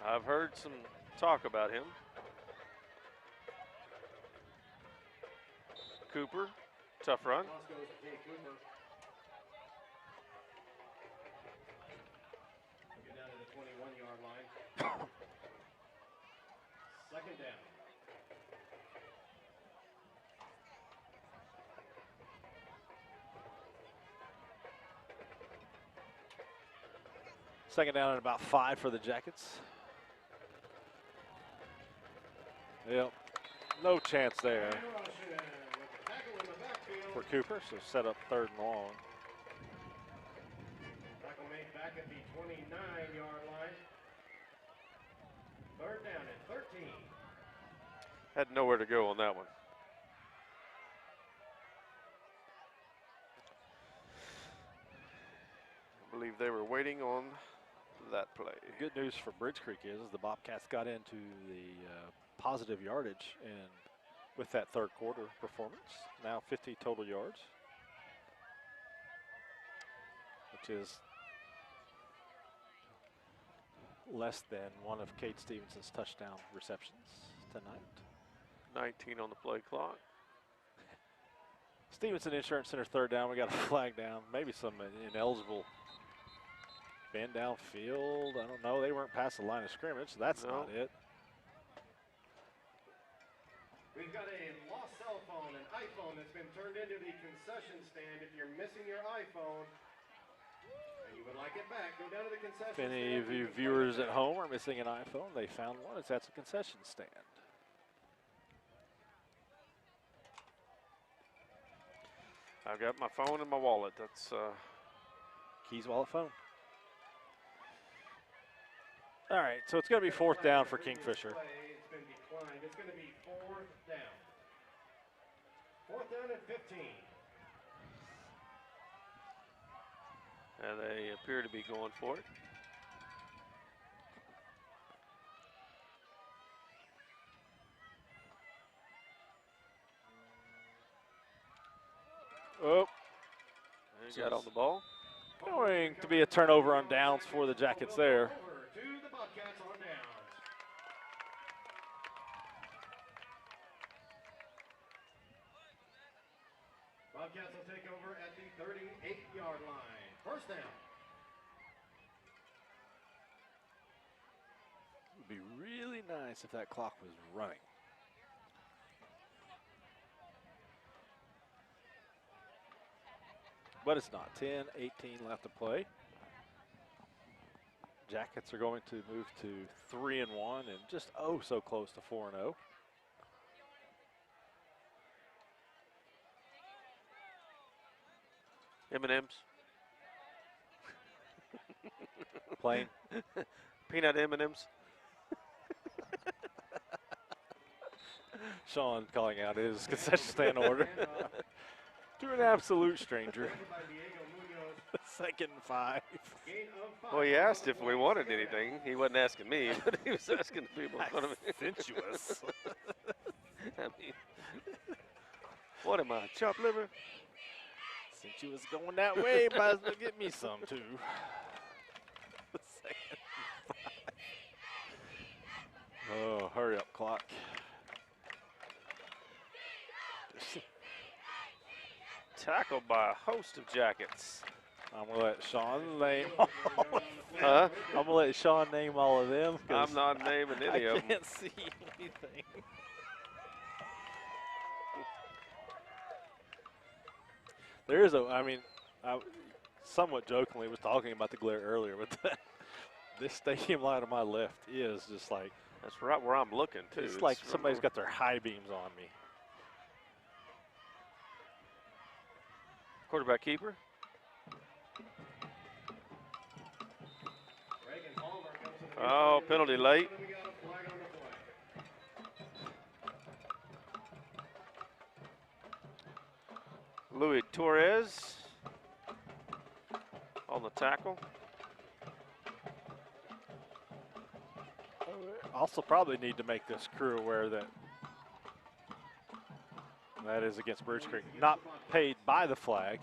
I've heard some talk about him. Cooper, tough run. Get down to the 21-yard line. Second down. Second down and about 5 for the Jackets. Yep, no chance there for Cooper, so set up third and long. Tackle made back at the 29-yard line. Third down at 13. Had nowhere to go on that one. I believe they were waiting on that play. Good news for Bridge Creek is the Bobcats got into the positive yardage and with that third quarter performance. Now 50 total yards, which is less than one of Cade Stevenson's touchdown receptions tonight. 19 on the play clock. Stevenson Insurance Center third down. We got a flag down. Maybe some ineligible bend downfield. I don't know. They weren't past the line of scrimmage. So that's not it. We've got a lost cell phone, an iPhone that's been turned into the concession stand. If you're missing your iPhone and you would like it back, go down to the concession stand. If any of you viewers at home are missing an iPhone, they found one. It's at the concession stand. I've got my phone and my wallet. That's Keys, wallet, phone. All right, so it's going to be fourth down for Kingfisher. It's been declined. It's going to be fourth down. Fourth down at 15. and they appear to be going for it. Oh, He got on the ball. Going to be a turnover on downs for the Jackets there. To the Bobcats on downs. Bobcats will take over at the 38-yard line. First down. It would be really nice if that clock was running. But it's not. 10, 18 left to play. Jackets are going to move to 3-1 and just so close to 4-0. M&M's. Plain. Peanut M&M's. Sean calling out his concession stand order to an absolute stranger. 2nd and 5. Well, he asked if we wanted anything. He wasn't asking me, but he was asking the people in front of me. Sensuous. I mean, what am I, chopped liver? Since you was going that way, might as well get me some too. 2nd and 5. Oh, hurry up, clock. Tackled by a host of Jackets. I'm gonna let Sean name all of them. Huh? I'm gonna let Sean name all of them. I'm not naming any of them. I can't see anything. There is I somewhat jokingly was talking about the glare earlier, but this stadium light on my left is just like. That's right where I'm looking, too. It's like somebody's got their high beams on me. Quarterback keeper. Oh, penalty late. Louis Torres on the tackle. Also probably need to make this crew aware that that is against Birch Creek. Not paid by the flag.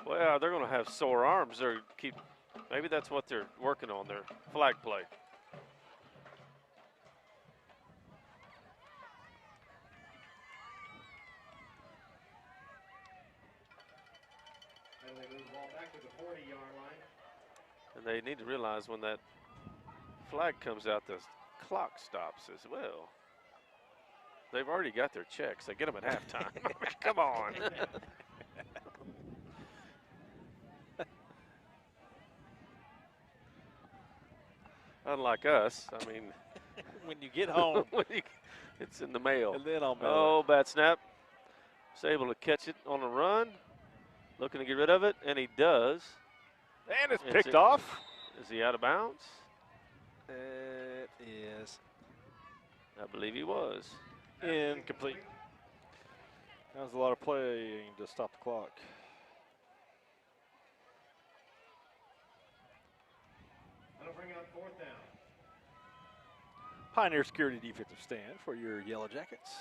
Well, they're going to have sore arms. Maybe that's what they're working on, their flag play. And they move the ball back to the 40-yard line. And they need to realize when that flag comes out, the clock stops as well. They've already got their checks. They get them at halftime. Come on. Unlike us, I mean. When you get home. It's in the mail. And then I'll mail Oh, bad snap. Was able to catch it on a run. Looking to get rid of it, and he does. And it's picked off. Is he out of bounds? It is. I believe he was. Incomplete. That was a lot of playing to stop the clock. That'll bring up fourth down. Pioneer Security defensive stand for your Yellow Jackets.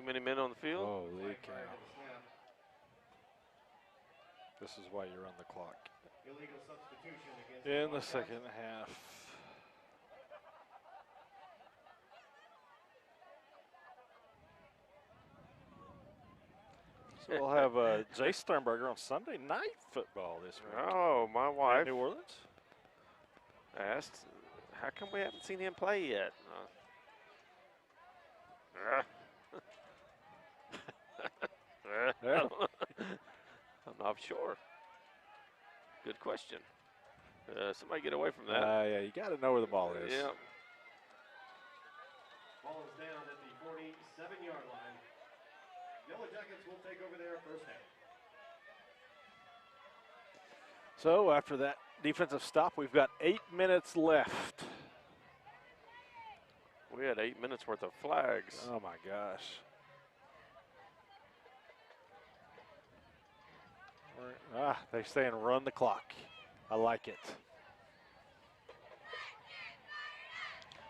Too many men on the field. Holy cow. This is why you run the clock. Illegal substitution against In the Wildcats. second half. So we'll have Jay Sternberger on Sunday night football this week. Oh, my In wife New Orleans. asked, how come we haven't seen him play yet? Yeah. I'm not sure. Good question. Somebody get away from that. Yeah, you got to know where the ball is. Yeah. Ball is down at the 47-yard line. Yellow Jackets will take over their first half. So after that defensive stop, we've got 8 minutes left. We had 8 minutes worth of flags. Oh my gosh. They're saying run the clock. I like it.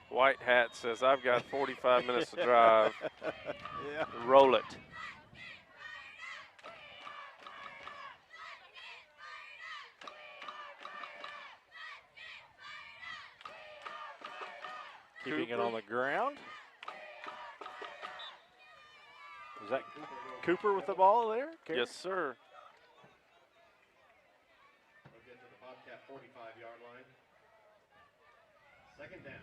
White Hat says, I've got 45 minutes to drive. Yeah. Roll it. Keeping it on the ground. Is that Cooper with the ball there? Yes, sir. We'll get to the Bobcat 45-yard line. Second down.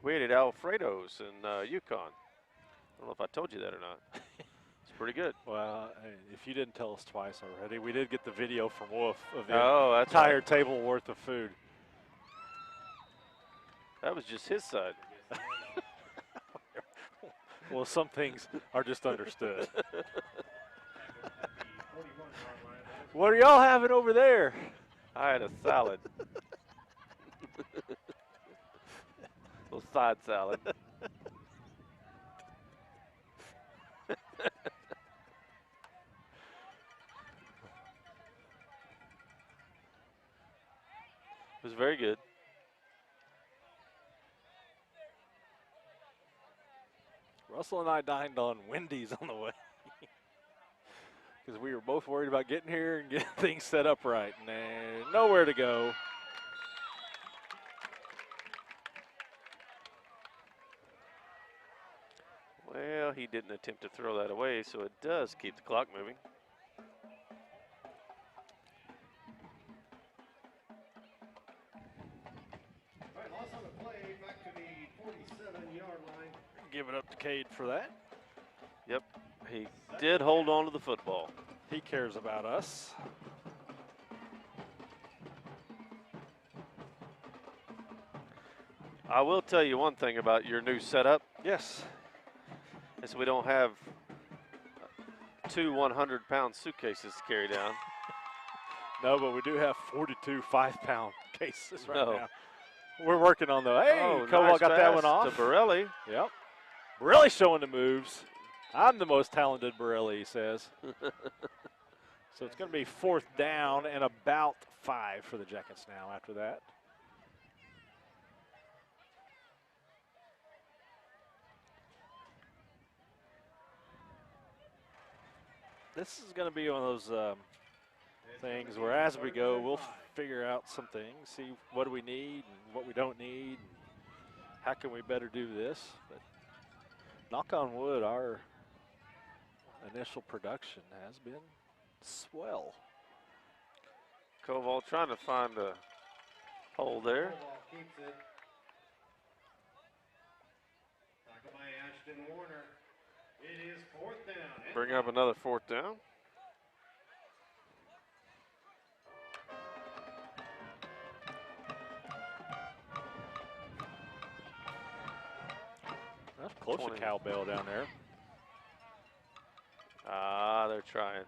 We ate at Alfredo's in Yukon. I don't know if I told you that or not. It's pretty good. Well, if you didn't tell us twice already, we did get the video from Wolf of the That's entire right. table worth of food. That was just his side. Well, some things are just understood. What are y'all having over there? I had a salad. Little side salad. It was very good. Russell and I dined on Wendy's on the way because we were both worried about getting here and getting things set up right, and there's nowhere to go. Well, he didn't attempt to throw that away, so it does keep the clock moving. All right, loss on the play, back to the 47-yard line. Give it up to Cade for that. Yep, he did hold on to the football. He cares about us. I will tell you one thing about your new setup. Yes. Is we don't have two 100-pound suitcases to carry down. No, but we do have 42 5-pound cases right No. now. We're working on the, hey, Oh, Cobalt nice got that one pass off. to Borelli. Yep. Borelli showing the moves. I'm the most talented Borelli, he says. So it's going to be 4th down and about 5 for the Jackets now after that. This is going to be one of those things where as we go, we'll figure out some things, see what do we need and what we don't need, and how can we better do this. But knock on wood, our initial production has been swell. Koval trying to find a hole there. Koval keeps it. Tackle by Ashton Warner. It is 4th down. Bring up another 4th down. That's close to cowbell down there. Ah, they're trying.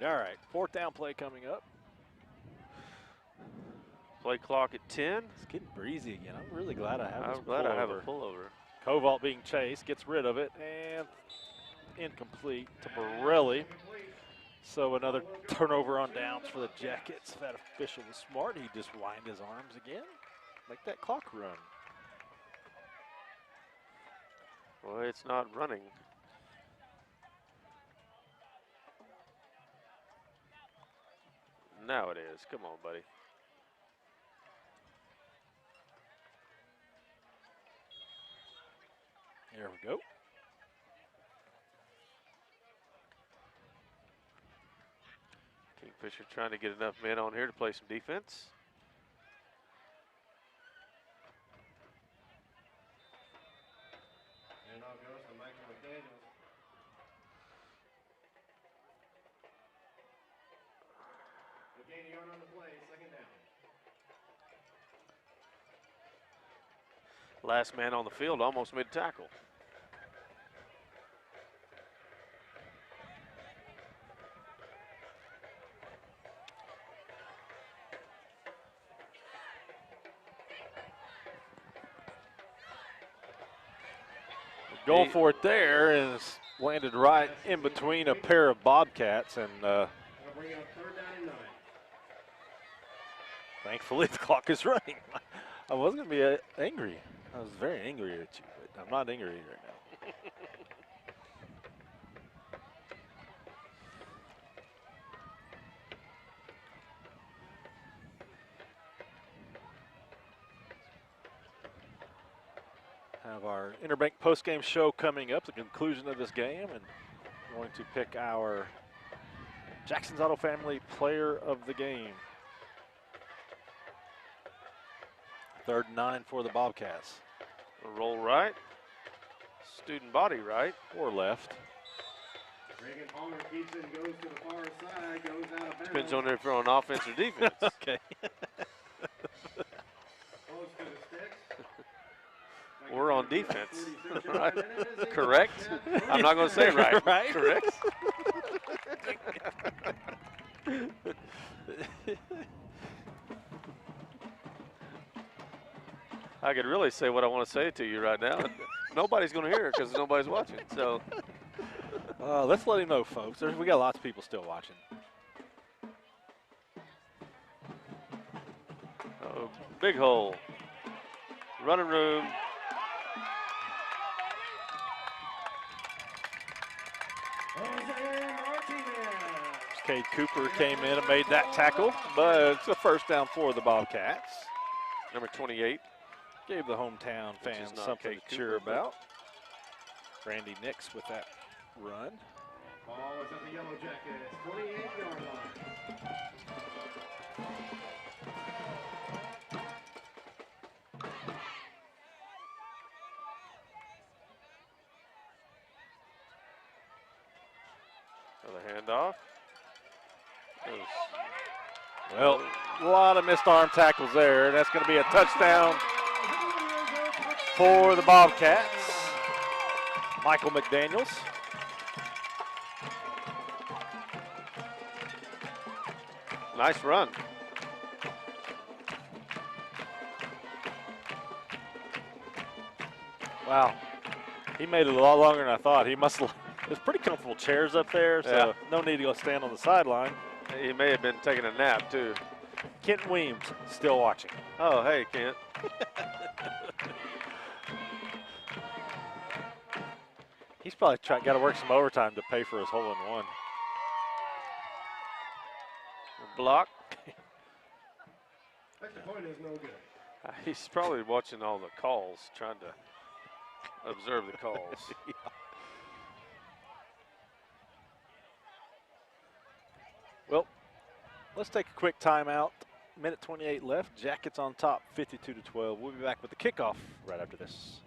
All right, 4th down play coming up. Play clock at 10. It's getting breezy again. I'm really glad I have this I'm glad I have a pullover. pullover. Koval being chased, gets rid of it, and incomplete to Borelli. So another turnover on downs for the Jackets. That official was smart. He just wind his arms again. Make that clock run. Well, it's not running. Now it is. Come on, buddy. There we go. Kingfisher trying to get enough men on here to play some defense. And off goes to Michael McDaniels. The gain a yard on the play, second down. Last man on the field almost made a tackle. Going for it there, and it's landed right in between a pair of Bobcats, and That'll bring up third down and 9. thankfully the clock is running. I was going to be angry. I was very angry at you, but I'm not angry right now. Have our Interbank postgame show coming up, the conclusion of this game, and we're going to pick our Jackson's Auto Family Player of the Game. 3rd and 9 for the Bobcats. Roll right. Student body right. Or left. Reagan Palmer keeps it and goes to the far side, goes out of bounds. Depends on if you're on offense or defense. Okay. Close to the sticks. We're on defense. Right. Correct? I'm not going to say right. Right. Correct? I could really say what I want to say to you right now. Nobody's going to hear it because nobody's watching. So let's let him know, folks. We got lots of people still watching. oh, big hole. Running room. Cade Cooper came in and made that tackle, but it's a first down for the Bobcats. Number 28. Gave the hometown fans not something Cade to cheer Cooper, about. Randy Nix with that run. Ball is at the Yellow Jackets, 28-yard line. Another handoff. Well, a lot of missed arm tackles there, and that's going to be a touchdown for the Bobcats. Michael McDaniels. Nice run. Wow. He made it a lot longer than I thought. He must have, there's pretty comfortable chairs up there, so Yeah. no need to go stand on the sideline. He may have been taking a nap, too. Kent Weems still watching. Oh, hey, Kent. He's probably got to work some overtime to pay for his hole-in-one. Block. Extra point is no good. He's probably watching all the calls, trying to observe the calls. Yeah. Well, let's take a quick timeout. Minute 28 left. Jackets on top, 52-12. We'll be back with the kickoff right after this.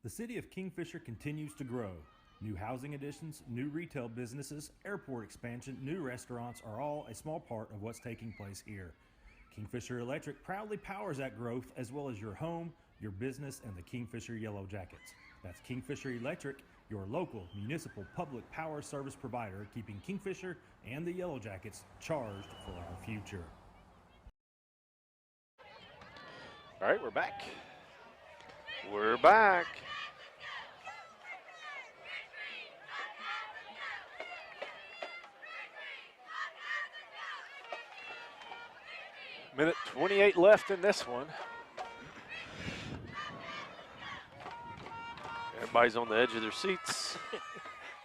The city of Kingfisher continues to grow. New housing additions, new retail businesses, airport expansion, new restaurants are all a small part of what's taking place here. Kingfisher Electric proudly powers that growth as well as your home, your business, and the Kingfisher Yellow Jackets. That's Kingfisher Electric, your local municipal public power service provider, keeping Kingfisher and the Yellow Jackets charged for our future. All right, we're back. We're back. Minute 28 left in this one. Everybody's on the edge of their seats.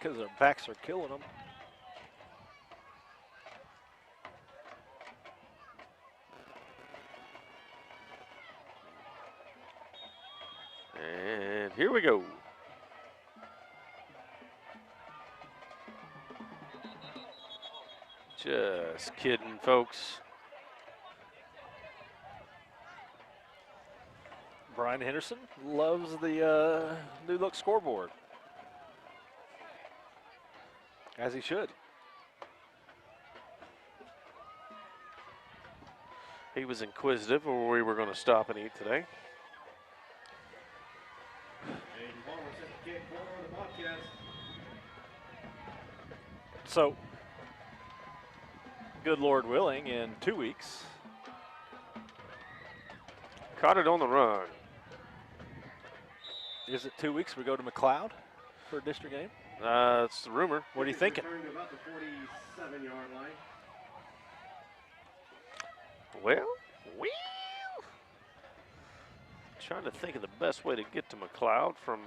Because their backs are killing them. And here we go. Just kidding, folks. Brian Henderson loves the new look scoreboard. As he should. He was inquisitive where we were going to stop and eat today. So, good Lord willing, in 2 weeks. Caught it on the run. Is it 2 weeks we go to McLeod for a district game? It's the rumor. What are you thinking? About the 47-yard line. Well, trying to think of the best way to get to McLeod from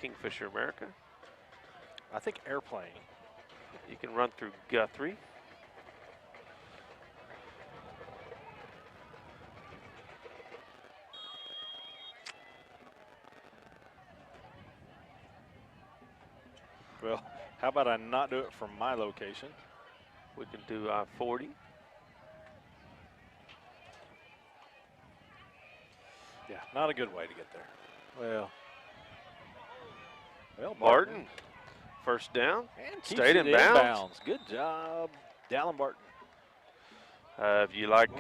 Kingfisher, America. I think airplane. You can run through Guthrie. Well, how about I not do it from my location? We can do I-40. Yeah, not a good way to get there. Well, Barton, first down, and stayed in bounds. Good job, Dallin Barton. If you like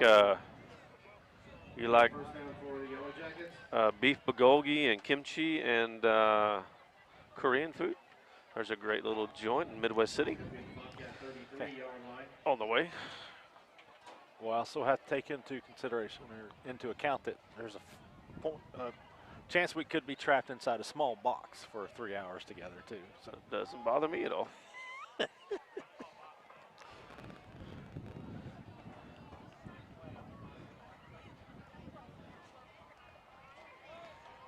beef bulgogi and kimchi and Korean food, there's a great little joint in Midwest City. Okay. On the way. We'll also have to take into consideration or into account that there's a chance we could be trapped inside a small box for 3 hours together too. So it doesn't bother me at all.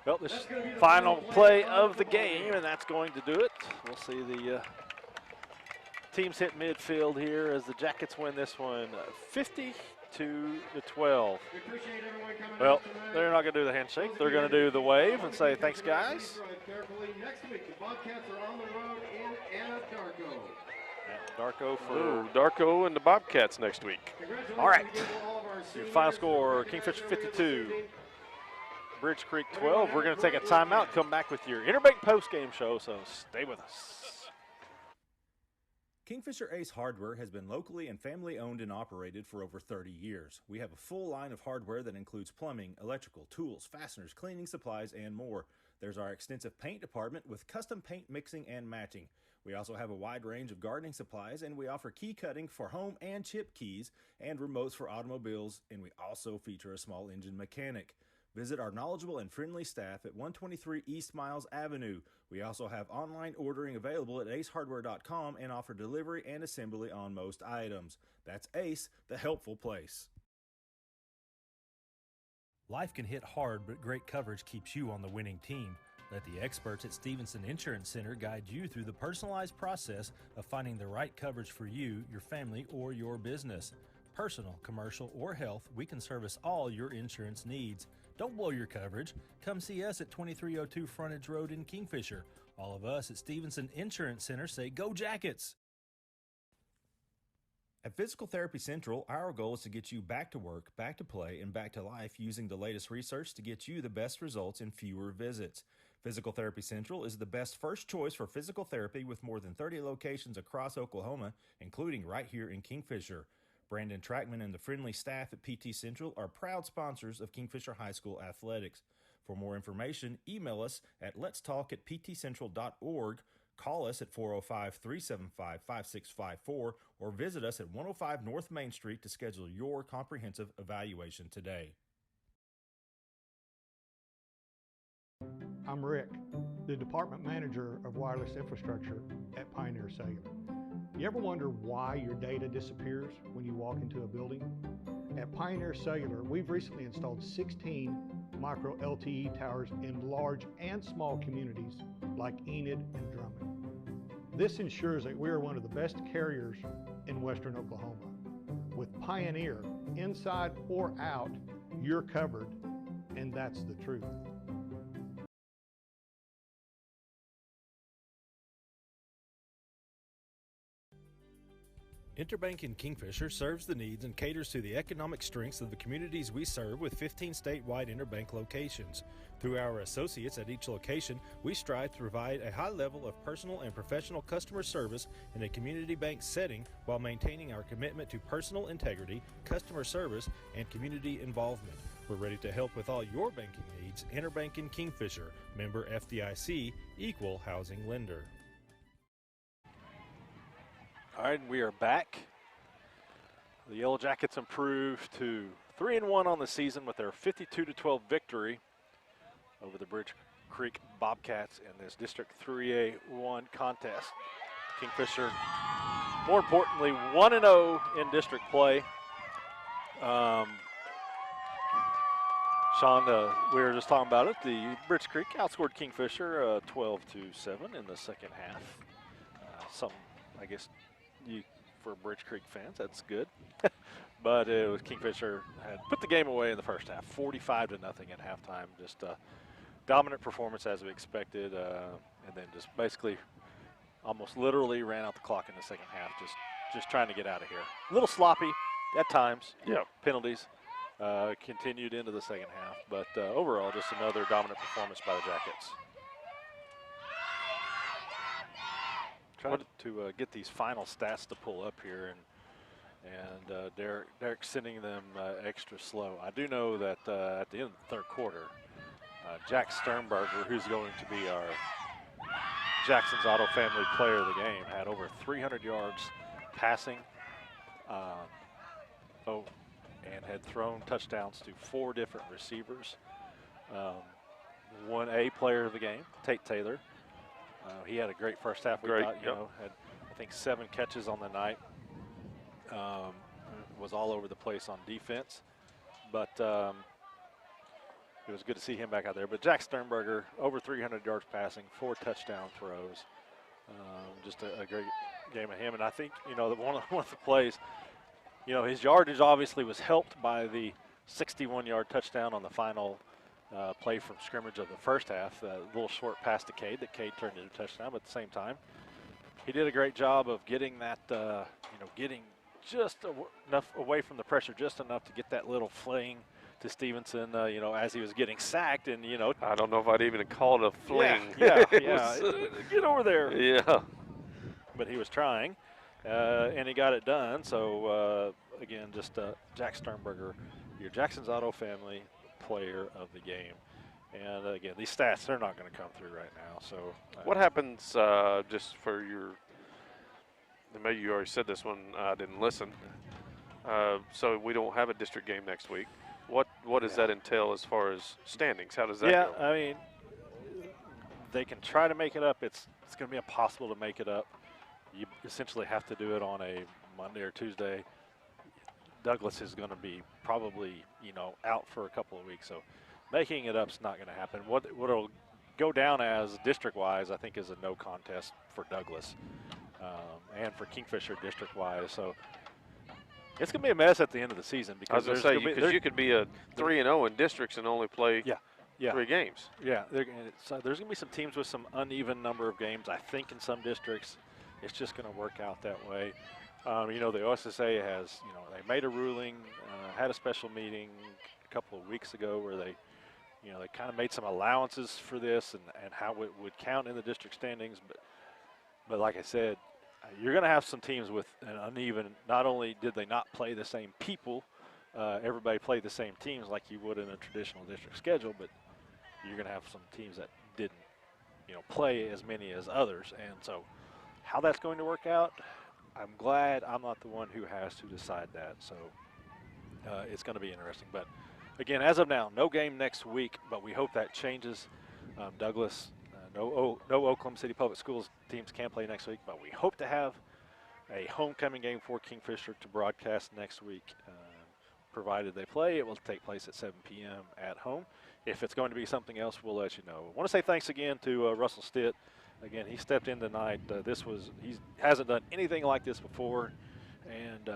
Well, this is the final play of the game, and that's going to do it. We'll see the teams hit midfield here as the Jackets win this one 50-12. Well, they're not going to do the handshake. They're going to do the wave and say, thanks, guys. Next week, the Bobcats are on the road in Anadarko. Darko for Ooh, Darko and the Bobcats next week. All right. Your final score, Kingfisher 52. Bridge Creek 12. We're going to take a timeout, come back with your Interbank post-game show, so stay with us. Kingfisher Ace Hardware has been locally and family owned and operated for over 30 years. We have a full line of hardware that includes plumbing, electrical, tools, fasteners, cleaning supplies, and more. There's our extensive paint department with custom paint mixing and matching. We also have a wide range of gardening supplies, and we offer key cutting for home and chip keys and remotes for automobiles, and we also feature a small engine mechanic. Visit our knowledgeable and friendly staff at 123 East Miles Avenue. We also have online ordering available at acehardware.com and offer delivery and assembly on most items. That's Ace, the helpful place. Life can hit hard, but great coverage keeps you on the winning team. Let the experts at Stevenson Insurance Center guide you through the personalized process of finding the right coverage for you, your family, or your business. Personal, commercial, or health, we can service all your insurance needs. Don't blow your coverage. Come see us at 2302 Frontage Road in Kingfisher. All of us at Stevenson Insurance Center say go Jackets! At Physical Therapy Central, our goal is to get you back to work, back to play, and back to life using the latest research to get you the best results in fewer visits. Physical Therapy Central is the best first choice for physical therapy with more than 30 locations across Oklahoma, including right here in Kingfisher. Brandon Trackman and the friendly staff at PT Central are proud sponsors of Kingfisher High School athletics. For more information, email us at letstalk@ptcentral.org, call us at 405-375-5654, or visit us at 105 North Main Street to schedule your comprehensive evaluation today. I'm Rick, the Department Manager of Wireless Infrastructure at Pioneer Cellular. You ever wonder why your data disappears when you walk into a building? At Pioneer Cellular, we've recently installed 16 micro LTE towers in large and small communities like Enid and Drummond. This ensures that we are one of the best carriers in western Oklahoma. With Pioneer, inside or out, you're covered, and that's the truth. Interbank in Kingfisher serves the needs and caters to the economic strengths of the communities we serve with 15 statewide Interbank locations. Through our associates at each location, we strive to provide a high level of personal and professional customer service in a community bank setting while maintaining our commitment to personal integrity, customer service, and community involvement. We're ready to help with all your banking needs. Interbank in Kingfisher, member FDIC, equal housing lender. All right, we are back. The Yellow Jackets improved to 3-1 on the season with their 52-12 victory over the Bridge Creek Bobcats in this District 3A1 contest. Kingfisher, more importantly, 1-0 in district play. Sean, we were just talking about it. The Bridge Creek outscored Kingfisher 12-7 in the second half. Something, I guess, for Bridge Creek fans, that's good. But it was Kingfisher had put the game away in the first half, 45-0 at halftime. Just a dominant performance as we expected, and then just basically almost literally ran out the clock in the second half, just trying to get out of here. A little sloppy at times, penalties continued into the second half, but overall just another dominant performance by the Jackets. Trying to get these final stats to pull up here, and Derek's sending them extra slow. I do know that at the end of the third quarter, Jack Sternberger, who's going to be our Jackson's Auto Family Player of the game, had over 300 yards passing, and had thrown touchdowns to 4 different receivers. One A player of the game, Tate Taylor. He had a great first half. We thought, had I think 7 catches on the night. Was all over the place on defense, but it was good to see him back out there. But Jack Sternberger, over 300 yards passing, 4 touchdown throws. Just a great game of him. And I think, one of the plays, his yardage obviously was helped by the 61-yard touchdown on the final play from scrimmage of the first half, a little short pass to Cade that Cade turned into a touchdown. But at the same time, he did a great job of getting that, getting just enough away from the pressure, just enough to get that little fling to Stevenson, as he was getting sacked. And, I don't know if I'd even call it a fling. Yeah. Get over there. Yeah. But he was trying, and he got it done. So, again, just Jack Sternberger, your Jackson's Auto Family Player of the game. And again, these stats, they're not going to come through right now. So what happens, just for maybe you already said this one, I didn't listen. So we don't have a district game next week. What does that entail as far as standings? How does that go? I mean, they can try to make it up. It's going to be impossible to make it up. You essentially have to do it on a Monday or Tuesday. Douglas is going to be probably, out for a couple of weeks. So making it up is not going to happen. What it'll go down as district-wise, I think, is a no contest for Douglas and for Kingfisher district-wise. So it's going to be a mess at the end of the season. Because I was going to say, because you could be a 3-0 in districts and only play 3 games. Yeah, there's going to be some teams with some uneven number of games, I think, in some districts. It's just going to work out that way. The OSSA has, they made a ruling, had a special meeting a couple of weeks ago where they kind of made some allowances for this and how it would count in the district standings. But like I said, you're going to have some teams with an uneven. Not only did they not play the same people, everybody played the same teams like you would in a traditional district schedule, but you're going to have some teams that didn't, play as many as others. And so how that's going to work out, I'm glad I'm not the one who has to decide that. So it's going to be interesting. But again, as of now, no game next week, but we hope that changes. Douglas, no Oklahoma City Public Schools teams can play next week, but we hope to have a homecoming game for Kingfisher to broadcast next week. provided they play. It will take place at 7 p.m. at home. If it's going to be something else, we'll let you know. I want to say thanks again to Russell Stitt. Again, he stepped in tonight. He hasn't done anything like this before, and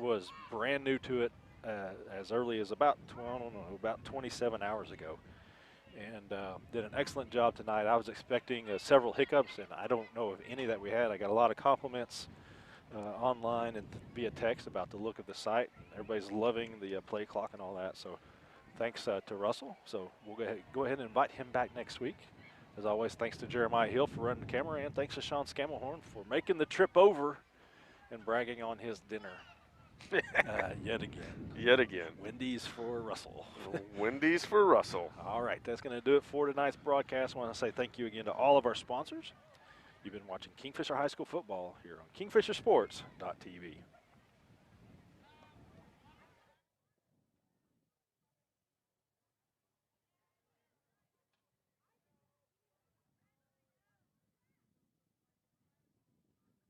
was brand new to it as early as about 27 hours ago, and did an excellent job tonight. I was expecting several hiccups, and I don't know of any that we had. I got a lot of compliments online and via text about the look of the site. Everybody's loving the play clock and all that. So thanks to Russell. So we'll go ahead and invite him back next week. As always, thanks to Jeremiah Hill for running the camera, and thanks to Sean Scamelhorn for making the trip over and bragging on his dinner. Yet again. Yet again. Wendy's for Russell. Wendy's for Russell. All right, that's going to do it for tonight's broadcast. I want to say thank you again to all of our sponsors. You've been watching Kingfisher High School football here on KingfisherSports.tv.